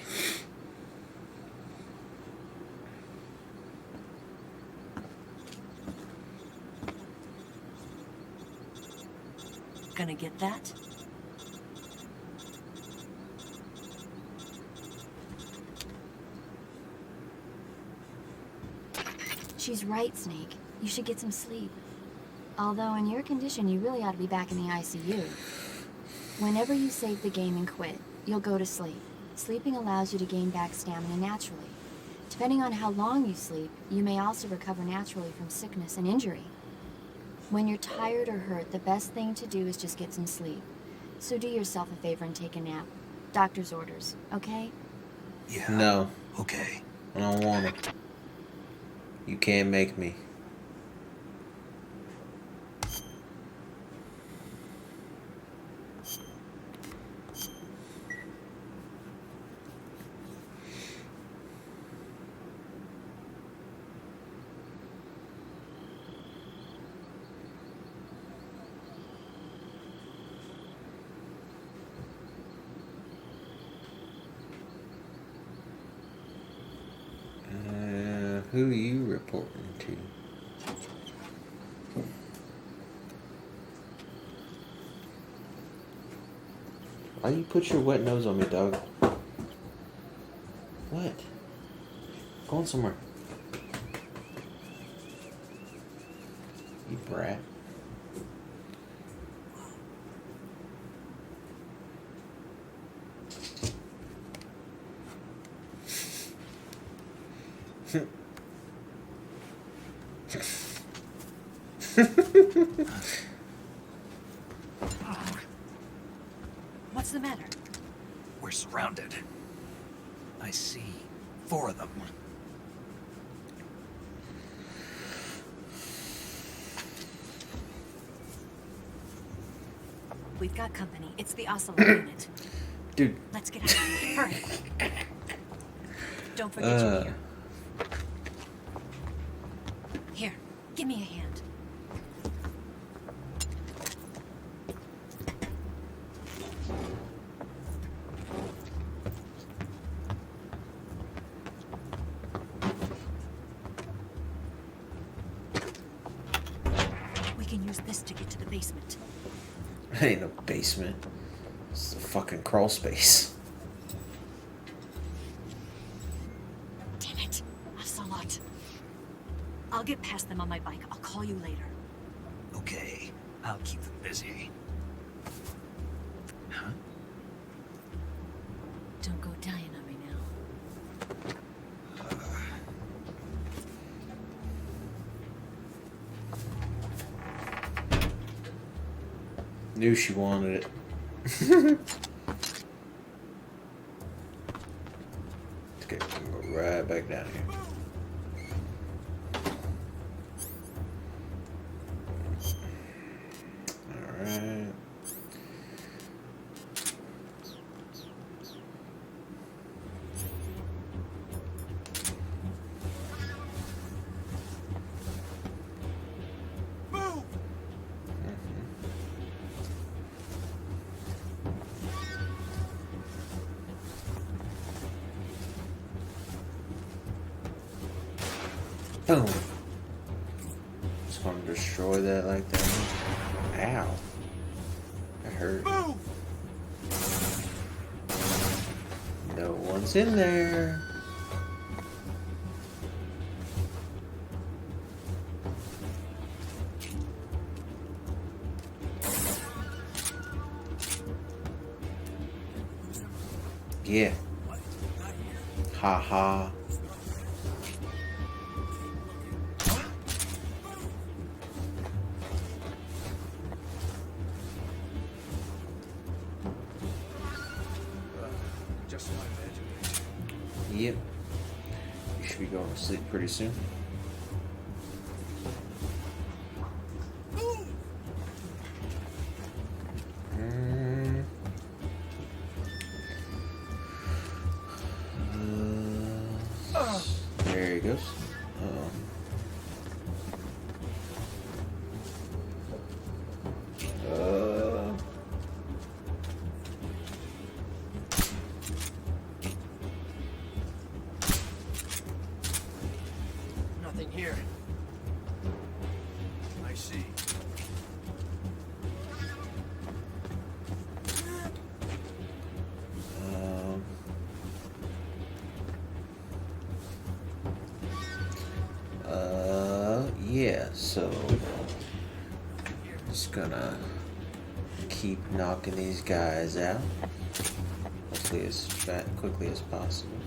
Gonna get that? She's right, Snake. You should get some sleep. Although in your condition, you really ought to be back in the ICU. Whenever you save the game and quit, you'll go to sleep. Sleeping allows you to gain back stamina naturally. Depending on how long you sleep, you may also recover naturally from sickness and injury. When you're tired or hurt, the best thing to do is just get some sleep. So do yourself a favor and take a nap. Doctor's orders, okay? Yeah. No. Okay. I don't want it. You can't make me. Who are you reporting to? Why you put your wet nose on me, dog? What? Going somewhere. You brat. What's the matter? We're surrounded. I see 4 of them. We've got company. It's the Ocelot unit. Dude. Let's get out of here. Hurry. Don't forget your gear. Here, give me a hand. We can use this to get to the basement. It ain't no basement. It's a fucking crawl space. Damn it, Ocelot. I'll get past them on my bike. I'll call you later. Okay, I'll keep them busy. Huh? Don't go dying on me now. Knew she wanted it. Okay, I'm gonna go right back down here. Alright. Boom. Just gonna destroy that like that. Ow. That hurt. No one's in there. Yeah. Ha ha. Just my imagination. Yep. You should be going to sleep pretty soon. There he goes. Nothing here. I see. Yeah, so just gonna keep knocking these guys out hopefully as quickly as possible.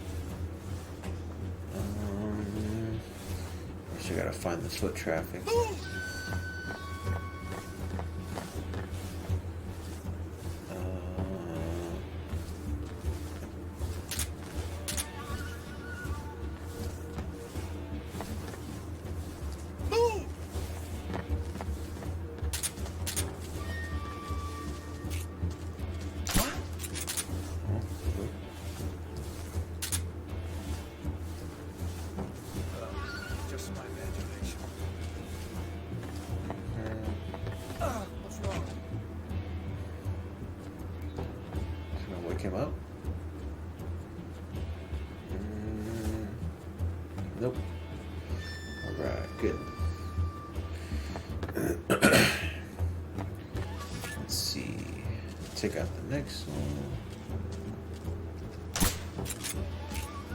First I gotta find the foot traffic. Just my imagination. What's wrong? Can I wake him up? Nope. Alright, good. Let's see. Take out the next one.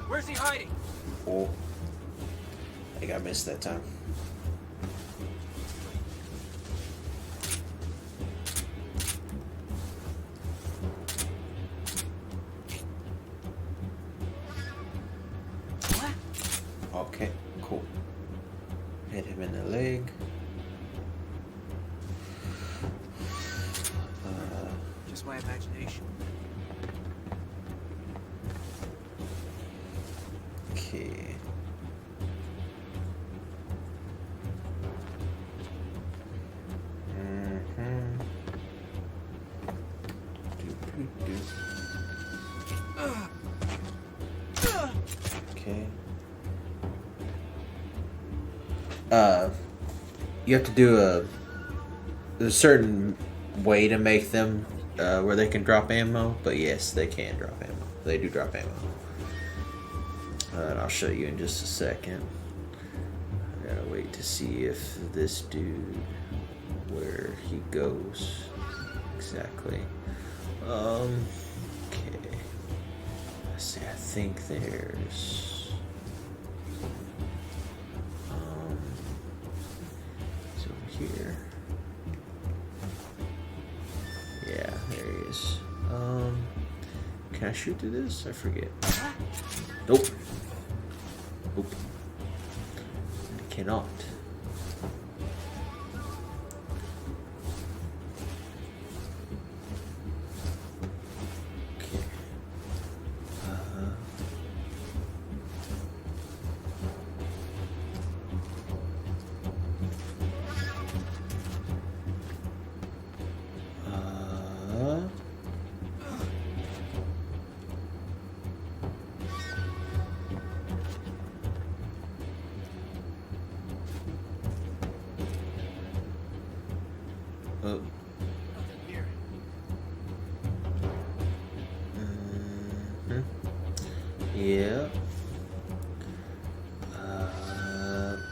Where's he hiding? Oh. I think I missed that time. Okay, cool. Hit him in the leg. Just my imagination. Okay. Okay. You have to do there's a certain way to make them where they can drop ammo, but yes, they can drop ammo. They do drop ammo. And I'll show you in just a second. I gotta wait to see if this dude, where he goes exactly. Okay. Let's see, I think there's it's over here. Yeah, there he is. Can I shoot through this? I forget. Nope. Nope. I cannot. Okay. Oh. Yeah.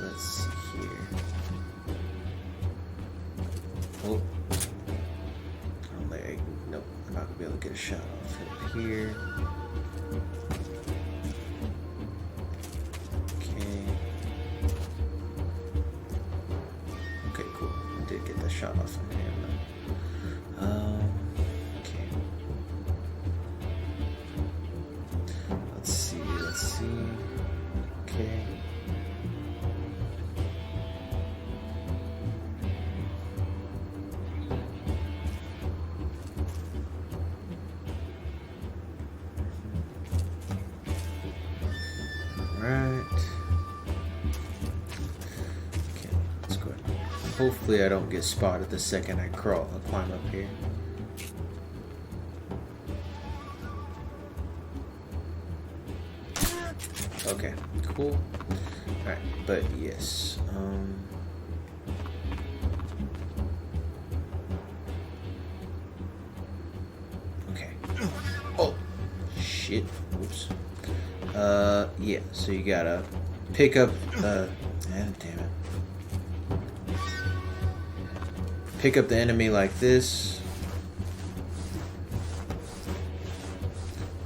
Let's see here. Oh. Oh, there. Nope. I'm not gonna be able to get a shot off it here. Okay. Okay, cool. I did get the shot off of him. Okay. Let's see. Okay. Hopefully I don't get spotted the second I climb up here. Okay, cool. Alright, but yes. Okay. Oh, shit. Oops. Yeah, so you gotta pick up, damn it. Pick up the enemy like this.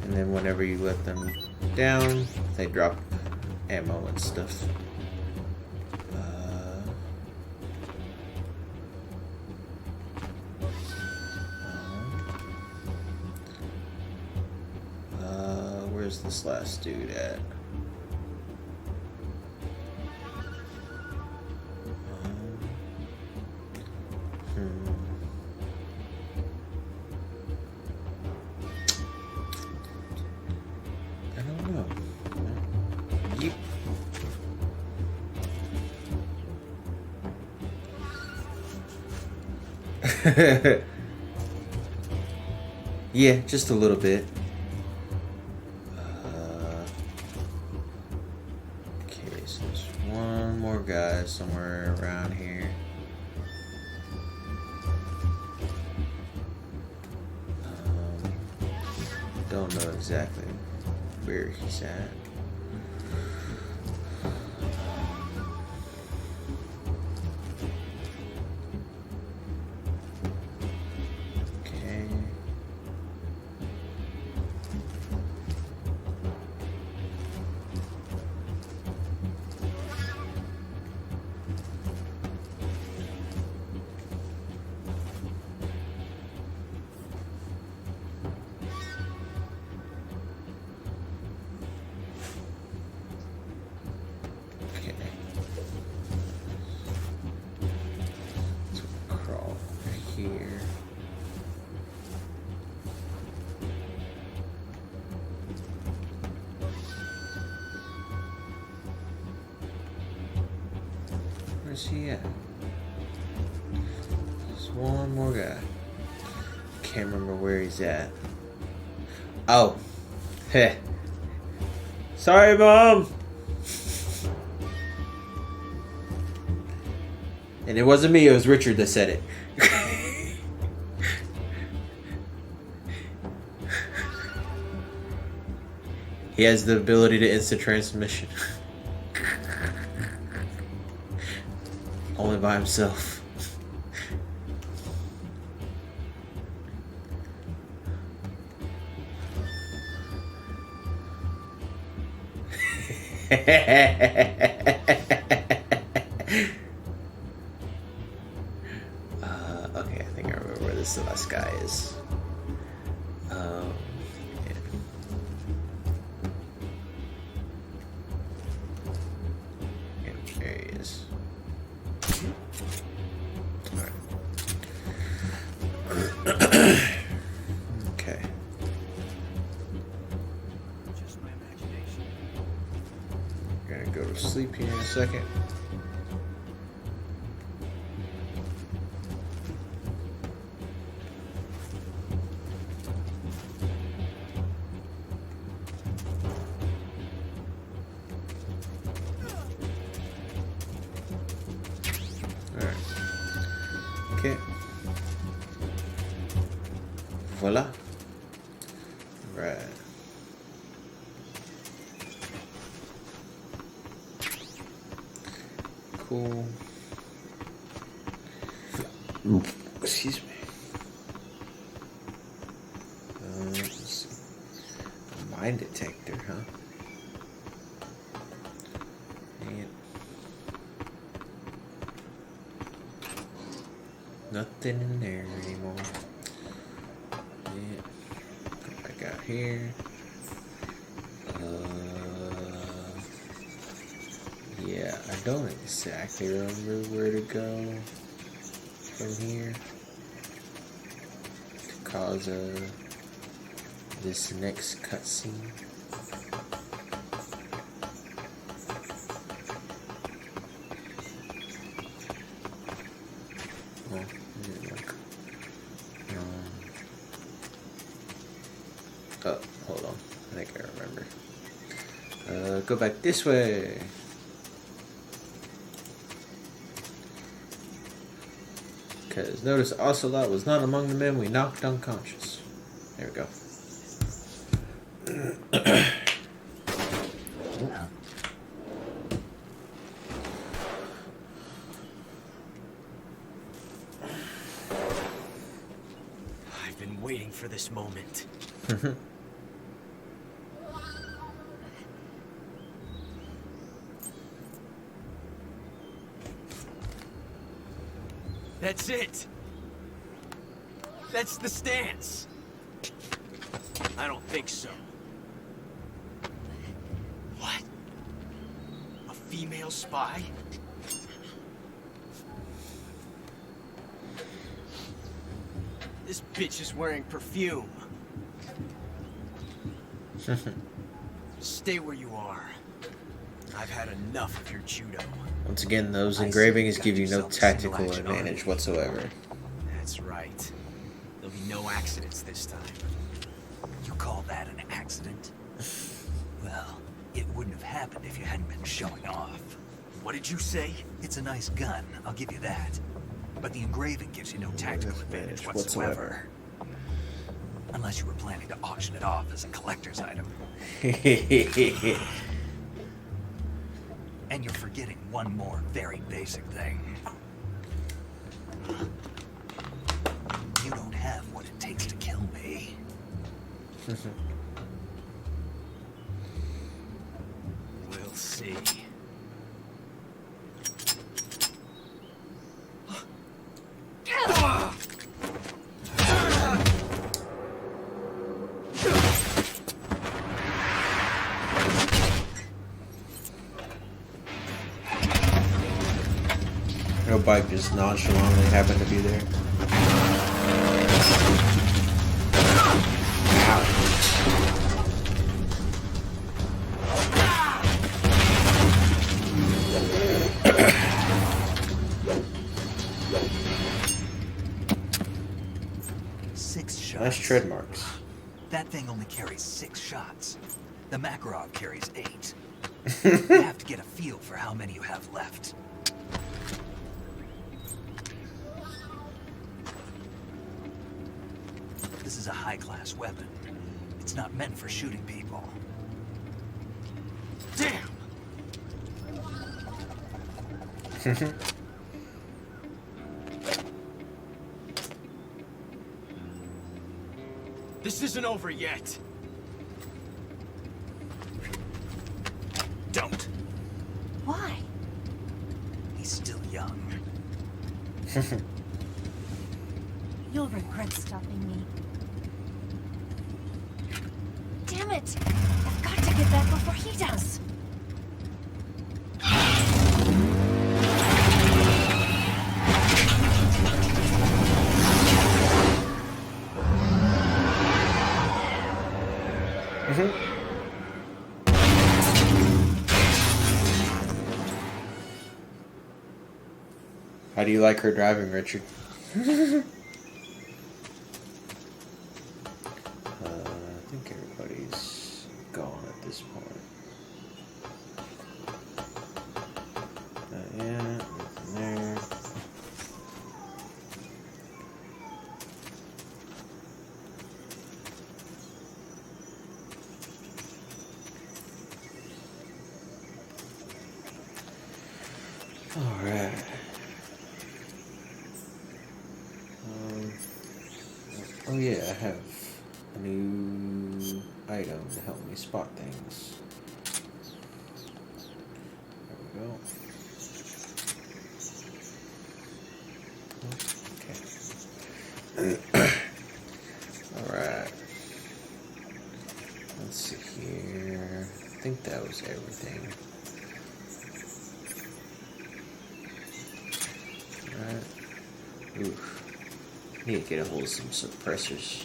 And then whenever you let them down, they drop ammo and stuff. Where's this last dude at? I don't know. Yeep. Yeah, just a little bit. Okay, so there's one more guy somewhere around here. Don't know exactly where he's at. Okay. Here. Where's he at? There's one more guy. Can't remember where he's at. Oh. Heh. Sorry, Mom. And it wasn't me, it was Richard that said it. He has the ability to instant transmission. Only by himself. Okay, I think I remember where this last guy is. Okay. We're gonna go to sleep here in a second. Alright. Okay. Voila. Right. Cool. Excuse me. Let's see. A mine detector, huh? And nothing in there anymore. Yeah. What I got here. Yeah, I don't exactly remember where to go from here to cause this next cutscene. remember. Go back this way. Because notice Ocelot was not among the men we knocked unconscious. There we go. I've been waiting for this moment. That's it. That's the stance. I don't think so. What? A female spy? This bitch is wearing perfume. Stay where you are. I've had enough of your judo. Once again, those engravings give you no tactical advantage whatsoever. That's right. There'll be no accidents this time. You call that an accident? Well, it wouldn't have happened if you hadn't been showing off. What did you say? It's a nice gun, I'll give you that. But the engraving gives you no tactical advantage whatsoever. Unless you were planning to auction it off as a collector's item. And you're forgetting one more very basic thing. You don't have what it takes to kill me. We'll see. No bike just nonchalantly happened to be there. Six shots. Nice tread marks. That thing only carries 6 shots. The Makarov carries 8. You have to get a feel for how many you have left. This is a high-class weapon. It's not meant for shooting people. Damn! This isn't over yet. Don't. Why? He's still young. You'll regret stopping me. Damn it! I've got to get back before he does. How do you like her driving, Richard? I think everybody's gone at this point. Yeah, nothing there. All right. Oh yeah, I have a new item to help me spot things. There we go. Okay. Alright. Let's see here. I think that was everything. Alright. Oof. Need to get a hold of some suppressors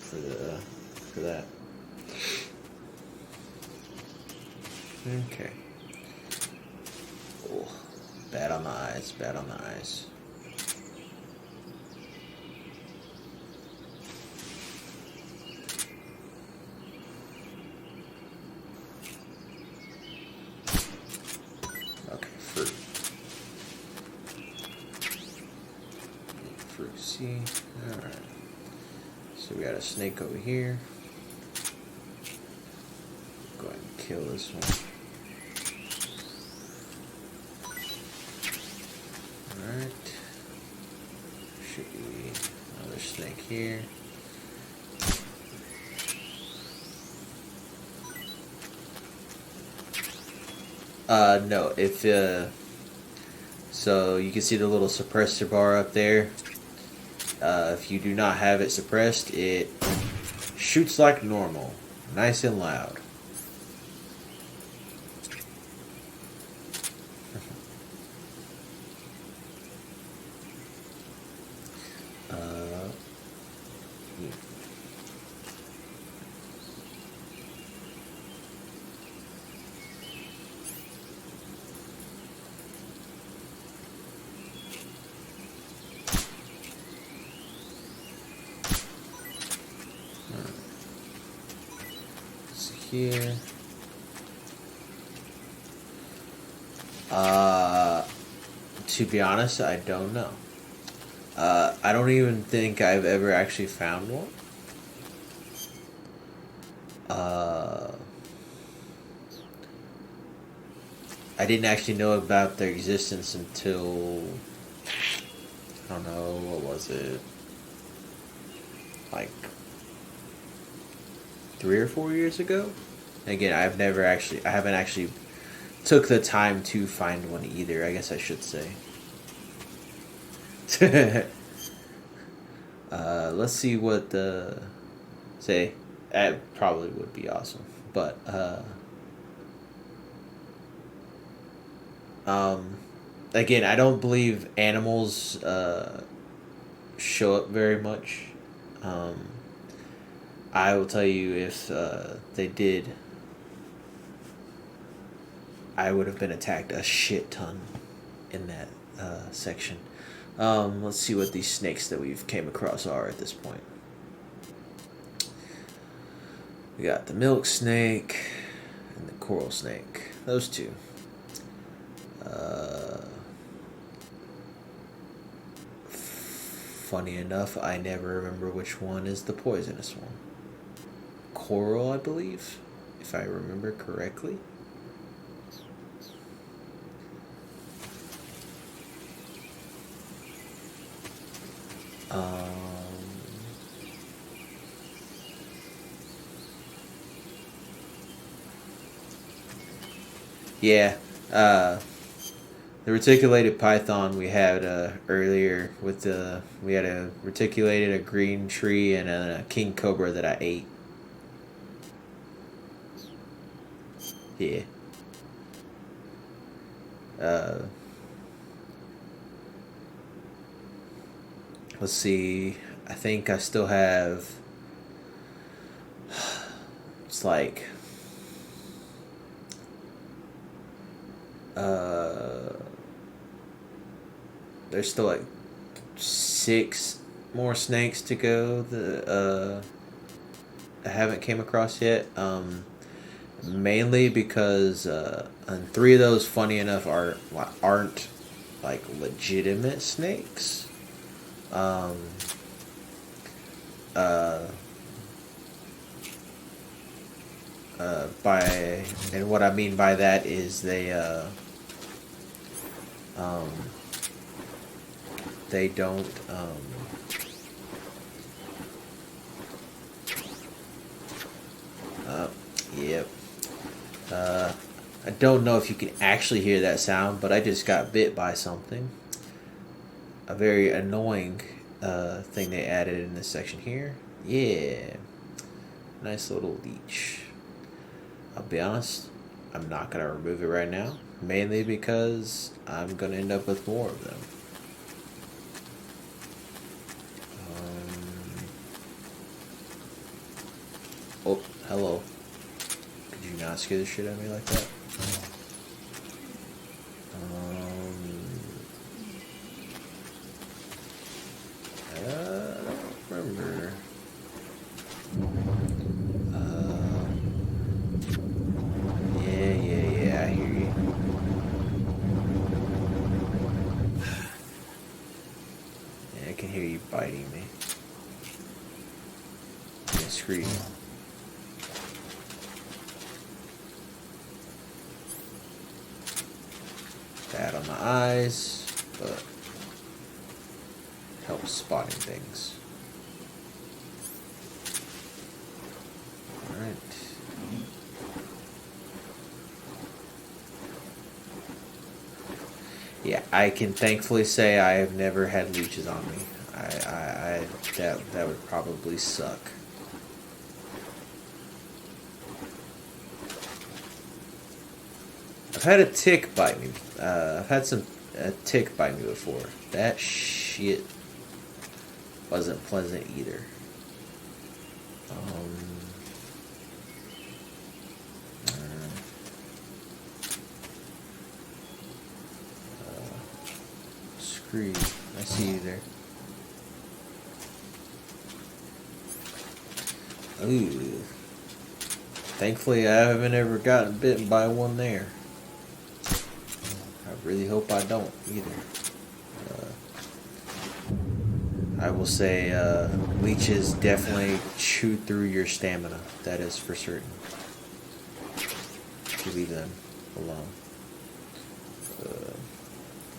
for that. Okay. Oh, bad on the eyes, bad on the eyes. see. Alright. So we got a snake over here. Go ahead and kill this one. Alright. Should be another snake here. No, if, so you can see the little suppressor bar up there. If you do not have it suppressed, it shoots like normal. Nice and loud. Here. To be honest, I don't know. I don't even think I've ever actually found one. I didn't actually know about their existence until, I don't know, what was it? Like 3 or 4 years ago. Again, I haven't actually took the time to find one either, I guess I should say. Let's see what the say. That probably would be awesome, but again, I don't believe animals show up very much. I will tell you, if they did, I would have been attacked a shit ton in that section. Let's see what these snakes that we've came across are at this point. We got the milk snake and the coral snake. Those two. Funny enough, I never remember which one is the poisonous one. Coral, I believe, if I remember correctly. Yeah, the reticulated python we had earlier with we had a reticulated, a green tree, and a king cobra that I ate. Yeah. Let's see. I think I still have. It's like. There's still like 6 more snakes to go that I haven't came across yet. Mainly because and 3 of those, funny enough, aren't like legitimate snakes. And what I mean by that is they don't yep. I don't know if you can actually hear that sound, but I just got bit by something. A very annoying thing they added in this section here. Yeah. Nice little leech. I'll be honest, I'm not going to remove it right now. Mainly because I'm going to end up with more of them. Oh, hello. Could you not scare the shit out of me like that? I don't remember. Yeah, I hear you. Yeah, I can hear you biting. biting me. Yeah, screw you. Bad on the eyes, but helps spotting things. Alright. Yeah, I can thankfully say I have never had leeches on me. That would probably suck. I've had a tick bite me. I've had a tick bite me before. That shit wasn't pleasant either. Screw you. I see you there. Ooh. Thankfully, I haven't ever gotten bitten by one there. I really hope I don't either. I will say, leeches definitely chew through your stamina. That is for certain. If you leave them alone.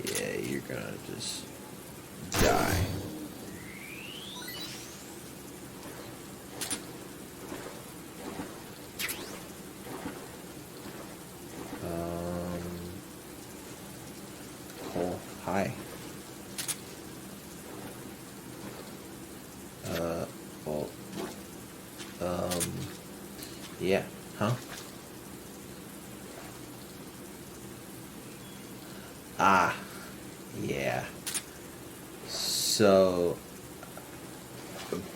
Yeah, you're gonna just die. Oh, hi. Well, yeah, huh? Ah, yeah. So,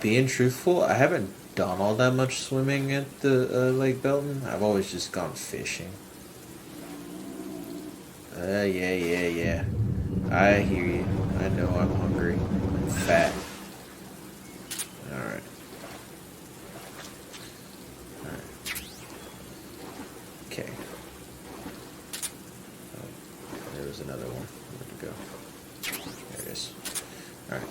being truthful, I haven't done all that much swimming at the Lake Belton. I've always just gone fishing. Yeah. I hear you. I know I'm hungry. I'm fat. Alright. Okay. Oh, there was another one. Where'd it go? There it is. Alright.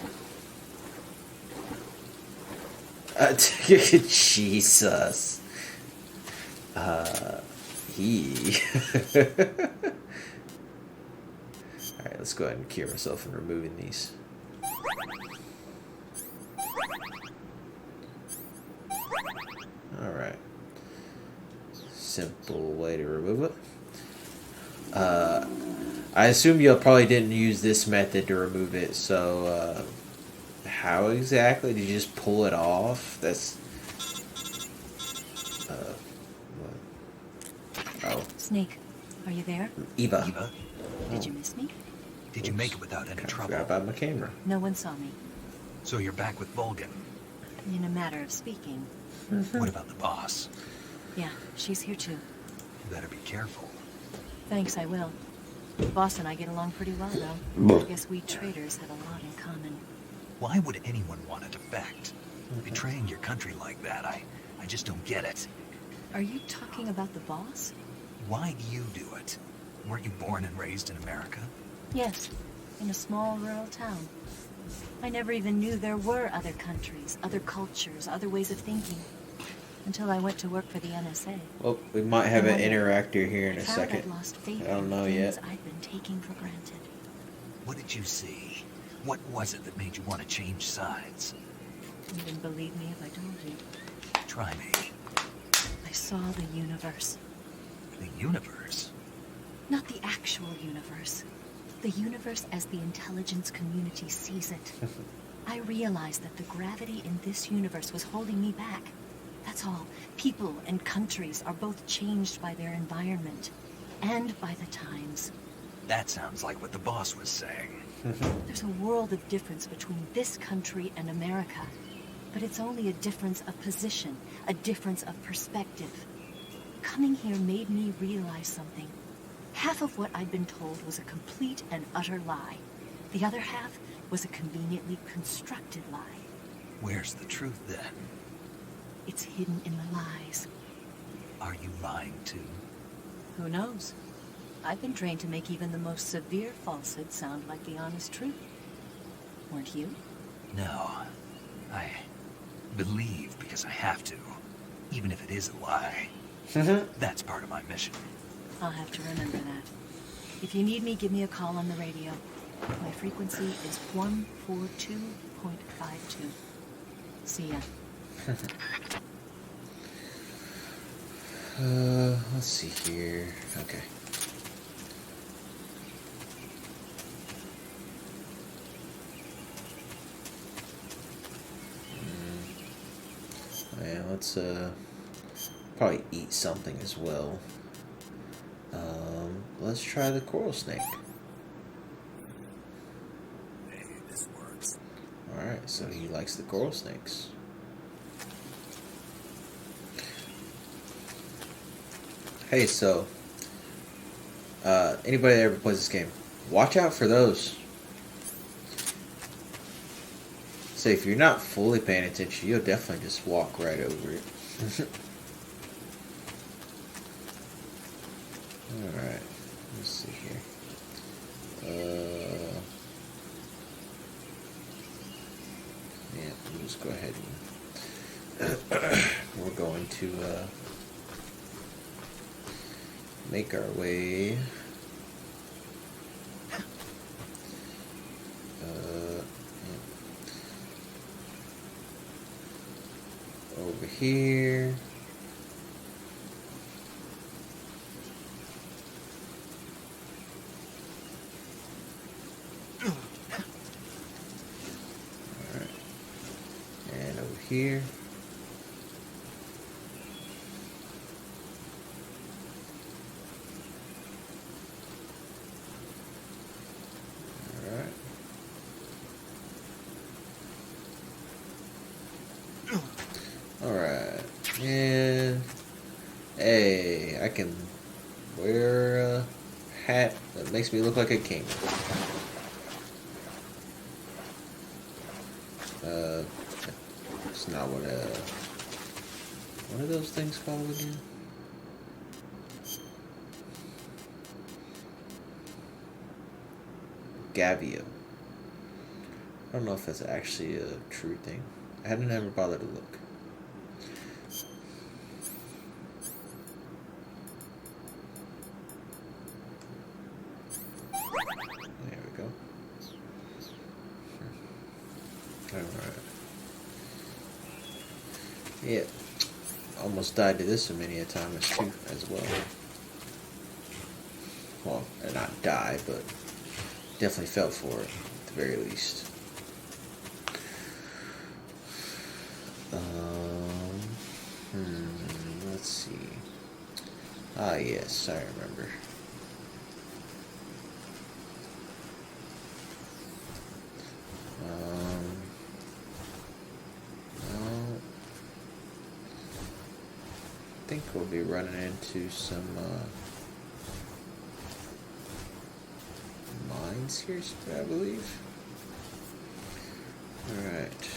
Jesus. Alright, let's go ahead and cure myself in removing these. Alright. Simple way to remove it. I assume you probably didn't use this method to remove it, so how exactly? Did you just pull it off? That's oh. Snake, are you there? Eva. Eva? Did you miss me? Did you make it without any trouble? Forgot about my camera. No one saw me. So you're back with Volgan. In a matter of speaking. What about the boss? Yeah, she's here too. You better be careful. Thanks, I will. Boss and I get along pretty well, though. I guess we traders have a lot in common. Why would anyone want to defect? Betraying your country like that, I just don't get it. Are you talking about the boss? Why do you do it? Weren't you born and raised in America? Yes, in a small rural town. I never even knew there were other countries, other cultures, other ways of thinking. Until I went to work for the NSA. Well, we might have an interactor here in a second. I'd lost faith I don't know in yet. things I'd been taking for granted. What did you see? What was it that made you want to change sides? You wouldn't believe me if I told you. Try me. I saw the universe. The universe? Not the actual universe. The universe as the intelligence community sees it. I realized that the gravity in this universe was holding me back. That's all. People and countries are both changed by their environment and by the times. That sounds like what the boss was saying. There's a world of difference between this country and America. But it's only a difference of position, a difference of perspective. Coming here made me realize something. Half of what I'd been told was a complete and utter lie. The other half was a conveniently constructed lie. Where's the truth then? It's hidden in the lies. Are you lying too? Who knows? I've been trained to make even the most severe falsehood sound like the honest truth. Weren't you? No. I believe because I have to, even if it is a lie. That's part of my mission. I'll have to remember that. If you need me, give me a call on the radio. My frequency is 142.52. See ya. Let's see here. Okay. Yeah, let's probably eat something as well. Let's try the coral snake. Hey, this works. Alright, so he likes the coral snakes. Hey, so anybody that ever plays this game, watch out for those. So if you're not fully paying attention, you'll definitely just walk right over it. Alright, let's see here. Yeah, we'll just go ahead and we're going to make our way over here. Alright. And over here. Alright. Alright. And hey, I can wear a hat that makes me look like a king. It's not what are those things called again? Gavio. I don't know if that's actually a true thing. I hadn't ever bothered to look. There we go. Alright. Yeah. Almost died to this many a time as well. Well, not die, but definitely fell for it, at the very least. Let's see. Ah, yes, I remember. No. I think we'll be running into some mines here, I believe. Alright.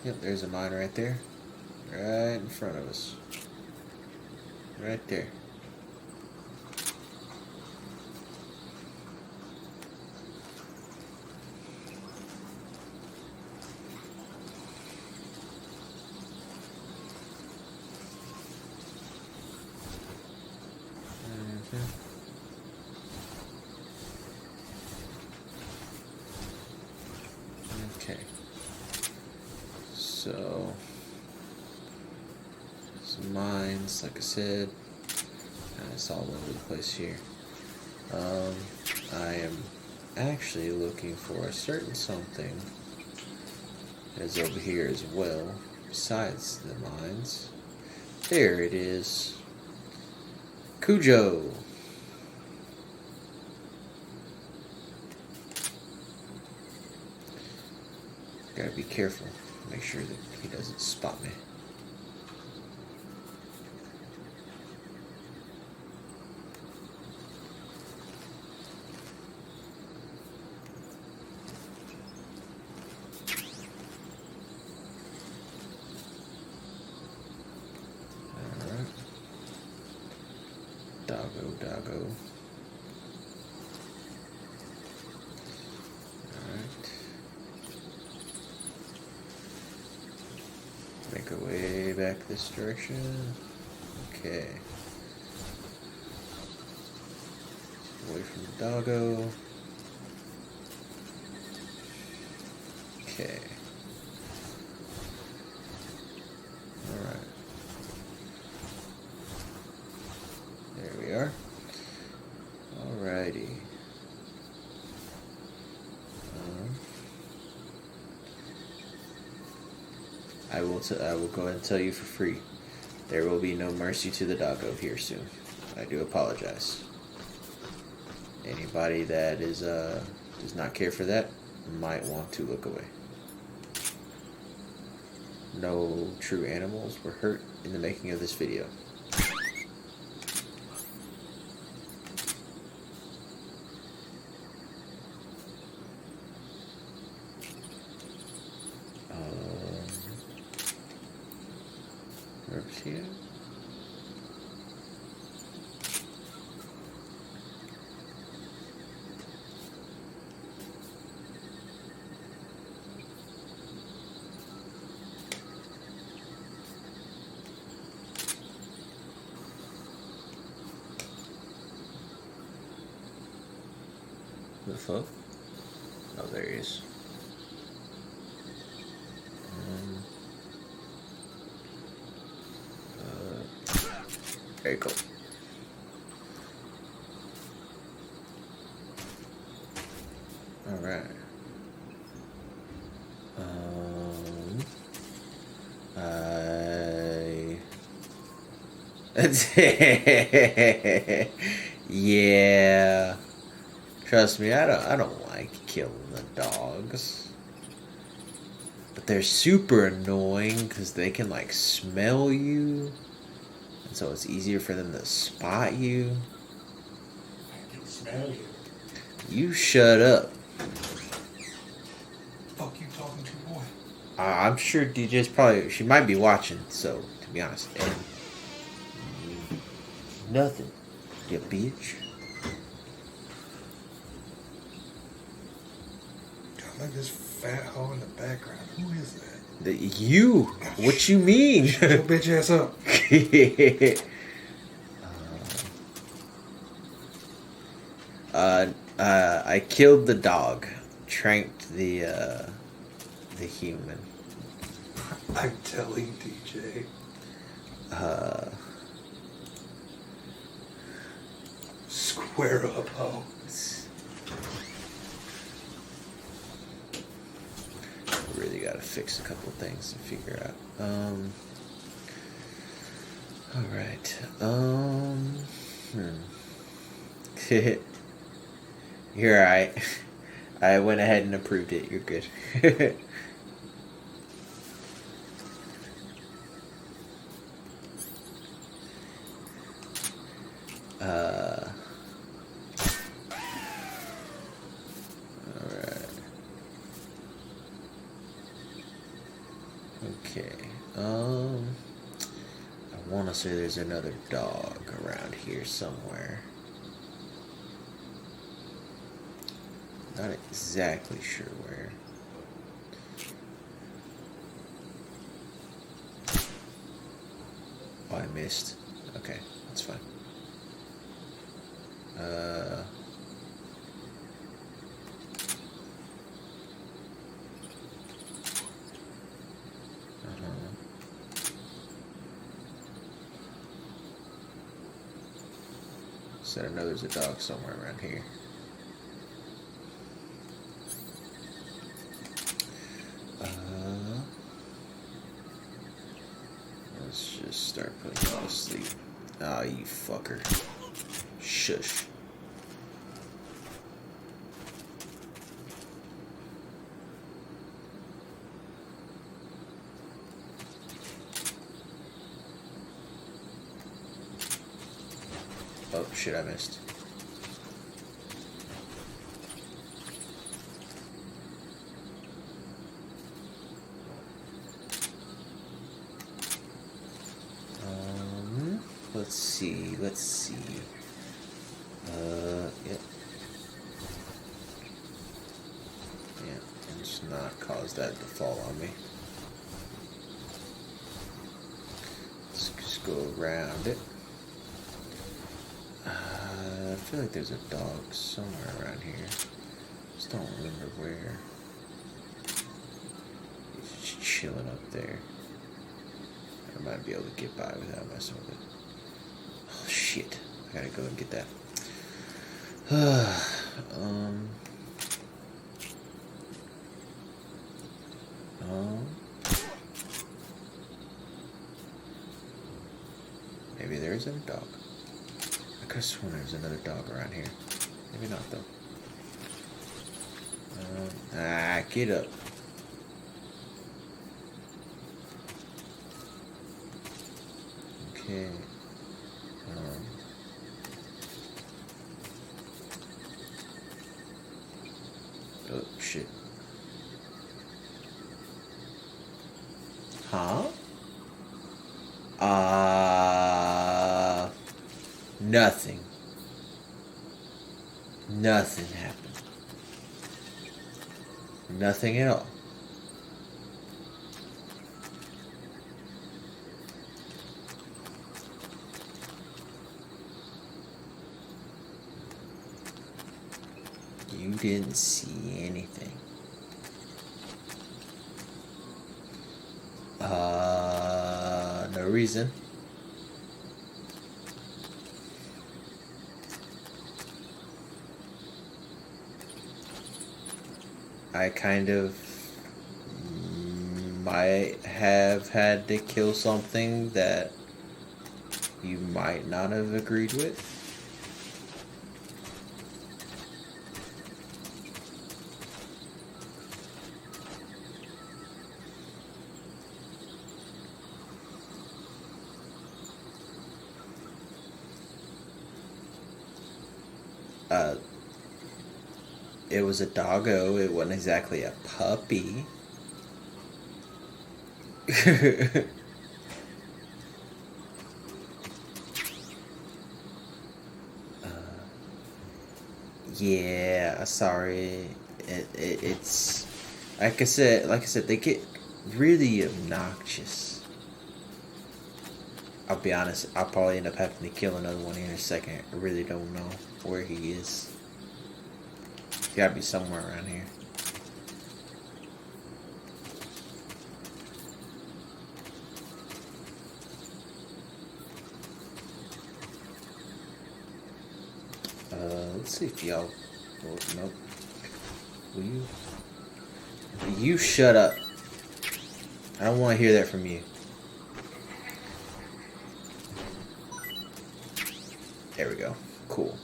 Yep, there's a mine right there. Right in front of us. Right there. Okay. So, some mines, like I said, it's all over the place here. I am actually looking for a certain something that's over here as well, besides the mines. There it is. Cujo. Gotta be careful. Make sure that he doesn't spot me. Doggo. Alright. Make our way back this direction. Okay. Away from the doggo. Okay. Alright. There we are. Alrighty. I will go ahead and tell you for free. There will be no mercy to the doggo here soon. I do apologize. Anybody that is does not care for that might want to look away. No true animals were hurt in the making of this video. Herbs here. The fuck? Oh, there he is. Very cool. All right. Yeah. Trust me, I don't like killing the dogs. But they're super annoying because they can like smell you. And so it's easier for them to spot you. I can smell you. You shut up. Fuck you talking to, boy? I'm sure DJ's probably, she might be watching, so to be honest. And nothing, you bitch. God, look at this fat hoe in the background. Who is that? You? What you mean? Shut your bitch ass up. I killed the dog, tranked the human. I'm telling DJ. Square up, ho. Really gotta fix a couple of things to figure out. Alright. You're alright. I went ahead and approved it. You're good. Alright. Okay. I want to say there's another dog around here somewhere. Not exactly sure where. Oh, I missed. Okay, that's fine. So I know there's a dog somewhere around here. Let's just start putting you all to sleep. Ah, oh, you fucker. Shush. Oh, shit, I missed. Let's see. Yep. Yeah, and just not cause that to fall on me. Let's just go around it. I feel like there's a dog somewhere around here. Just don't remember where. He's just chilling up there. I might be able to get by without messing with it. Oh shit! I gotta go and get that. Maybe there is a dog. I could have sworn there was another dog around here. Maybe not though. Get up. Okay. Oh shit. Huh? Nothing. Nothing happened. Nothing at all. You didn't see anything. No reason. I kind of might have had to kill something that you might not have agreed with. It was a doggo. It wasn't exactly a puppy. Yeah, sorry. It's like I said, they get really obnoxious. I'll be honest, I'll probably end up having to kill another one here in a second. I really don't know where he is. He's gotta be somewhere around here. Let's see if y'all... Oh, nope. Will you shut up? I don't want to hear that from you. There we go. Cool.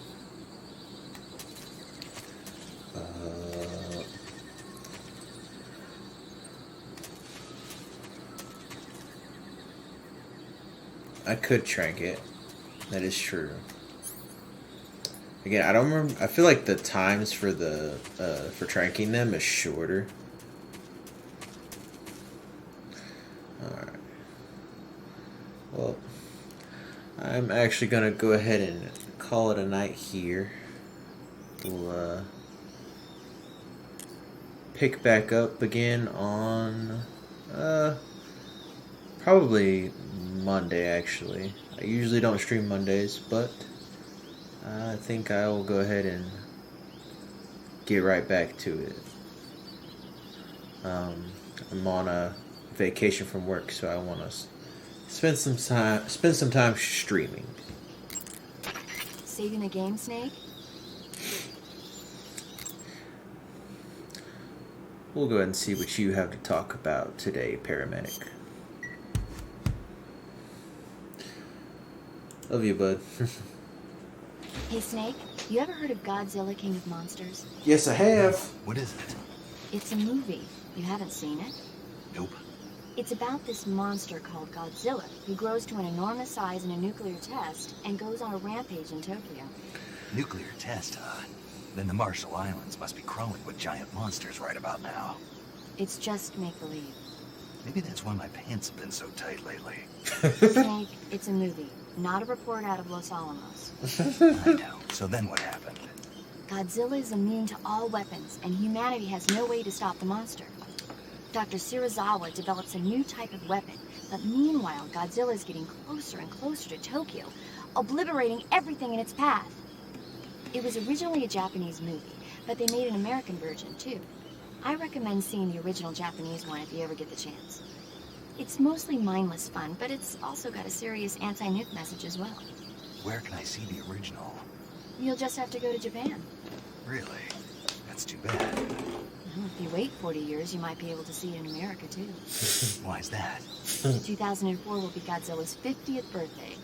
I could trank it. That is true. Again, I don't remember. I feel like the times for the for tranking them is shorter. All right. Well, I'm actually gonna go ahead and call it a night here. We'll pick back up again on probably Monday. Actually, I usually don't stream Mondays, but I think I will go ahead and get right back to it. I'm on a vacation from work, so I want to spend some time streaming. Saving the game, Snake? We'll go ahead and see what you have to talk about today, paramedic. Love you, bud. Hey, Snake, you ever heard of Godzilla, King of Monsters? Yes, I have. What is it? It's a movie. You haven't seen it? Nope. It's about this monster called Godzilla, who grows to an enormous size in a nuclear test and goes on a rampage in Tokyo. Nuclear test, huh? Then the Marshall Islands must be crawling with giant monsters right about now. It's just make-believe. Maybe that's why my pants have been so tight lately. Snake, it's a movie. not a report out of Los Alamos. I know. So then what happened? Godzilla is immune to all weapons, and humanity has no way to stop the monster. Dr. Shirazawa develops a new type of weapon, but meanwhile, Godzilla is getting closer and closer to Tokyo, obliterating everything in its path. It was originally a Japanese movie, but they made an American version too. I recommend seeing the original Japanese one if you ever get the chance. It's mostly mindless fun, but it's also got a serious anti-nuke message as well. Where can I see the original? You'll just have to go to Japan. Really? That's too bad. Well, if you wait 40 years, you might be able to see it in America too. Why's that? 2004 will be Godzilla's 50th birthday.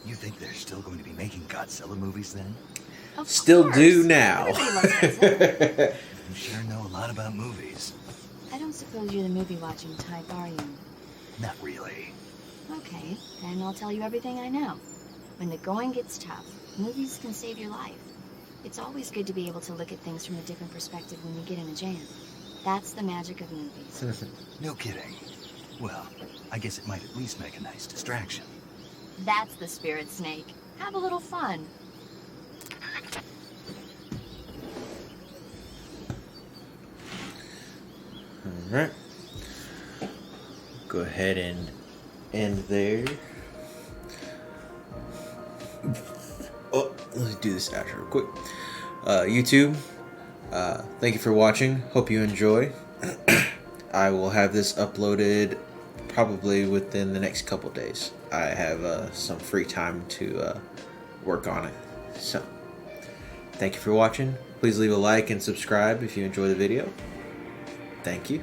You think they're still going to be making Godzilla movies then? Of Still course. do now. Everybody loves Godzilla. You sure know a lot about movies. I don't suppose you're the movie-watching type, are you? Not really. Okay, then I'll tell you everything I know. When the going gets tough, movies can save your life. It's always good to be able to look at things from a different perspective when you get in a jam. That's the magic of movies. No kidding. Well, I guess it might at least make a nice distraction. That's the spirit, Snake. Have a little fun. Alright. Go ahead and end there. Oh, let's do this outro real quick. YouTube, thank you for watching. Hope you enjoy. I will have this uploaded probably within the next couple days. I have some free time to work on it. So, thank you for watching. Please leave a like and subscribe if you enjoy the video. Thank you.